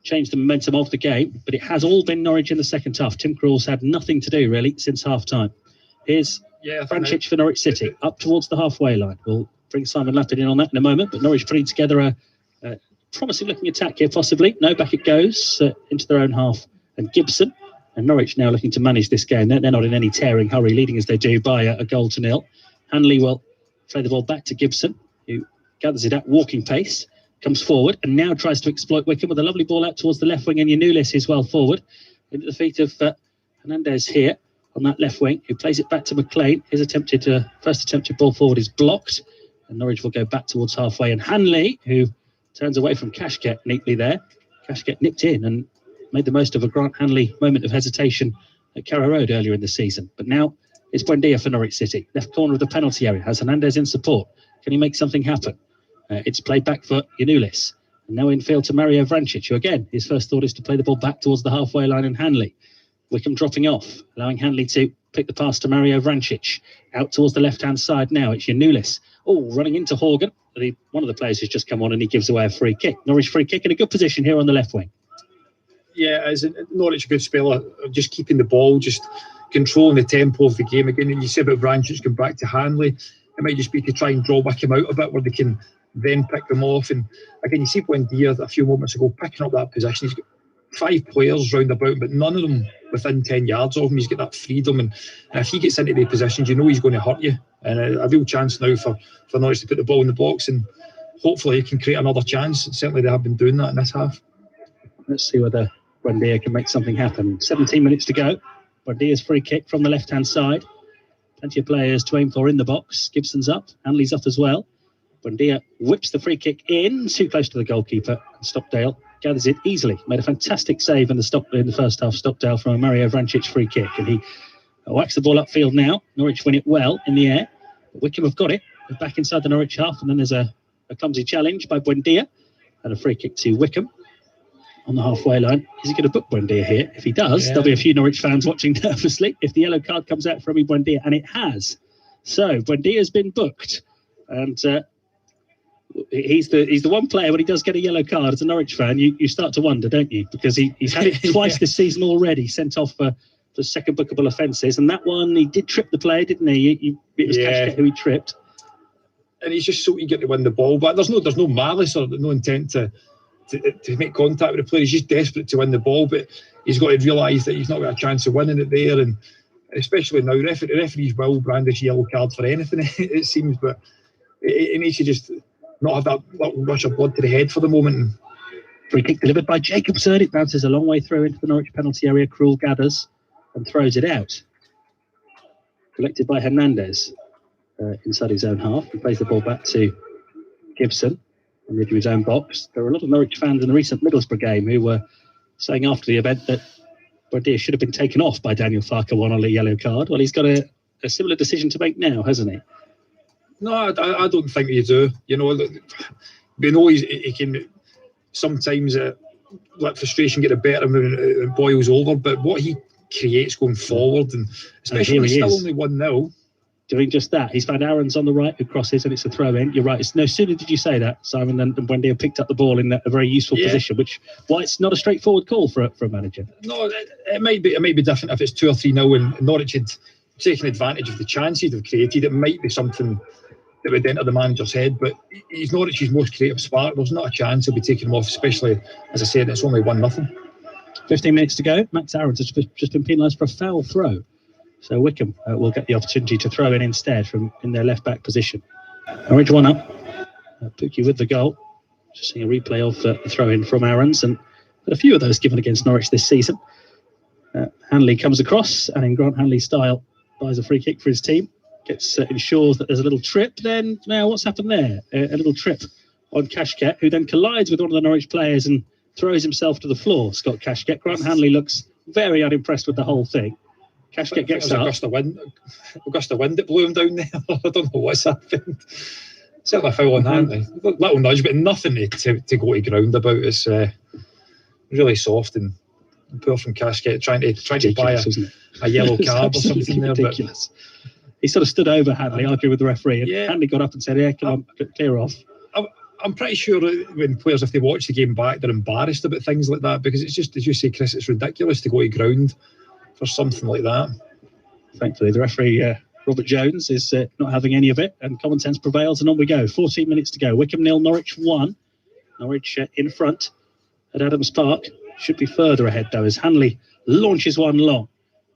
change the momentum of the game, but it has all been Norwich in the second half. Tim Krul's had nothing to do really since half-time. Here's Frančić for Norwich City, up towards the halfway line. We'll bring Simon Lappin in on that in a moment, but Norwich putting together a promising-looking attack here, possibly. No, back it goes into their own half. And Gibson, and Norwich now looking to manage this game. They're not in any tearing hurry, leading as they do by a goal to nil. Hanley will Play the ball back to Gibson, who gathers it at walking pace, comes forward and now tries to exploit Wickham with a lovely ball out towards the left wing, and Yanulis is well forward into the feet of Hernandez here on that left wing, who plays it back to McLean. His first attempted ball forward is blocked, and Norwich will go back towards halfway, and Hanley, who turns away from Kashket neatly there. Kashket nipped in and made the most of a Grant Hanley moment of hesitation at Carrow Road earlier in the season. But now it's Buendia for Norwich City. Left corner of the penalty area, has Hernandez in support. Can he make something happen? It's played back for Yanulis. And now infield to Mario Vrancic, who again, his first thought is to play the ball back towards the halfway line, and Hanley. Wickham dropping off, allowing Hanley to pick the pass to Mario Vrancic. Out towards the left-hand side now, it's Yanulis. Oh, running into Horgan. One of the players has just come on and he gives away a free kick. Norwich free kick in a good position here on the left wing. Yeah, as Norwich a good spell of just keeping the ball, just controlling the tempo of the game again. And you say about Vrancic going back to Hanley, it might just be to try and draw Wickham out a bit where they can then pick them off. And again, you see Buendia a few moments ago picking up that position. He's got 5 players round about, but none of them within 10 yards of him. He's got that freedom, and if he gets into the positions, you know he's going to hurt you. And a real chance now for Norwich to put the ball in the box, and hopefully he can create another chance. Certainly they have been doing that in this half. Let's see whether Buendia can make something happen. 17 minutes to go. Buendia's free kick from the left-hand side. Plenty of players to aim for in the box. Gibson's up, Hanley's up as well. Buendia whips the free kick in, too close to the goalkeeper. Stockdale gathers it easily. Made a fantastic save in the first half, Stockdale, from a Mario Vrancic free kick. And he whacks the ball upfield now. Norwich win it well in the air. But Wickham have got it. They're back inside the Norwich half. And then there's a clumsy challenge by Buendia. And a free kick to Wickham on the halfway line. Is he going to book Buendia here? If he does, there'll be a few Norwich fans watching nervously if the yellow card comes out for Emi Buendia. And it has. So Buendia's been booked. And he's the one player, when he does get a yellow card as a Norwich fan, you start to wonder, don't you? Because he's had it twice this season already, sent off for second bookable offences. And that one, he did trip the player, didn't he? It was Kashket who he tripped. And he's just so eager to win the ball. But there's no malice or no intent to make contact with the player. He's just desperate to win the ball. But he's got to realise that he's not got a chance of winning it there. And especially now, referees will brandish a yellow card for anything, it seems. But it needs to just not have that little rush of blood to the head for the moment. Free kick delivered by Jacobson. It bounces a long way through into the Norwich penalty area. Krul gathers and throws it out. Collected by Hernandez inside his own half. He plays the ball back to Gibson on the edge of his own box. There were a lot of Norwich fans in the recent Middlesbrough game who were saying after the event that Buendia should have been taken off by Daniel Farquhar on a yellow card. Well, he's got a similar decision to make now, hasn't he? No, I don't think you do. You know, we know he can sometimes let frustration get the better of him and it boils over. But what he creates going forward, and especially when he's still only 1-0. Doing just that. He's found Aarons on the right who crosses, and it's a throw in. You're right. It's no sooner did you say that, Simon, than Buendia picked up the ball in a very useful position, why it's not a straightforward call for a manager. No, it might be different if it's 2 or 3-0 and Norwich had taken advantage of the chances they've created. It might be something that would enter the manager's head, but he's Norwich's most creative spark. There's not a chance he'll be taking him off, especially, as I said, it's only 1-0. 15 minutes to go. Max Aarons has just been penalised for a foul throw. So Wickham will get the opportunity to throw in instead from in their left-back position. Norwich 1 up. Pookie with the goal. Just seeing a replay of the throw-in from Aarons, and a few of those given against Norwich this season. Hanley comes across, and in Grant Hanley style, buys a free kick for his team. Ensures that there's a little trip. Then now what's happened there? A little trip on Kashket, who then collides with one of the Norwich players and throws himself to the floor. Scott Kashket. Grant Hanley looks very unimpressed with the whole thing. Kashket gets up. Augusta wind that blew him down there. I don't know what's happened. Certainly a foul on Hanley. Little nudge, but nothing to go to ground about. It's really soft and poor from Kashket, trying to buy a yellow card or something there. Ridiculous. He sort of stood over Hanley, arguing with the referee, and Hanley got up and said, "Yeah, come on, clear off." I'm pretty sure when players, if they watch the game back, they're embarrassed about things like that, because it's just, as you say, Chris, it's ridiculous to go to ground for something like that. Thankfully, the referee, Robert Jones, is not having any of it, and common sense prevails, and on we go. 14 minutes to go. Wickham 0, Norwich 1. Norwich in front at Adams Park. Should be further ahead, though, as Hanley launches one long.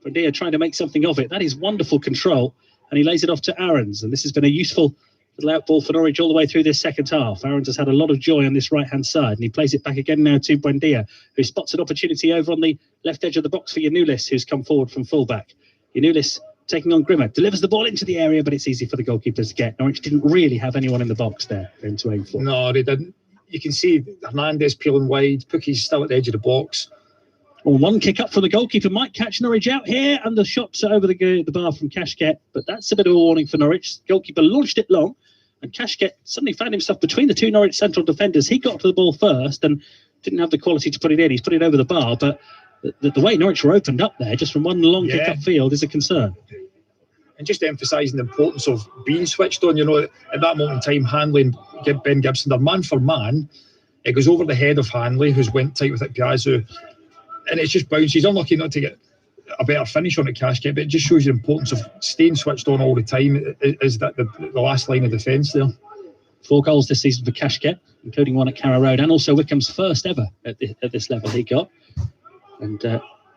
Buendia trying to make something of it. That is wonderful control, and he lays it off to Aarons, and this has been a useful Little out ball for Norwich all the way through this second half. Aarons has had a lot of joy on this right-hand side, and he plays it back again now to Buendia, who spots an opportunity over on the left edge of the box for Yanulis, who's come forward from fullback. Yanulis taking on Grimmer, delivers the ball into the area, but it's easy for the goalkeepers to get. Norwich didn't really have anyone in the box there for him to aim for. No, they didn't. You can see Hernandez peeling wide, Pookie's still at the edge of the box. Well, one kick up from the goalkeeper might catch Norwich out here, and the shot's over the bar from Kashket, but that's a bit of a warning for Norwich. The goalkeeper launched it long, and Kashket suddenly found himself between the two Norwich central defenders. He got to the ball first and didn't have the quality to put it in. He's put it over the bar, but the way Norwich were opened up there, just from one long kick upfield, is a concern. And just emphasising the importance of being switched on, at that moment in time, Hanley and Ben Gibson, they're man for man. It goes over the head of Hanley, who's went tight with it, Piazza, and it's just bounced. He's unlucky not to get a better finish on it, Kashket, but it just shows you the importance of staying switched on all the time. Is that the last line of defence there? 4 goals this season for Kashket, including one at Carrow Road, and also Wickham's first ever at this level he got. And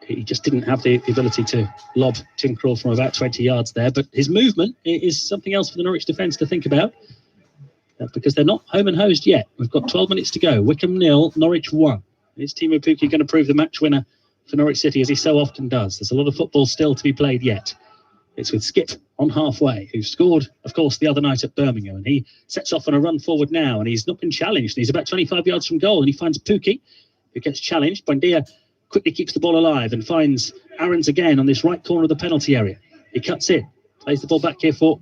he just didn't have the ability to lob Tim Krul from about 20 yards there. But his movement is something else for the Norwich defence to think about, because they're not home and hosed yet. We've got 12 minutes to go. Wickham 0, Norwich 1. Is Timo Pukki going to prove the match winner for Norwich City, as he so often does? There's a lot of football still to be played yet. It's with Skip on halfway, who scored, of course, the other night at Birmingham. And he sets off on a run forward now, and he's not been challenged. He's about 25 yards from goal, and he finds Pukki, who gets challenged. Buendia quickly keeps the ball alive and finds Aarons again on this right corner of the penalty area. He cuts in, plays the ball back here for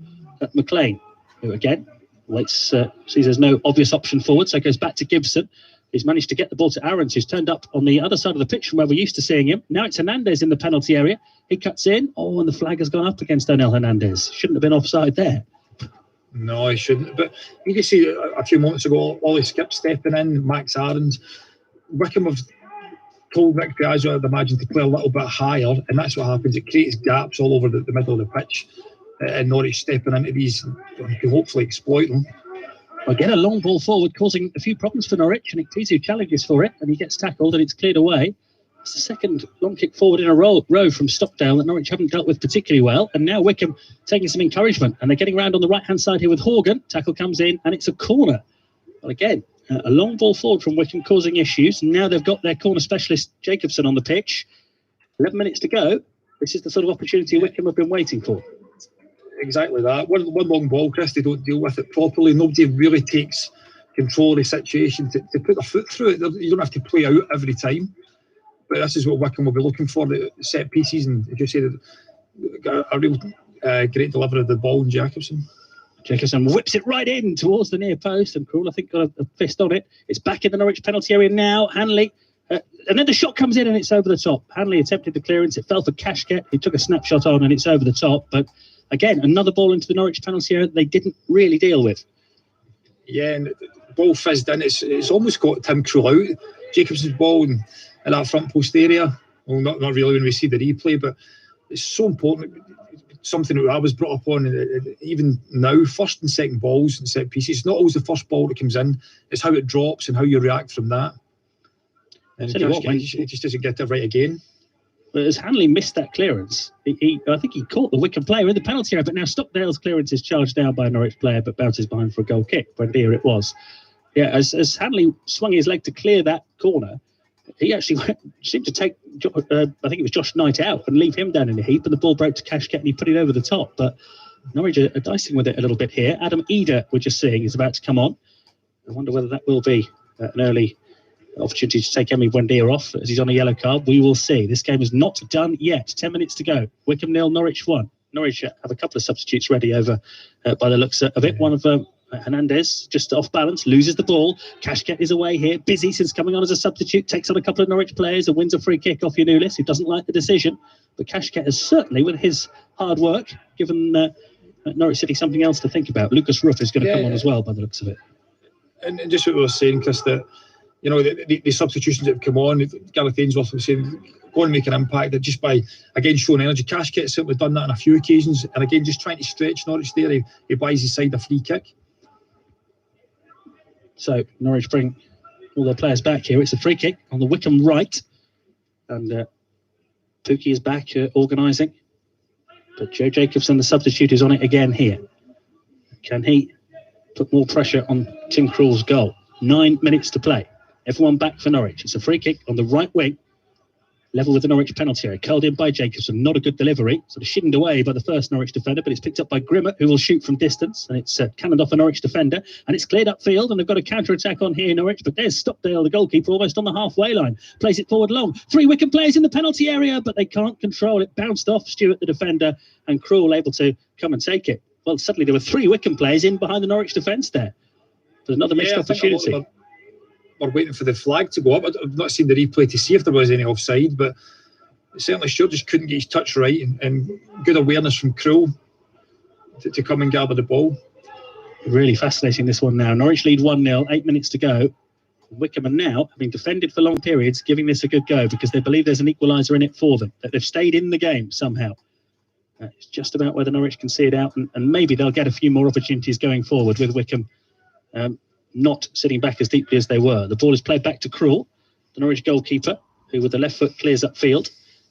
McLean, who again waits, sees there's no obvious option forward, so goes back to Gibson. He's managed to get the ball to Aarons, who's turned up on the other side of the pitch from where we're used to seeing him. Now it's Hernandez in the penalty area. He cuts in. Oh, and the flag has gone up against Onel Hernandez. Shouldn't have been offside there. No, he shouldn't. But you can see a few moments ago, Ollie Skip stepping in, Max Aarons. Wickham have told Nick Piazza, I'd imagine, to play a little bit higher, and that's what happens. It creates gaps all over the middle of the pitch, and Norwich stepping into these, can hopefully exploit them. Again, a long ball forward, causing a few problems for Norwich, and Iktizu challenges for it, and he gets tackled, and it's cleared away. It's the second long kick forward in a row from Stockdale that Norwich haven't dealt with particularly well, and now Wickham taking some encouragement, and they're getting round on the right-hand side here with Horgan. Tackle comes in, and it's a corner. Well, again, a long ball forward from Wickham causing issues, and now they've got their corner specialist Jacobson on the pitch. 11 minutes to go. This is the sort of opportunity Wickham have been waiting for. Exactly that. One long ball, Chris, they don't deal with it properly. Nobody really takes control of the situation to put their foot through it. You don't have to play out every time. But this is what Wickham will be looking for, the set pieces. And as you said, a real great delivery of the ball in Jacobson. Jacobson whips it right in towards the near post, and Krul, I think, got a fist on it. It's back in the Norwich penalty area now. Hanley. And then the shot comes in, and it's over the top. Hanley attempted the clearance. It fell for Kashket. He took a snapshot on, and it's over the top. But again, another ball into the Norwich penalty area that they didn't really deal with. Yeah, and the ball fizzed in. It's almost got Tim Krul out. Jacobson's ball in that front post area. Well, not really when we see the replay, but it's so important. Something that I was brought up on, even now, first and second balls and set pieces. It's not always the first ball that comes in. It's how it drops and how you react from that. And he just doesn't get it right again. But as Hanley missed that clearance, I think he caught the Wickham player in the penalty area, but now Stockdale's clearance is charged down by a Norwich player, but bounces behind for a goal kick. But here it was. Yeah, as Hanley swung his leg to clear that corner, he actually seemed to take, I think it was Josh Knight out and leave him down in the heap, and the ball broke to Kashket and he put it over the top. But Norwich are dicing with it a little bit here. Adam Eder, we're just seeing, is about to come on. I wonder whether that will be an early opportunity to take Emi Buendia off as he's on a yellow card. We will see. This game is not done yet. 10 minutes to go. Wickham 0, Norwich 1. Norwich have a couple of substitutes ready over by the looks of it. One of Hernandez just off balance, loses the ball. Kashket is away here. Busy since coming on as a substitute, takes on a couple of Norwich players and wins a free kick off Yanulis, who doesn't like the decision. But Kashket has certainly, with his hard work, given Norwich City something else to think about. Lucas Ruff is going to come on as well by the looks of it. And just what we were saying, Chris, that the substitutions that have come on, Gareth Ainsworth was saying, go and make an impact, that just by, again, showing energy. Kashket has simply done that on a few occasions, and again, just trying to stretch Norwich there. He buys his side a free kick. So Norwich bring all their players back here. It's a free kick on the Wickham right, and Pukki is back organising. But Joe Jacobson, the substitute, is on it again here. Can he put more pressure on Tim Krul's goal. 9 minutes to play. Everyone back for Norwich. It's a free kick on the right wing, level with the Norwich penalty area. Curled in by Jacobson. Not a good delivery. Sort of shinned away by the first Norwich defender, but it's picked up by Grimmett, who will shoot from distance. And it's cannoned off a Norwich defender. And it's cleared upfield, and they've got a counter-attack on here, Norwich. But there's Stockdale, the goalkeeper, almost on the halfway line. Plays it forward long. 3 Wycombe players in the penalty area, but they can't control it. Bounced off Stewart, the defender, and Krul able to come and take it. Well, suddenly there were 3 Wycombe players in behind the Norwich defence there. There's another missed opportunity. We're waiting for the flag to go up. I've not seen the replay to see if there was any offside, but certainly Stewart just couldn't get his touch right, and good awareness from Krul to come and gather the ball. Really fascinating, this one now. Norwich lead 1-0, 8 minutes to go. Wycombe are now, having defended for long periods, giving this a good go because they believe there's an equaliser in it for them, that they've stayed in the game somehow. It's just about whether Norwich can see it out, and maybe they'll get a few more opportunities going forward with Wycombe not sitting back as deeply as they were. The ball is played back to Krul, the Norwich goalkeeper, who with the left foot clears upfield.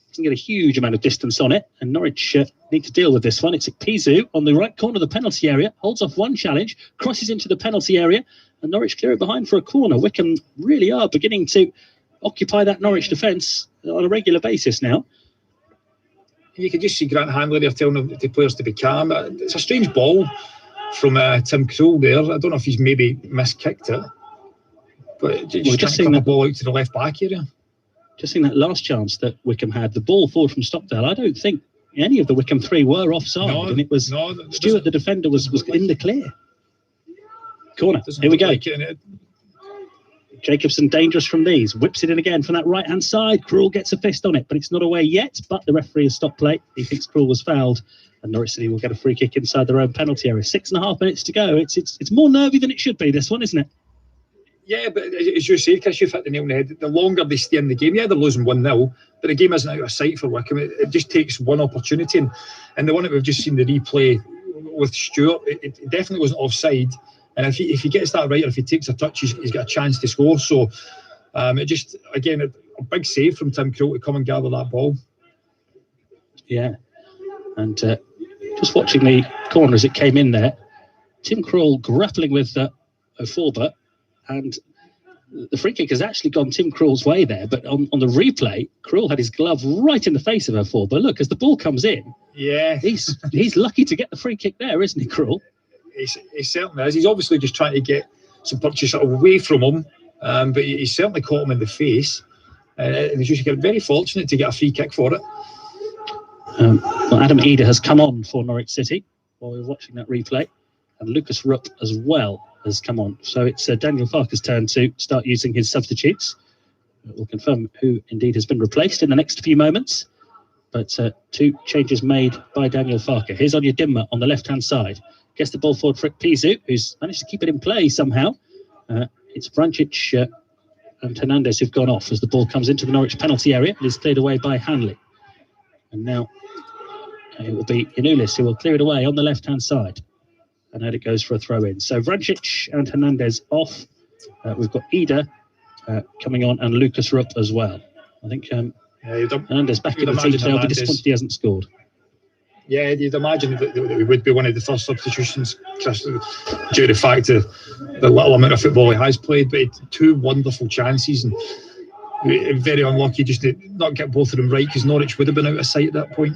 Doesn't get a huge amount of distance on it, and Norwich need to deal with this one. It's Pizu on the right corner of the penalty area, holds off one challenge, crosses into the penalty area, and Norwich clear it behind for a corner. Wycombe really are beginning to occupy that Norwich defence on a regular basis now. You can just see Grant Handley there telling the players to be calm. It's a strange ball from Tim Krul there. I don't know if he's maybe miskicked it, but just seeing the ball out to the left back area. Just seeing that last chance that Wycombe had, the ball forward from Stockdale, I don't think any of the Wycombe 3 were offside, and it was Stewart, the defender, was in the clear. Corner, here we go. Jacobson dangerous from these, whips it in again from that right hand side. Krul gets a fist on it, but it's not away yet, but the referee has stopped play. He thinks Krul was fouled, and Norwich City will get a free kick inside their own penalty area. 6.5 minutes to go. It's more nervy than it should be, this one, isn't it? Yeah, but as you say, Chris, you've hit the nail on the head. The longer they stay in the game, yeah, they're losing 1-0, but the game isn't out of sight for Wycombe. It just takes one opportunity, and the one that we've just seen the replay with Stewart, it definitely wasn't offside. And if he gets that right, or if he takes a touch, he's got a chance to score. So it just, again, a big save from Tim Krul to come and gather that ball. Yeah. And just watching the corner as it came in there, Tim Krul grappling with O'Forba, and the free kick has actually gone Tim Krul's way there. But on the replay, Krul had his glove right in the face of O'Forba. But look, as the ball comes in, yeah, he's lucky to get the free kick there, isn't he, Krul? He certainly is. He's obviously just trying to get some punches away from him, but he certainly caught him in the face. And he's just very fortunate to get a free kick for it. Well, Adam Eder has come on for Norwich City while we're watching that replay, and Lucas Rupp as well has come on. So it's Daniel Farker's turn to start using his substitutes. We'll confirm who indeed has been replaced in the next few moments. But 2 changes made by Daniel Farker. Here's Onyedinma Dimma on the left-hand side. Gets the ball forward for Pizu, who's managed to keep it in play somehow. It's Vrancic and Hernandez who've gone off as the ball comes into the Norwich penalty area and is cleared away by Hanley. And now it will be Inulis who will clear it away on the left-hand side. And out it goes for a throw-in. So Vrancic and Hernandez off. We've got Eder coming on and Lucas Rupp as well. I think Hernandez back in the team, so I'll be disappointed he hasn't scored. Yeah, you'd imagine that it would be one of the first substitutions, Chris, due to the fact of the little amount of football he has played. But 2 wonderful chances, and very unlucky just to not get both of them right, because Norwich would have been out of sight at that point.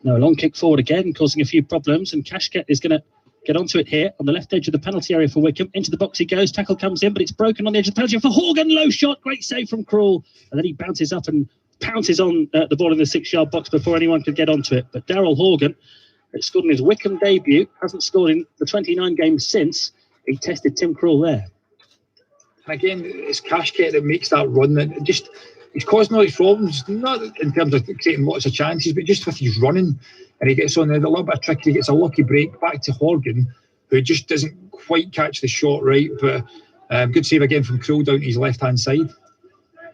No, long kick forward again, causing a few problems, and Kashket is going to get onto it here on the left edge of the penalty area for Wycombe. Into the box he goes, tackle comes in, but it's broken on the edge of the penalty area for Horgan. Low shot, great save from Krul, and then he bounces up and pounces on the ball in the 6-yard box before anyone could get onto it. But Daryl Horgan, who scored in his Wycombe debut, hasn't scored in the 29 games since he tested Tim Krul there. And again, it's Kashket that makes that run. That just he's causing all these problems, not in terms of creating lots of chances, but just with his running. And he gets on there, a little bit tricky. He gets a lucky break back to Horgan, who just doesn't quite catch the shot right. But good save again from Krul down to his left-hand side.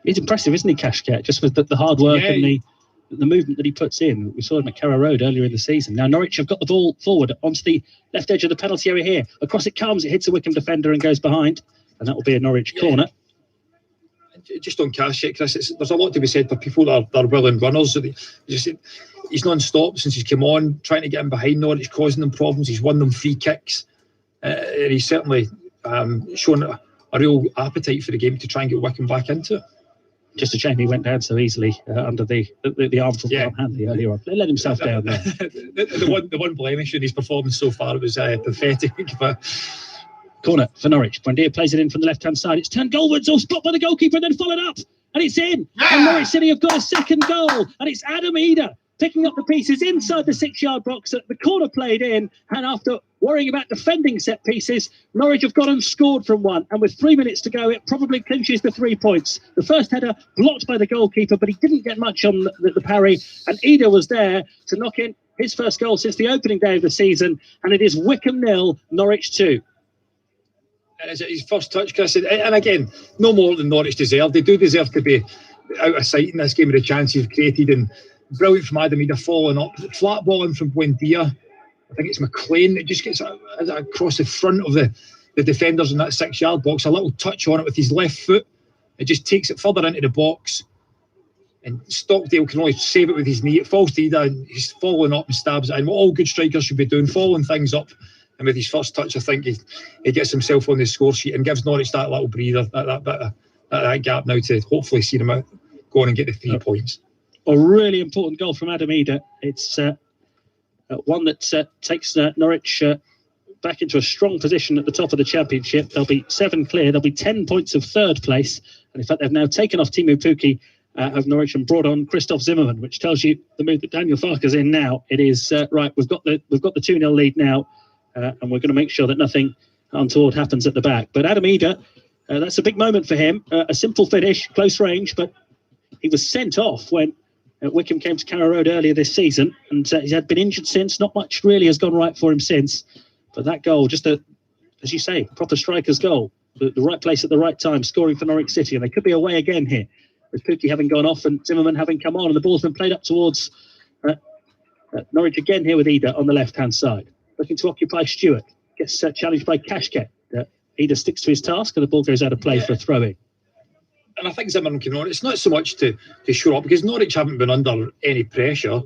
He's impressive, isn't he, Kashket? Just with the hard work and the movement that he puts in. We saw him at Carrow Road earlier in the season. Now Norwich have got the ball forward onto the left edge of the penalty area here. Across it comes, it hits a Wycombe defender and goes behind. And that will be a Norwich corner. Just on Kashket, Chris, there's a lot to be said for people that are willing runners. He's non-stop since he's come on, trying to get in behind Norwich, causing them problems. He's won them free kicks. and he's certainly shown a real appetite for the game to try and get Wycombe back into it. Just a shame he went down so easily under the arm from Grant Hanley earlier on. He let himself down there. the one blemish in his performance so far was pathetic. But corner for Norwich. Buendia plays it in from the left-hand side. It's turned goalwards, all stopped by the goalkeeper, and then followed up. And it's in. And Norwich City have got a second goal. And it's Adam Eder picking up the pieces inside the 6-yard box at the corner played in. And after worrying about defending set pieces, Norwich have gone and scored from one. And with 3 minutes to go, it probably clinches the 3 points. The first header blocked by the goalkeeper, but he didn't get much on the parry. And Eder was there to knock in his first goal since the opening day of the season. And it is Wycombe 0, Norwich 2. And is it his first touch, Chris? And again, no more than Norwich deserve. They do deserve to be out of sight in this game with the chances created. And brilliant from Adam Eder following up. Flat ball in from Buendia. I think it's McLean. It just gets across the front of the defenders in that 6-yard box. A little touch on it with his left foot. It just takes it further into the box. And Stockdale can only save it with his knee. It falls to Eder and he's following up and stabs it in. What all good strikers should be doing, following things up. And with his first touch, I think he gets himself on the score sheet and gives Norwich that little breather, that gap now to hopefully see them out, go on and get the 3 points. A really important goal from Adam Eder. It's one that takes Norwich back into a strong position at the top of the Championship. There'll be 7 clear. There'll be 10 points of third place. And in fact, they've now taken off Timu Puki of Norwich and brought on Christoph Zimmermann, which tells you the mood that Daniel Farke's in now. It is right. We've got the 2-0 lead now. And we're going to make sure that nothing untoward happens at the back. But Adam Eder, that's a big moment for him. A simple finish, close range, but he was sent off when Wycombe came to Carrow Road earlier this season, and he's had been injured since. Not much really has gone right for him since. But that goal, just as you say, proper striker's goal. The right place at the right time, scoring for Norwich City. And they could be away again here, with Pukki having gone off and Zimmermann having come on. And the ball's been played up towards Norwich again here with Eder on the left-hand side. Looking to occupy Stewart. Gets challenged by Kashket. Eder sticks to his task and the ball goes out of play for a throw-in. And I think Zimmermann came on. It's not so much to show up, because Norwich haven't been under any pressure,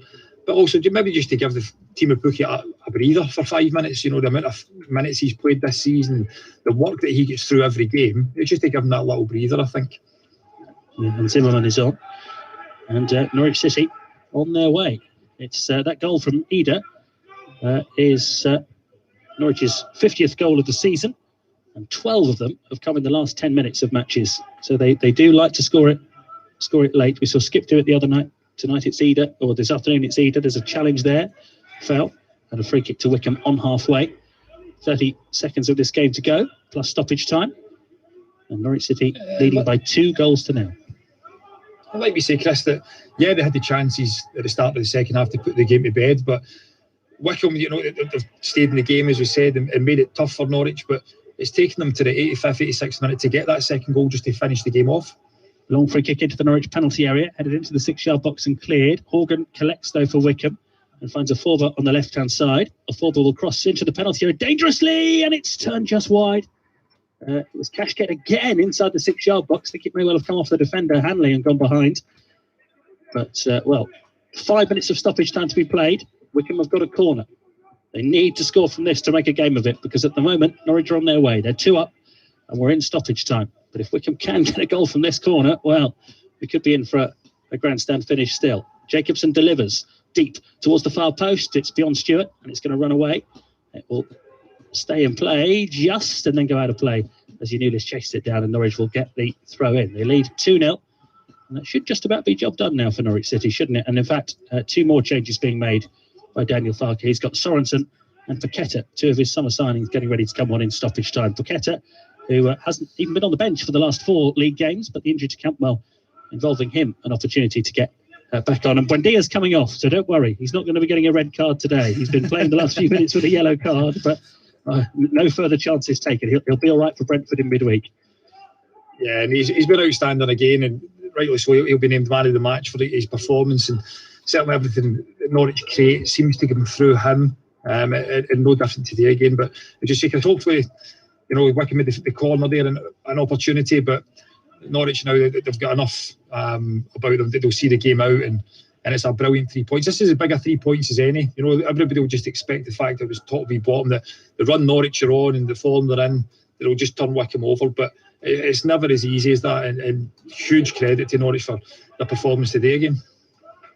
but also maybe just to give the team of Pukki a breather for 5 minutes. You know, the amount of minutes he's played this season, the work that he gets through every game. It's just to give him that little breather, I think. And Zimmermann is on. And Norwich City on their way. It's that goal from Eder is Norwich's 50th goal of the season, and 12 of them have come in the last 10 minutes of matches. So they do like to score it late. We saw Skip do it the other night. Tonight it's Eder, or this afternoon it's Eder. There's a challenge there, foul, and a free kick to Wycombe on halfway. 30 seconds of this game to go, plus stoppage time. And Norwich City leading by 2-0. Like we say, Chris, that they had the chances at the start of the second half to put the game to bed, but Wycombe, you know, they've stayed in the game, as we said, and made it tough for Norwich, but it's taken them to the 85th, 86th minute to get that second goal just to finish the game off. Long free kick into the Norwich penalty area, headed into the 6-yard box and cleared. Horgan collects, though, for Wycombe and finds a Forber on the left-hand side. A Forber will cross into the penalty area dangerously, and it's turned just wide. It was Kashket again inside the 6-yard box. I think it may well have come off the defender, Hanley, and gone behind. But, 5 minutes of stoppage time to be played. Wycombe have got a corner. They need to score from this to make a game of it, because at the moment, Norwich are on their way. They're 2 up, and we're in stoppage time. But if Wycombe can get a goal from this corner, well, we could be in for a grandstand finish still. Jacobson delivers deep towards the far post. It's beyond Stewart, and it's going to run away. It will stay in play just, and then go out of play as Yanulis chases it down, and Norwich will get the throw in. They lead 2-0. And that should just about be job done now for Norwich City, shouldn't it? And in fact, 2 more changes being made by Daniel Farke. He's got Sorensen and Paqueta, 2 of his summer signings, getting ready to come on in stoppage time. Paqueta, who hasn't even been on the bench for the last 4 league games, but the injury to Campbell involving him an opportunity to get back on. And Buendia's coming off, so don't worry. He's not going to be getting a red card today. He's been playing the last few minutes with a yellow card, but no further chances taken. He'll be all right for Brentford in midweek. Yeah, and he's been outstanding again, and rightly so. He'll be named man of the match for his performance, and certainly everything that Norwich create seems to come through him, and no different today again. But I just think hopefully, you know, Wycombe made the corner there and an opportunity, but Norwich now, they've got enough about them that they'll see the game out, and and it's a brilliant 3 points. This is as big a 3 points as any. You know, everybody will just expect the fact that it was top v bottom, that the run Norwich are on and the form they're in, it'll just turn Wycombe over. But it's never as easy as that, and huge credit to Norwich for their performance today again.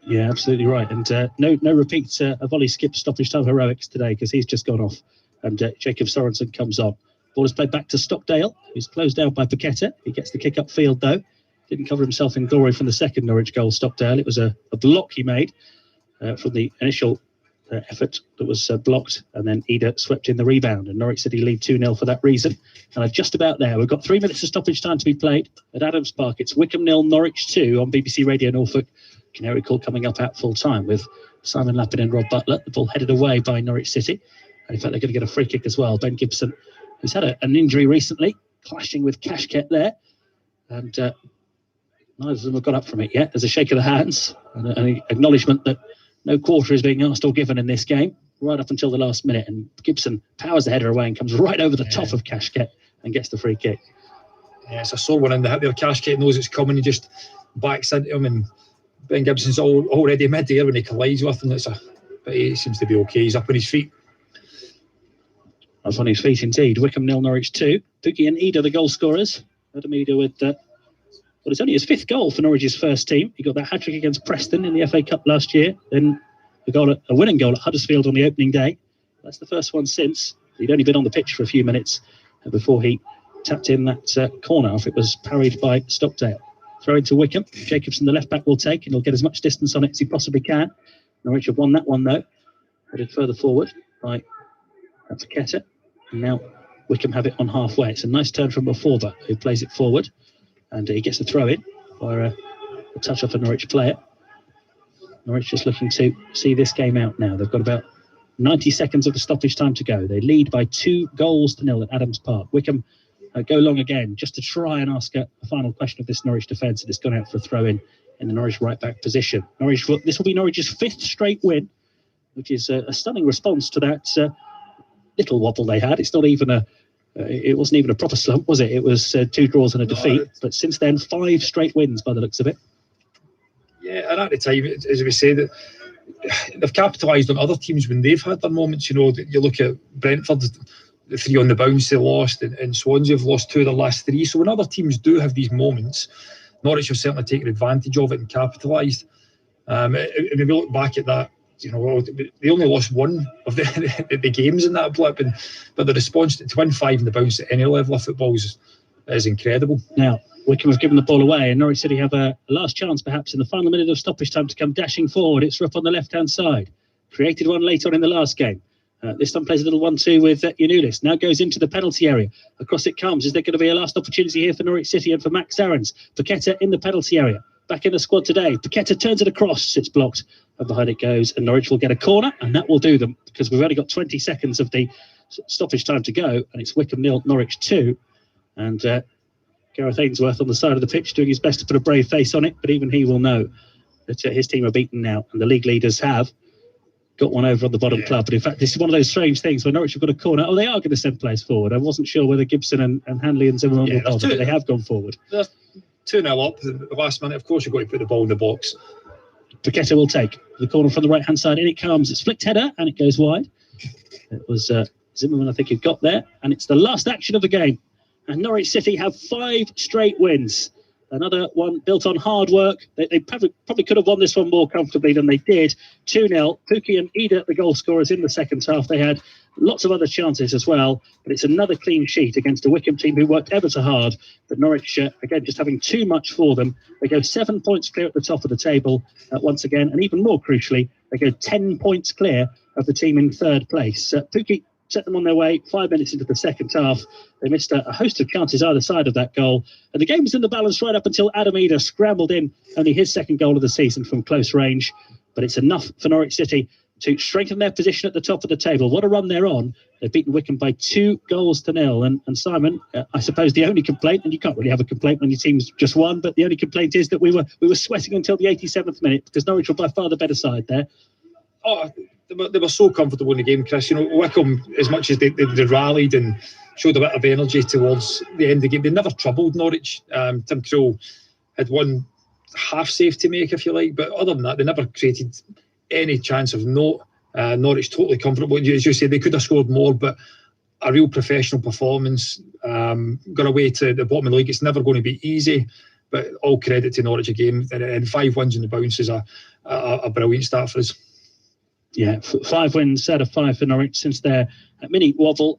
Yeah, absolutely right. And no repeat of Ollie Skipp's stoppage time heroics today, because he's just gone off, and Jacob Sorensen comes on. Ball is played back to Stockdale, who's closed out by Paqueta. He gets the kick up field though. Didn't cover himself in glory from the second Norwich goal, Stockdale. It was a block he made from the initial effort that was blocked, and then Ida swept in the rebound, and Norwich City lead 2-0 for that reason. And just about there. We've got 3 minutes of stoppage time to be played at Adams Park. It's Wycombe 0, Norwich 2 on BBC Radio Norfolk. Canary Call coming up at full time with Simon Lappin and Rob Butler. The ball headed away by Norwich City. And in fact, they're going to get a free kick as well. Ben Gibson, who's had an injury recently, clashing with Kashket there. And neither of them have got up from it yet. There's a shake of the hands and an acknowledgement that no quarter is being asked or given in this game, right up until the last minute. And Gibson powers the header away and comes right over the top of Kashket and gets the free kick. Yeah, it's a sore one in the hip there. Kashket knows it's coming. He just backs into him, and Ben Gibson's already mid-air when he collides with him. But he seems to be okay. He's up on his feet. That's on his feet indeed. Wycombe 0, Norwich 2. Pookie and Ida, the goal scorers. Adam Ida with it's only his 5th goal for Norwich's first team. He got that hat-trick against Preston in the FA Cup last year. Then a winning goal at Huddersfield on the opening day. That's the first one since. He'd only been on the pitch for a few minutes before he tapped in that corner if it was parried by Stockdale. Throw into Wycombe. Jacobson, the left-back, will take, and he'll get as much distance on it as he possibly can. Norwich have won that one, though. Headed further forward by Paqueta. And now Wycombe have it on halfway. It's a nice turn from Baforba, who plays it forward. And he gets a throw in for a touch off a Norwich player. Norwich just looking to see this game out now. They've got about 90 seconds of the stoppage time to go. They lead by 2-0 at Adams Park. Wycombe go long again just to try and ask a final question of this Norwich defence, and it's gone out for a throw in the Norwich right back position. This will be Norwich's 5th straight win, which is a stunning response to that little wobble they had. It's not even it wasn't even a proper slump, was it? It was 2 draws and a defeat. But since then, 5 straight wins by the looks of it. Yeah, and at the time, as we said, they've capitalised on other teams when they've had their moments. You know, you look at Brentford, the 3 on the bounce they lost, and Swansea have lost 2 of their last 3. So when other teams do have these moments, Norwich have certainly taken advantage of it and capitalised. And if we look back at that, you know, they only lost 1 of the games in that blip, but the response to win 5 in the bounce at any level of football is incredible. Now, Wycombe have given the ball away, and Norwich City have a last chance perhaps in the final minute of stoppage time to come dashing forward. It's Rupp on the left-hand side. Created one late on in the last game. This time plays a little 1-2 with Yanulis. Now goes into the penalty area. Across it comes. Is there going to be a last opportunity here for Norwich City and for Max Aarons? Paqueta in the penalty area. Back in the squad today. Paqueta turns it across. It's blocked. And behind it goes. And Norwich will get a corner. And that will do them, because we've only got 20 seconds of the stoppage time to go. And it's Wycombe 0, Norwich 2. And Gareth Ainsworth on the side of the pitch doing his best to put a brave face on it. But even he will know that his team are beaten now. And the league leaders have got one over on the bottom club. But in fact, this is one of those strange things where Norwich have got a corner. Oh, they are going to send players forward. I wasn't sure whether Gibson and Hanley and Zimmerman will bother, but they have gone forward. They're 2-0 up in the last minute. Of course, you've got to put the ball in the box. Paqueta will take the corner from the right-hand side. In it comes. It's flicked header, and it goes wide. It was Zimmerman, I think, who got there. And it's the last action of the game. And Norwich City have 5 straight wins. Another one built on hard work. They probably could have won this one more comfortably than they did. 2-0. Pookie and Ida, the goal scorers in the second half. They had lots of other chances as well. But it's another clean sheet against a Wycombe team who worked ever so hard. But Norwich, again, just having too much for them. They go 7 points clear at the top of the table once again. And even more crucially, they go 10 points clear of the team in third place. Pookie set them on their way 5 minutes into the second half. They missed a host of chances either side of that goal. And the game was in the balance right up until Adam Ida scrambled in only his second goal of the season from close range. But it's enough for Norwich City to strengthen their position at the top of the table. What a run they're on. They've beaten Wycombe by 2-0. And Simon, I suppose the only complaint, and you can't really have a complaint when your team's just won, but the only complaint is that we were sweating until the 87th minute, because Norwich were by far the better side there. Oh, they were so comfortable in the game, Chris. You know, Wycombe, as much as they rallied and showed a bit of energy towards the end of the game, they never troubled Norwich. Tim Krul had one half safe to make, if you like. But other than that, they never created any chance of note. Norwich totally comfortable. As you say, they could have scored more, but a real professional performance. Got away to the bottom of the league. It's never going to be easy, but all credit to Norwich again. And 5 wins in the bounce is a brilliant start for us. Yeah, 5 wins out of 5 for Norwich since their mini wobble